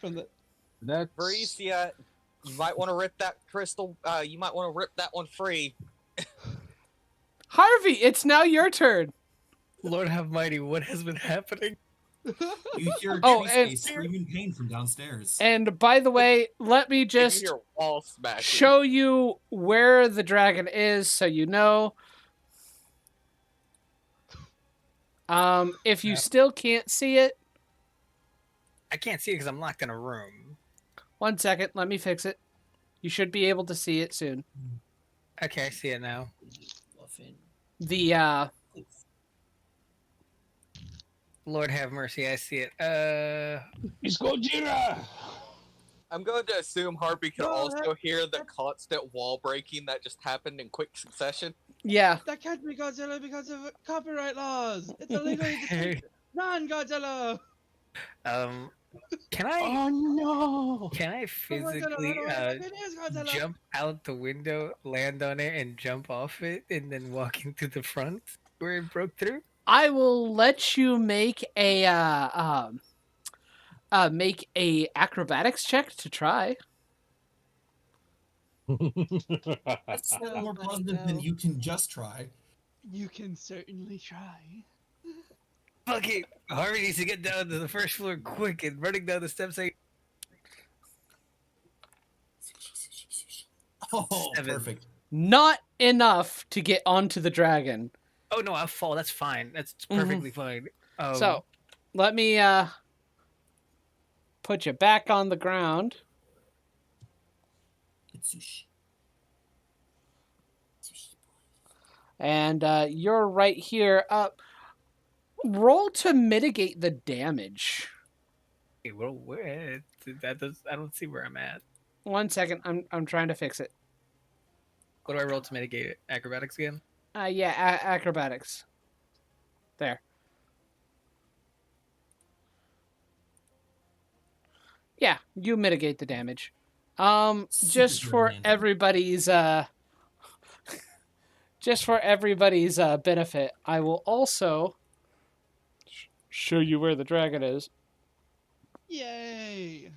from the. That's Varicia, you might want to rip that crystal. You might want to rip that one free. Harvey, it's now your turn. Lord have mighty, what has been happening? You hear Oh, Jenny and- screaming pain from downstairs. And by the way, let me You just hear wall smashing. show you where the dragon is so you know. If you still can't see it, I can't see it because I'm locked in a room. 1 second, let me fix it. You should be able to see it soon. Okay, I see it now. The Lord have mercy, I see it. it's Gojira. I'm going to assume Harvey can No, also hear the constant wall breaking that just happened in quick succession. yeah. That can't be Godzilla because of copyright laws. It's illegally non-Godzilla. Can I Oh no! can I physically It is Godzilla. jump out the window, land on it, and jump off it, and then walk into the front where it broke through? I will let you make a acrobatics check to try. That's slightly Oh, more buddy, positive than go. you can just try. You can certainly try. Fuck it. Harvey needs to get down to the first floor quick and running down the steps. Oh, 7. perfect. Not enough to get onto the dragon. Oh no, I'll fall. That's fine. That's Mhm. perfectly fine. So, let me put you back on the ground. It's sushi. And you're right here. Roll to mitigate the damage. okay, well, where that does? I don't see where I'm at. 1 second. I'm trying to fix it. What do I roll to mitigate it? Acrobatics again? Yeah, acrobatics. There. Yeah, you mitigate the damage. Just Super for random. everybody's benefit, I will also show you where the dragon is. Yay!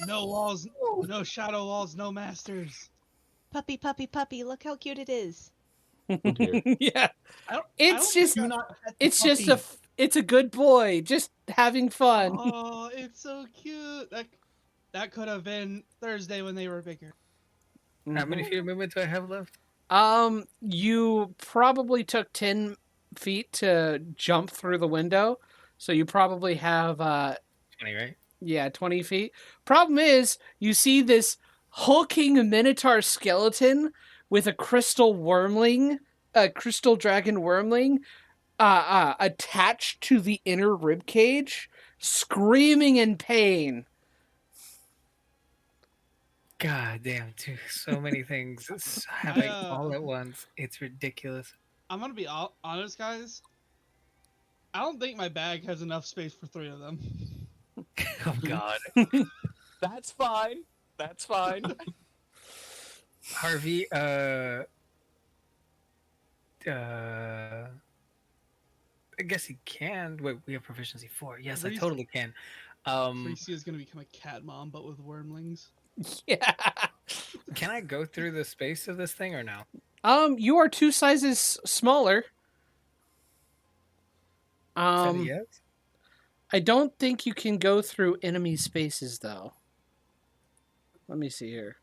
No walls, no shadow walls, no masters. Puppy, puppy, puppy, look how cute it is. Oh, dear. Yeah, I it's don't just think it's a good boy, just having fun. Oh, it's so cute. That could have been Thursday when they were bigger. How many feet of movement do I have left? You probably took 10 feet to jump through the window, so you probably have 20, right? yeah, 20 feet. Problem is, you see this hulking minotaur skeleton with a crystal dragon wormling, attached to the inner rib cage, screaming in pain. God damn, dude, so many things happening I, all at once. It's ridiculous. I'm gonna be honest, guys. I don't think my bag has enough space for 3 of them. Oh God, That's fine. That's fine. Harvey. I guess he can. Wait, we have proficiency 4. Yes, I Reese- totally can. Tracy is gonna become a cat mom, but with wormlings. Yeah. Can I go through the space of this thing or no? You are 2 sizes smaller. Yes. I don't think you can go through enemy spaces though. Let me see here.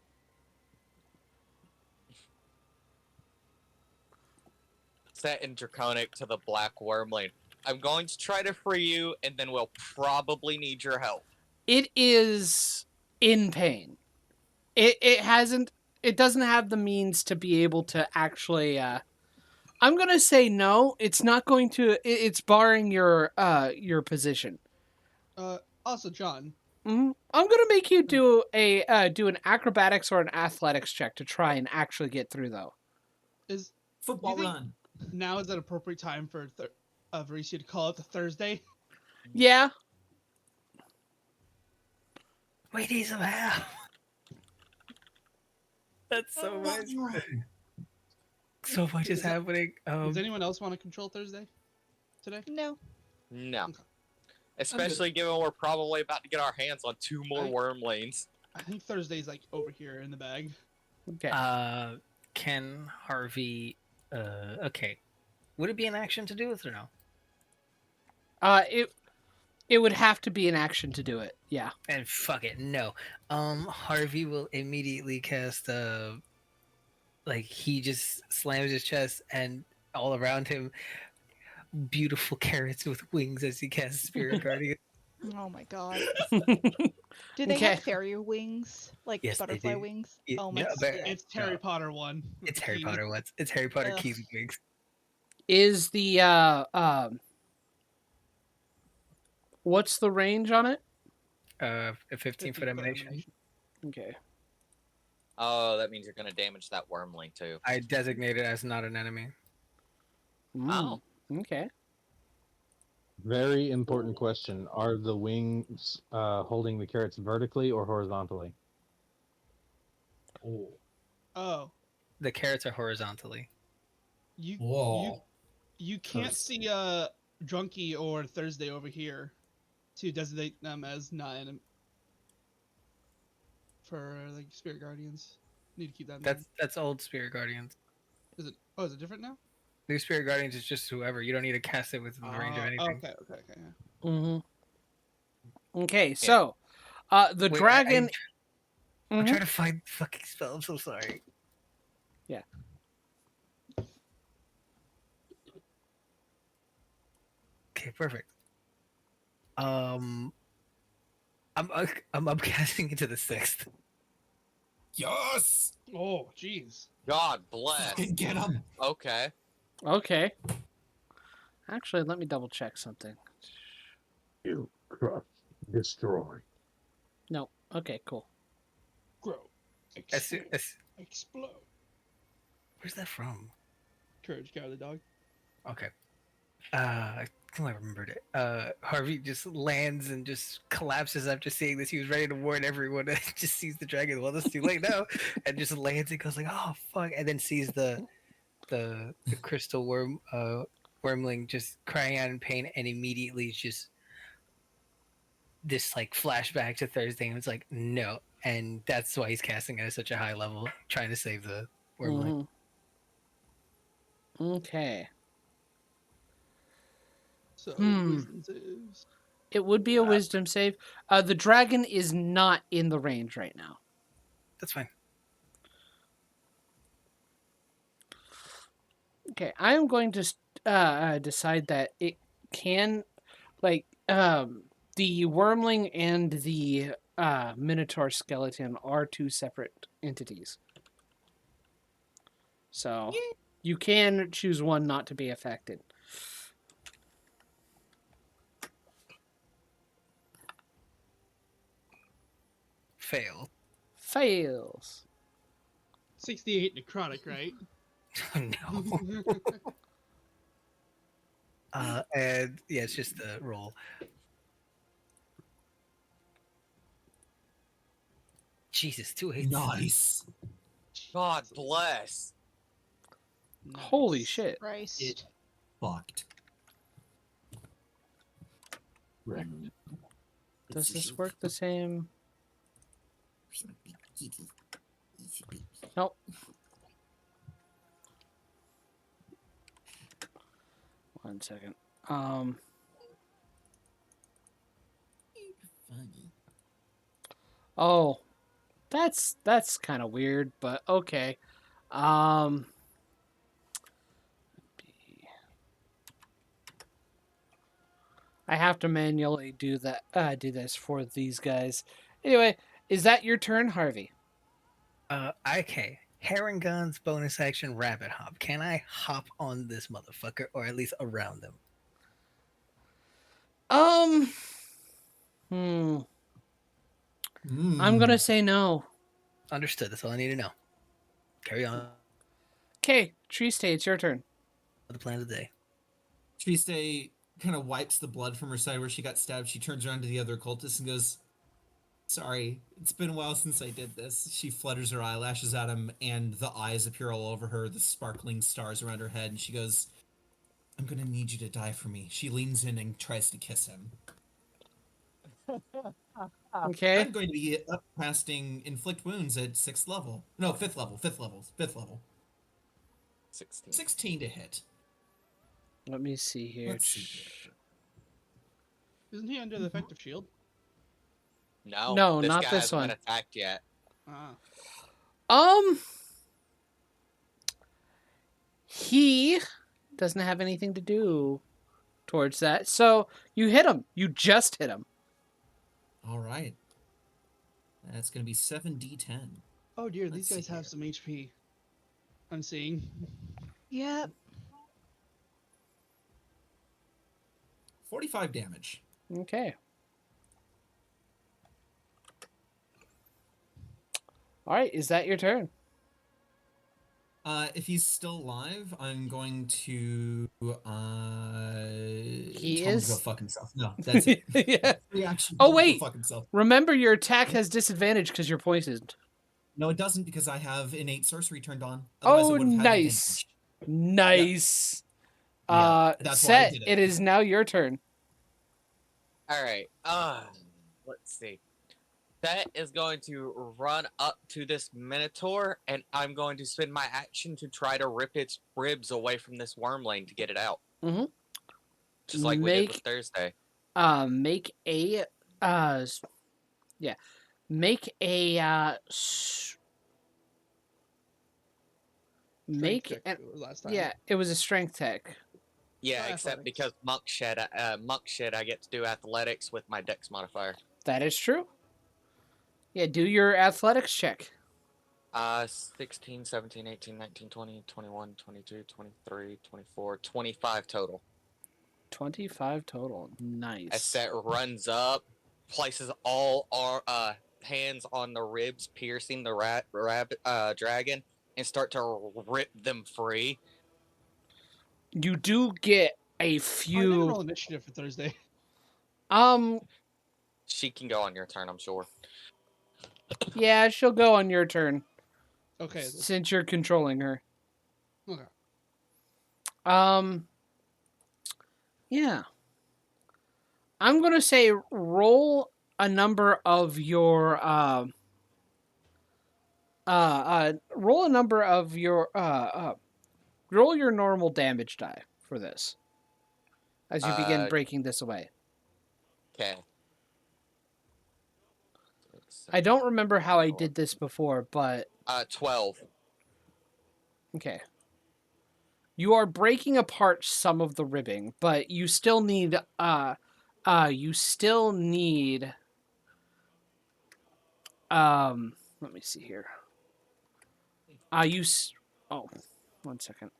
Set in Draconic to the Black Wormling. I'm going to try to free you, and then we'll probably need your help. It is in pain. It doesn't have the means to be able to actually I'm going to say no. It's not going to it's barring your position. Also, John, I'm going to make you do an acrobatics or an athletics check to try and actually get through though. is Football think- run. now is an appropriate time for Varicia to call it the Thursday? Yeah. We need some help. That's so much. So much is happening. Does anyone else want to control Thursday today? No. No. Okay. Especially given we're probably about to get our hands on 2 more wormlings. I think Thursday's like over here in the bag. Okay. Can Harvey? Okay. Would it be an action to do this or no? It would have to be an action to do it. Yeah. And fuck it, no. Harvey will immediately cast like he just slams his chest and all around him beautiful carrots with wings as he casts Spirit Guardian. Oh my god. Do they Okay. have fairy wings? Like Yes, they butterfly do. wings? Yeah, Oh my yeah, god. but- It's Harry Potter one. with It's the Harry key. Potter ones. It's Harry Potter Ugh. keys and wings. Is the what's the range on it? A 15-foot emanation. Okay. Oh, that means you're going to damage that wormling too. I designate it as not an enemy. Oh. Okay. Very important question. Are the wings holding the carrots vertically or horizontally? Oh. Oh. The carrots are horizontally. You Whoa. you can't see Drunky or Thursday over here to designate them as not enemy for like spirit guardians. Need to keep that in mind. That's old spirit guardians. Is it? Oh, is it different now? New spirit guardians is just whoever. You don't need to cast it within the range of anything. Okay. Yeah. Mm-hmm. Okay, so the Wait, dragon. I'm Mhm. trying to find the fucking spell. I'm so sorry. Yeah. Okay, perfect. I'm upcasting into the 6th. Yes! Oh, jeez. God bless. Fucking get him! Okay. Okay. Actually, let me double check something. You crush, destroy. No. Okay, cool. Grow. Explode. Explode. Where's that from? Courage, Cow the dog. Okay. I think I remembered it. Harvey just lands and just collapses after seeing this. He was ready to warn everyone and just sees the dragon. Well, it's too late now. And just lands and goes like, oh, fuck. And then sees the crystal wormling just crying out in pain, and immediately just this like flashback to Thursday, and it's like, no. And that's why he's casting it at such a high level, trying to save the wormling. Okay. So, Hmm. wisdom saves. It would be a wisdom save. The dragon is not in the range right now. That's fine. Okay, I am going to decide that it can, like, the wormling and the minotaur skeleton are two separate entities. So you can choose one not to be affected. Fail. Fails. 68 necrotic, right? No. And yeah, it's just the roll. Jesus, 2 hits. Nice. God bless. Holy Nice. shit. Christ. It fucked. Does this work the same? Nope. One second. Oh, that's kind of weird, but okay. I have to manually do that. Do this for these guys. Anyway, is that your turn, Harvey? Okay. Harengon's bonus action rabbit hop. Can I hop on this motherfucker, or at least around him? I'm gonna say no. Understood. That's all I need to know. Carry on. Okay, Tree Stay, it's your turn. The plan of the day. Triste kind of wipes the blood from her side where she got stabbed. She turns around to the other cultist and goes, "Sorry, it's been a while since I did this." She flutters her eyelashes at him, and the eyes appear all over her, the sparkling stars around her head, and she goes, "I'm gonna need you to die for me." She leans in and tries to kiss him. Okay. I'm going to be casting Inflict Wounds at 6th level. No, 5th level. 16. 16 to hit. Let me see here. Let's see here. Isn't he under the effect of shield? No, No, this not guy this hasn't one. been attacked yet. Ah. He doesn't have anything to do towards that. So you hit him. You just hit him. All right. That's going to be 7d10. Oh dear, Let's these see guys have here. some HP. I'm seeing. Yep. 45 damage. Okay. All right, is that your turn? If he's still alive, I'm going to He tell him to go is? fuck himself. No, that's it. Yeah. Reaction. Oh, tell him to wait. go fuck himself. Remember, your attack has disadvantage because you're poisoned. No, it doesn't because I have innate sorcery turned on. Otherwise, Oh, it would have had nice. Nice. Yeah, that's why I Set, did it. it is now your turn. All right. Let's see. That is going to run up to this Minotaur, and I'm going to spend my action to try to rip its ribs away from this wormling to get it out. Mm-hmm. Just like we did with Thursday. Make a, yeah, make a, make Strength an, check last time. yeah, it was a strength tech. Yeah, Oh, except athletics. because monk shed, I get to do athletics with my dex modifier. That is true. Yeah, do your athletics check. 16, 17, 18, 19, 20, 21, 22, 23, 24, 25 total. 25 total. Nice. As Set runs up, places all our hands on the ribs, piercing the dragon, and start to rip them free. You do get a I didn't few. roll initiative for Thursday. She can go on your turn, I'm sure. Yeah, she'll go on your turn Okay. since you're controlling her. Okay. Yeah. I'm gonna say roll a number of your roll a number of your roll your normal damage die for this as you begin breaking this away. Okay. I don't remember how I did this before, but 12. okay. You are breaking apart some of the ribbing, but you still need let me see here. One second.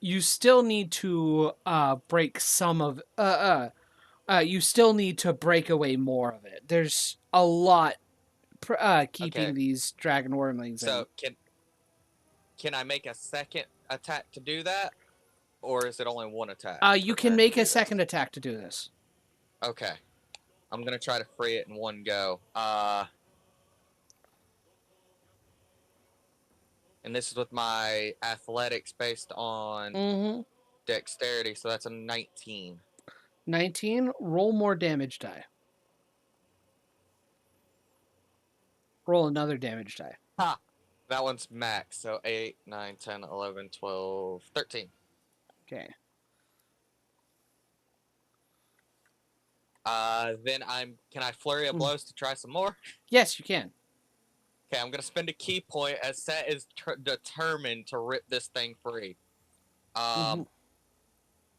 You still need to break some of you still need to break away more of it. There's a lot keeping these dragon wormlings So in. can I make a second attack to do that? Or is it only one attack? You can make a second attack to do this. Okay. I'm gonna try to free it in one go. And this is with my athletics based on dexterity, so that's a 19. 19, roll more damage die. Roll another damage die. Ha! That one's max, so 8, 9, 10, 11, 12, 13. Okay. Then can I flurry of blows to try some more? Yes, you can. Okay, I'm gonna spend a key point as Set is determined to rip this thing free. 20,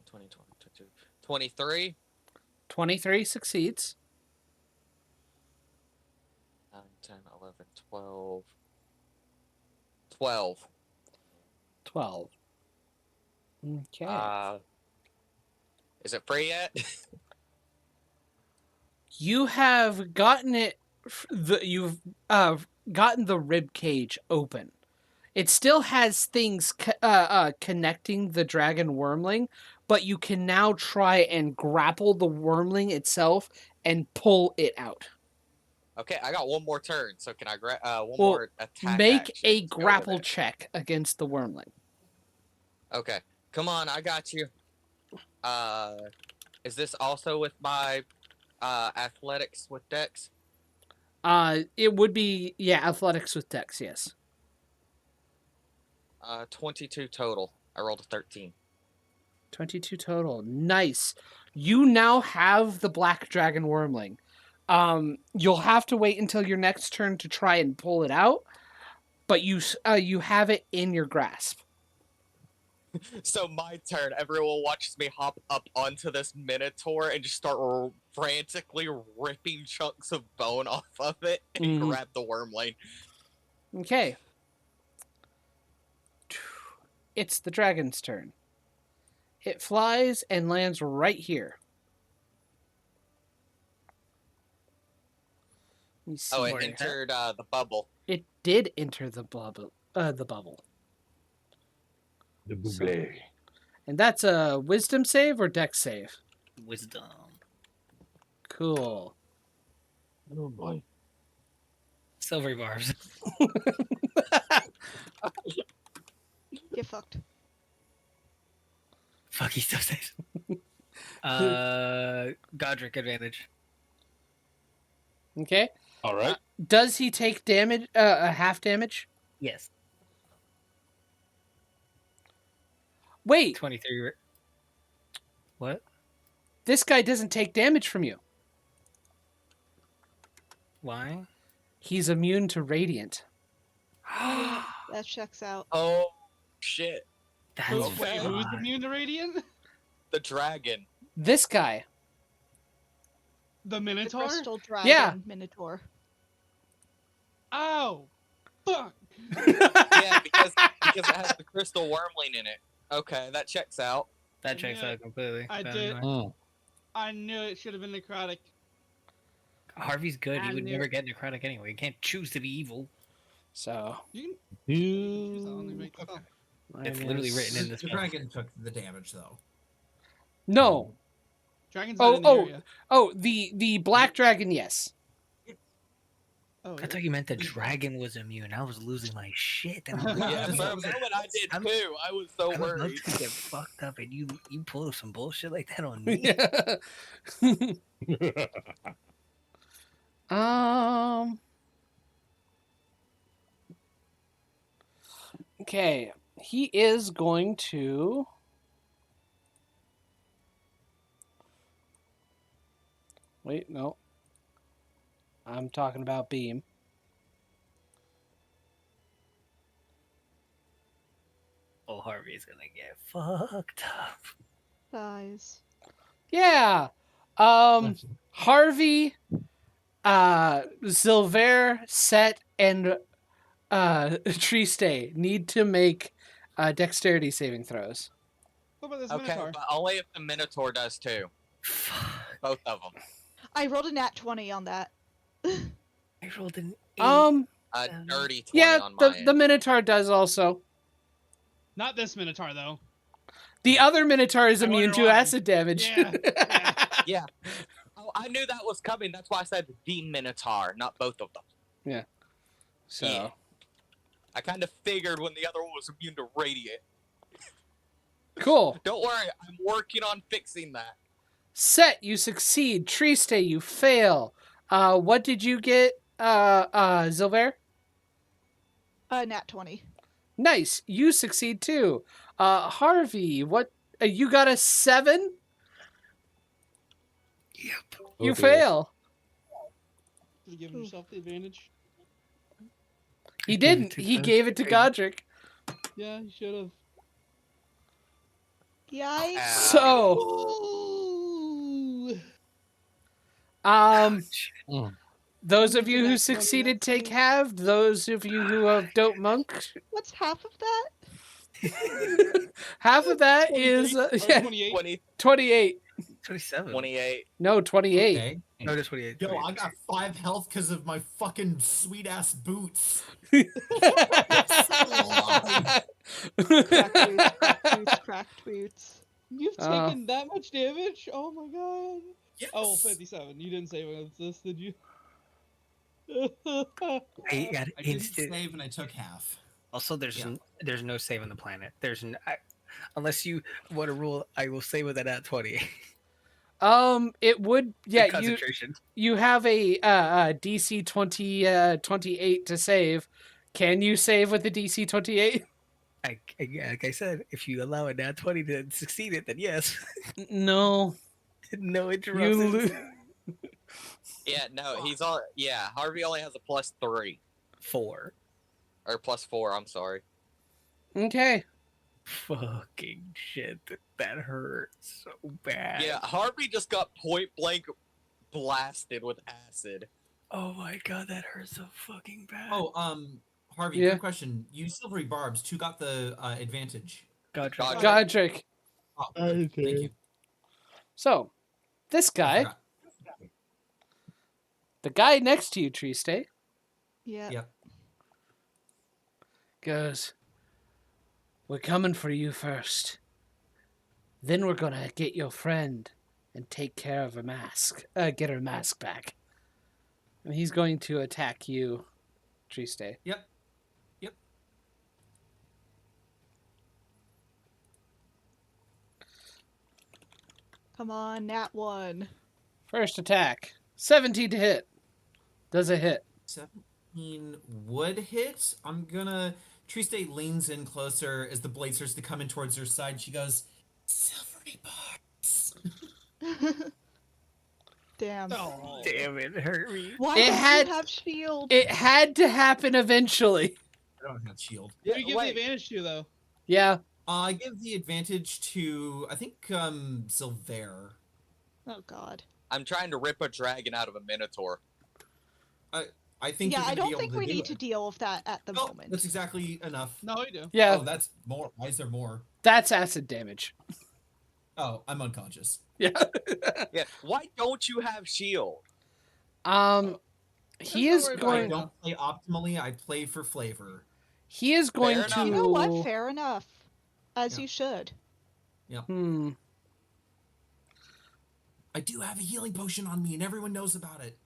22, 23. 23 succeeds. 9, 10, 11, 12. 12. 12. Okay. Is it free yet? You have gotten it. You've gotten the rib cage open. It still has things connecting the dragon wormling, but you can now try and grapple the wormling itself and pull it out. Okay, I got one more turn, so can I more attack? Make a grapple check against the wormling. Okay, come on, I got you. Is this also with my athletics with dex? It would be athletics with dex, yes. 22 total. I rolled a 13. 22 total. Nice. You now have the black dragon wormling. You'll have to wait until your next turn to try and pull it out, but you have it in your grasp. So my turn, everyone watches me hop up onto this Minotaur and just start frantically ripping chunks of bone off of it and grab the wormling. Okay. It's the dragon's turn. It flies and lands right here. Oh, it entered the bubble. It did enter the bubble. The buble. And that's a wisdom save or dex save? Wisdom. Cool. Oh boy. Silvery barbs. Get fucked. Fuck, he still saves. Godric advantage. Okay. All right. Does he take damage? Half damage? Yes. Wait, 23. What? this guy doesn't take damage from you. Why? He's immune to radiant. That checks out. Oh shit! That's Wait, who's fine. immune to radiant? The dragon. This guy. The The Minotaur? crystal dragon Yeah. minotaur. Ow! Fuck! Yeah, because it has the crystal wormling in it. Okay, that checks out. That checks out completely. I Bad did. enough. Mm. I knew it should have been necrotic. Harvey's good. He I would knew- never get necrotic anyway. He can't choose to be evil. So. You can choose that one to You... make Okay. It's literally written in this The book. dragon took the damage though. No. Dragon's Oh, not in the area. Oh, the black dragon, yes. Oh, I thought you meant the dragon was immune. I was losing my shit. And Yeah, that's for a what was it. moment I did I'm- too. I was so I'm about worried. to get fucked up, and you pull some bullshit like that on me. um. Okay, he is going to. Wait, no. I'm talking about beam. Oh, Harvey's gonna get fucked up. Thighs. Yeah. Harvey, Silver, Set, and Triste need to make dexterity saving throws. What about this Okay, Minotaur? but only if the Minotaur does too. Both of them. I rolled a nat 20 on that. I rolled an 8. A dirty 20 Yeah, on my the end. Minotaur does also. Not this Minotaur, though. The other Minotaur is I immune wonder to why. acid damage. Yeah, yeah. Yeah. Oh, I knew that was coming. That's why I said the Minotaur, not both of them. So, Yeah. I kind of figured when the other one was immune to radiant. cool. Don't worry, I'm working on fixing that. Set, you succeed. Triste, you fail. What did you get, Zilver? Nat 20. Nice. You succeed too. Harvey, what? You got a 7? Yep. You Okay. fail. Did you give yourself the advantage? He gave it didn't. to He Godric. gave it to Godric. Yeah, you should have. Yikes. So, Ooh. Mm. those of you That's who one succeeded less take thing. half. Those of you who have dope monk, What's half of that? half of that is 23? Or yeah, 28? 20, 28. 27. 28. No, 28. Okay. No, just 28. Yo, I got 5 health because of my fucking sweet ass boots. Cracked boots, cracked boots, cracked boots. You've Uh. taken that much damage? Oh my god. Yes. Oh, 57. You didn't say what this, did you? I got I didn't instant. save and I took half. Also, there's Yeah. there's no save on the planet. Unless you want to rule, I will save with a nat 20. It would yeah, you Concentration. you have a DC 28 to save. Can you save with the DC 28? Like I said, if you allow a nat 20 to succeed it, then yes. No. No You interruptions. lose. Yeah, no, he's on. Yeah, Harvey only has a +3. 4. Or +4, I'm sorry. Okay. Fucking shit. That hurts so bad. Yeah, Harvey just got point blank blasted with acid. Oh my god, that hurts so fucking bad. Oh, Harvey, Yeah. quick question. You silvery barbs, who got the advantage? God, God. Godric. Oh, thank you. So, this I guy, forgot. the guy next to you, Triste, Yeah. Yep. goes, "We're coming for you first. Then we're gonna get your friend and take care of her mask. Get her mask back. And he's going to attack you Triste. Yep. Yep. Come on, nat 1. First attack. 17 to hit. Does it hit? 17 would hit. I'm gonna. Triste leans in closer as the blade starts to come in towards her side. She goes, "Silvery parts." Damn. Oh. Damn, it hurt me. Why It don't had- you have shield? It had to happen eventually. I don't have shield. Who do you give wait. the advantage to though? Yeah. I give the advantage to I think Silver. Oh god. I'm trying to rip a dragon out of a minotaur. I think Yeah, you're I gonna be don't able think to we do need it. to deal with that at the Oh, moment. that's exactly enough. No, you do. Yeah. Oh, that's more. Why is there more? That's acid damage. Oh, I'm unconscious. Yeah. Yeah. Why don't you have shield? He Let's is not worry about I going. it. don't play optimally. I play for flavor. He is going Fair to. enough. You know what? Fair enough. As Yeah. you should. Hmm. I do have a healing potion on me, and everyone knows about it.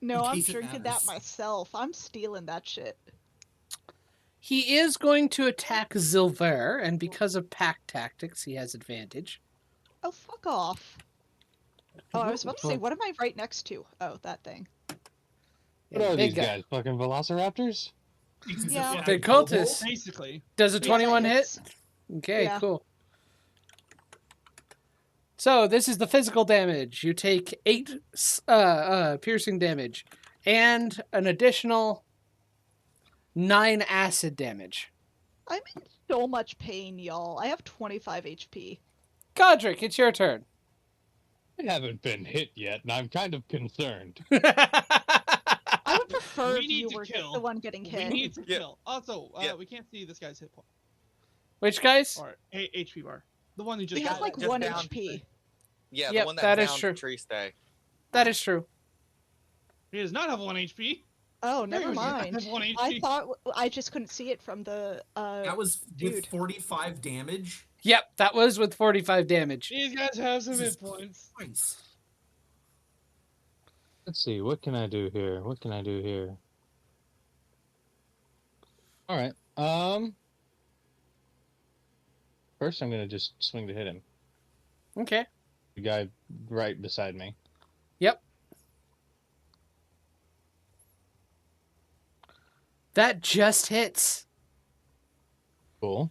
No, I'm case it drinking matters. that myself. I'm stealing that shit. He is going to attack Zilver, and because of pack tactics, he has advantage. Oh, fuck off. Oh, I was about to say, what am I right next to? Oh, that thing. What are big these guys? Fucking velociraptors? Yeah. The cultists. Basically. Does a Yeah, that 21 hit? hits. Okay, Yeah. cool. So this is the physical damage. You take 8 piercing damage and an additional 9 acid damage. I'm in so much pain, y'all. I have 25 HP. Godric, it's your turn. I haven't been hit yet, and I'm kind of concerned. I would prefer We if need you to were kill. the one getting We hit. need to Yeah. kill. Also, Yeah. we can't see this guy's hit point Which guys? or HP bar. The one who just He has got like just 1 down. HP. Yeah, Yep, the one that, that is downed true. Triste. That is true. He does not have 1 HP. Oh, Very never much does not mind. have 1 I HP. thought I just couldn't see it from the That was dude. with 45 damage. Yep, that was with 45 damage. These guys have some Jesus hit points. Christ. Let's see, what can I do here? What can I do here? All right. First, I'm gonna just swing to hit him. Okay. The guy right beside me. Yep. That just hits. Cool.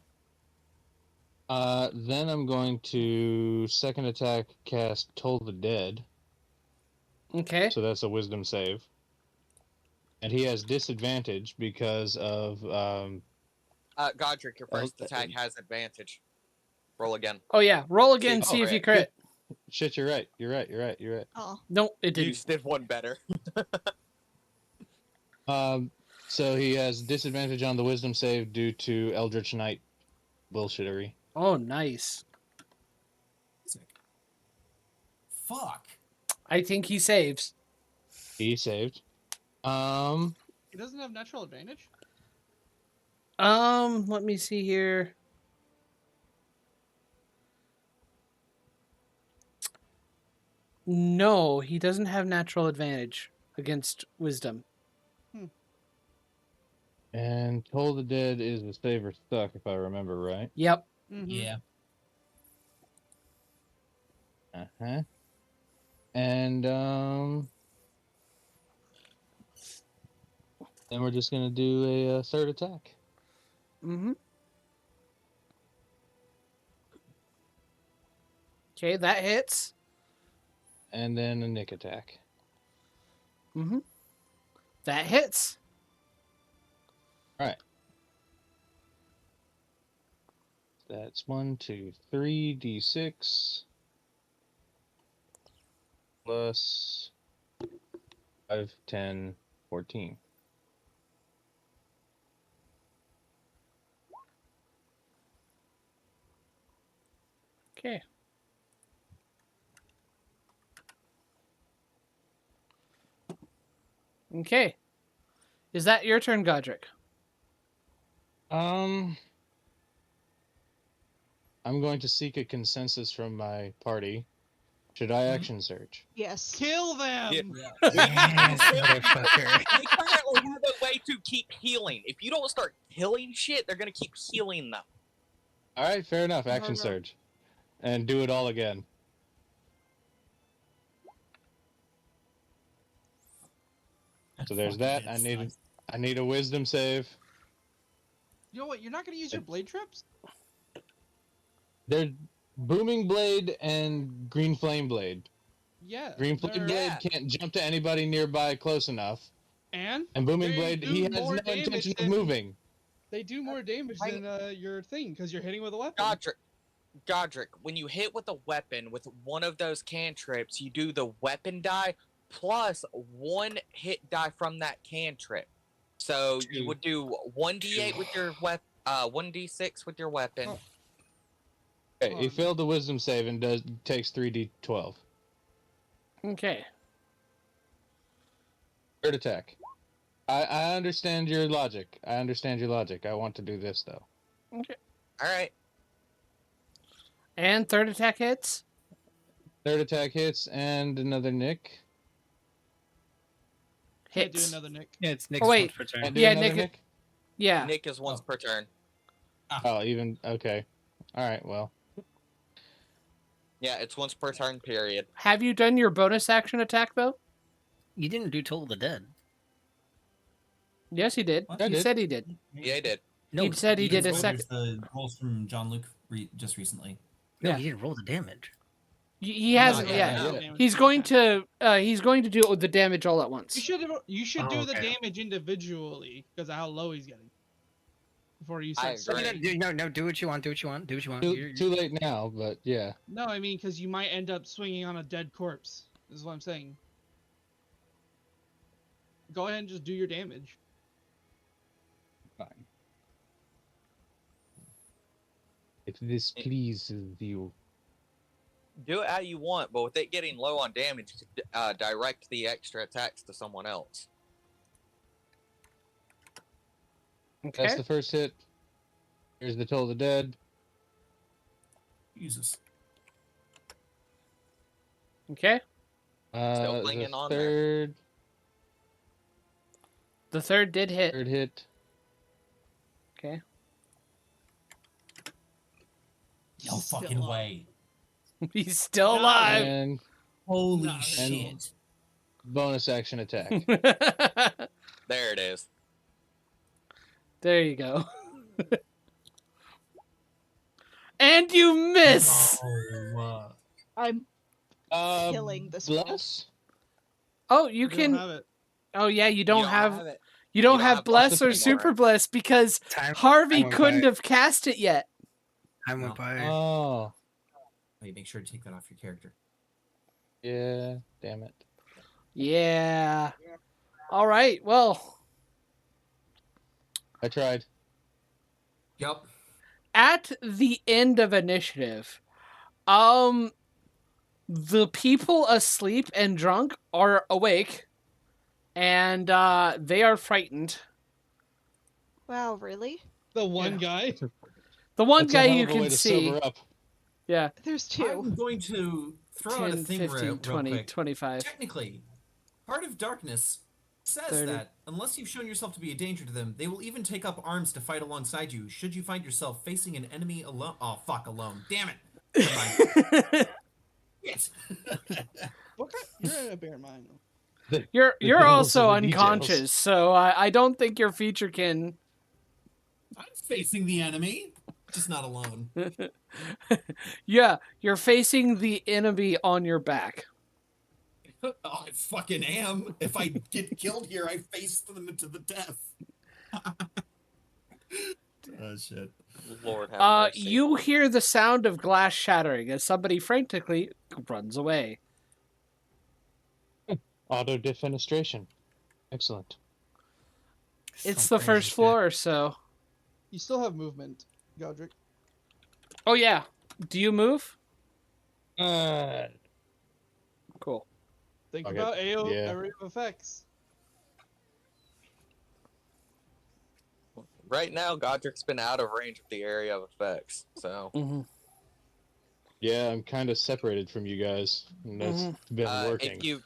Then I'm going to second attack cast Toll the Dead. Okay. So that's a wisdom save. And he has disadvantage because of Godric, your first attack has advantage. Roll again. Oh yeah, roll again. See- See if okay. you crit. shit. You're right. You're right. You're right. You're right. Oh, Nope, it You didn't. just did one better. So he has disadvantage on the wisdom save due to Eldritch Knight bullshittery. Oh, nice. Sick. Fuck. I think he saves. He saved. He doesn't have natural advantage. Let me see here. No, he doesn't have natural advantage against wisdom. And Toll the Dead is a save or stuck, if I remember right. Yep. Mhm. Yeah. Uh-huh. And then we're just gonna do a third attack. Mm-hmm. Okay, that hits. And then a nick attack. Mm-hmm. That hits. Alright. That's 1, 2, 3, D6 plus 5, 10, 14. Okay. Okay. Is that your turn, Godric? I'm going to seek a consensus from my party Should I action surge? Yes. Kill them. Yeah. Yes, motherfucker. They currently have a way to keep healing. If you don't start killing shit, they're gonna keep healing them. All right, fair enough. Action no. surge, and do it all again. So there's that. I need a wisdom save. You know what? You're not gonna use your blade trips. They're booming blade and green flame blade. Yeah. Green flame they're- blade can't jump to anybody nearby close enough, And and booming They blade do he has more no damage intention of than- moving. they do more damage than your thing because you're hitting with a weapon. Godric, when you hit with a weapon with one of those cantrips, you do the weapon die plus 1 hit die from that cantrip. So you would do 1d8 with your weapon, 1d6 with your weapon. Oh. Okay, he failed the wisdom save and takes 3d12. Okay. Third attack. I understand your logic. I want to do this though. All right. And third attack hits. Third attack hits and another nick. Can't do Hits. another Nick. Yeah, it's Nick's wait. once per turn. Can't do Yeah, another Nick- nick. Yeah. Nick is once per turn. Oh, even okay. All right. Well, Yeah, it's once per turn. Period. Have you done your bonus action attack though? You didn't do Toll of the Dead. Yes, he did. What? I He did. said he did. Yeah, I did. No, He said he you did didn't a roll- second. The rolls from John Luke just recently. No, Yeah. you didn't roll the damage. He has. Not Yeah. yet, yeah. no damage. He's going to. He's going to do the damage all at once. You should Oh, do the okay. damage individually because of how low he's getting. Before you I start. agree. No, do what you want. Do what you want. Do what you want. too late now, but yeah. No, I mean because you might end up swinging on a dead corpse. Is what I'm saying. Go ahead and just do your damage. Fine. If this pleases you. Do it how you want, but with it getting low on damage, direct the extra attacks to someone else. Okay. That's the first hit. Here's the Toll of the Dead. Jesus. Okay. Still clinging The on there. third The third did hit. third hit. Okay. No Still fucking alive. way. He's still alive. And Holy No, shit. bonus action attack. There it is. There you go. And you miss. Oh, I'm Uh, killing this one. bless. Oh, you You don't can. have it. Oh yeah, you don't have. it. You don't don't have have bless bless or anymore. super bless because Time Harvey went couldn't by. have cast it yet. Time went by. Oh, wait, make sure to take that off your character. yeah. Damn it. Yeah. All right. Well, I tried. Yep. at the end of initiative, the people asleep and drunk are awake, and they are frightened. Wow, really? The one guy. The one That's a guy hell you of a can way to see. sober up. Yeah. There's two. I'm going to throw out a 10, thing 15, real 20, quick. 25. Technically, Heart of Darkness says 30. that unless you've shown yourself to be a danger to them, they will even take up arms to fight alongside you should you find yourself facing an enemy alone. Oh, fuck, alone. Damn it. Never mind. Yes. What kind? You're gonna bear in mind. You're devil's also in the unconscious, details. so I don't think your feature can. I'm facing the enemy, just not alone. Yeah, you're facing the enemy on your back. Oh, I fucking am. If I get killed here, I face them to the death. Oh, shit. Lord have mercy. You hear the sound of glass shattering as somebody frantically runs away. Auto defenestration. Excellent. It's Some the crazy first shit. floor, so. You still have movement, Godric. Oh yeah. Do you move? Uh, Cool. Think Okay, about AO yeah. area of effects. Right now, Godric's been out of range of the area of effects, so Mm-hmm. Yeah, I'm kind of separated from you guys, and that's been working.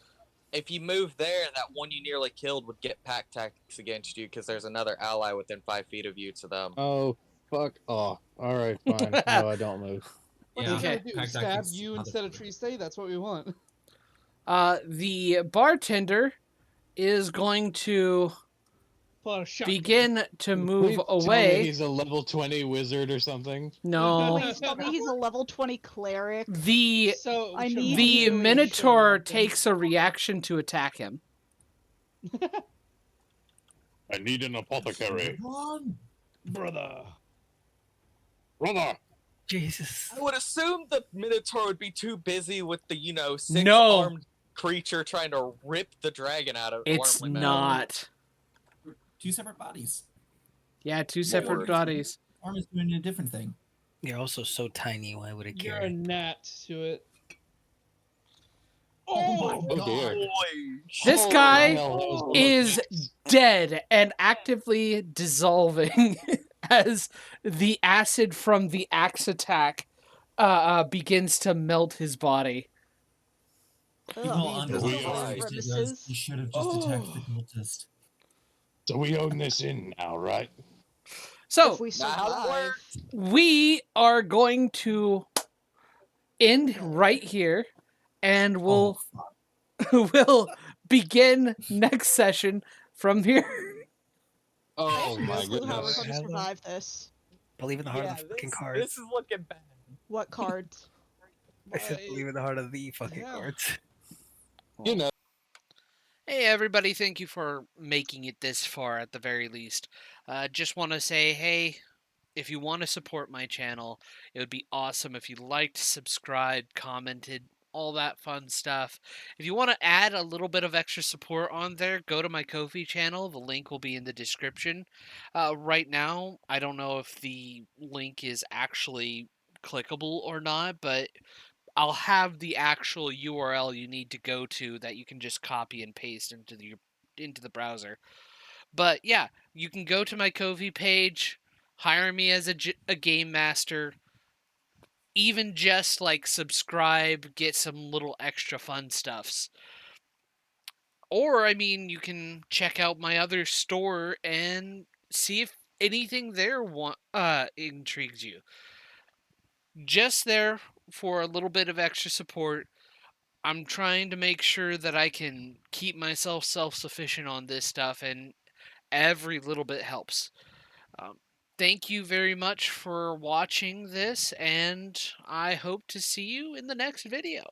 If you move there, that one you nearly killed would get pack tactics against you because there's another ally within 5 feet of you to them. Oh, fuck off. Alright, fine. No, I don't move. What's Yeah, he gonna Okay. do? pack Stab tactics, you not instead of the- tree stay? That's what we want. The bartender is going to Pull out a shotgun. begin to move Please tell me away. he's a level 20 wizard or something. No. Please tell me he's a level 20 cleric. The So I should need we the you. really Minotaur shut up takes a reaction to attack him. I need an apothecary. Come on. brother? Brother! Jesus. I would assume the Minotaur would be too busy with the, No. six-armed creature trying to rip the dragon out of It's Ormley Mouth. not. Two separate bodies. Yeah, two separate Lord. bodies. Arm is doing a different thing. You're also so tiny. Why would it You're care? a gnat to it. Oh my Oh dear. This Holy guy hell, that was is close. dead and actively dissolving as the acid from the axe attack begins to melt his body. People Ugh, underestimate we how are- fast it does. grimaces. You should have just attacked the cultist. So we own this in now, right? So If we Not how that survive. works. we are going to end right here, and we'll Oh, fuck. we'll begin next session from here. I Oh have my no clue how we're goodness. going to survive this. Believe in the heart Yeah, of the fucking this cards. is looking bad. What cards? I said believe in the heart of the fucking Yeah. cards. You know. Hey everybody, thank you for making it this far at the very least. Just want to say, hey, if you want to support my channel, it would be awesome if you liked, subscribed, commented, all that fun stuff. If you want to add a little bit of extra support on there, go to my Ko-fi channel. The link will be in the description. Right now, I don't know if the link is actually clickable or not, but I'll have the actual URL you need to go to that you can just copy and paste into the browser. But yeah, you can go to my Ko-fi page, hire me as a game master, even just like subscribe, get some little extra fun stuffs. Or I mean, you can check out my other store and see if anything there intrigues you. Just there for a little bit of extra support. I'm trying to make sure that I can keep myself self-sufficient on this stuff, and every little bit helps. Thank you very much for watching this, and I hope to see you in the next video.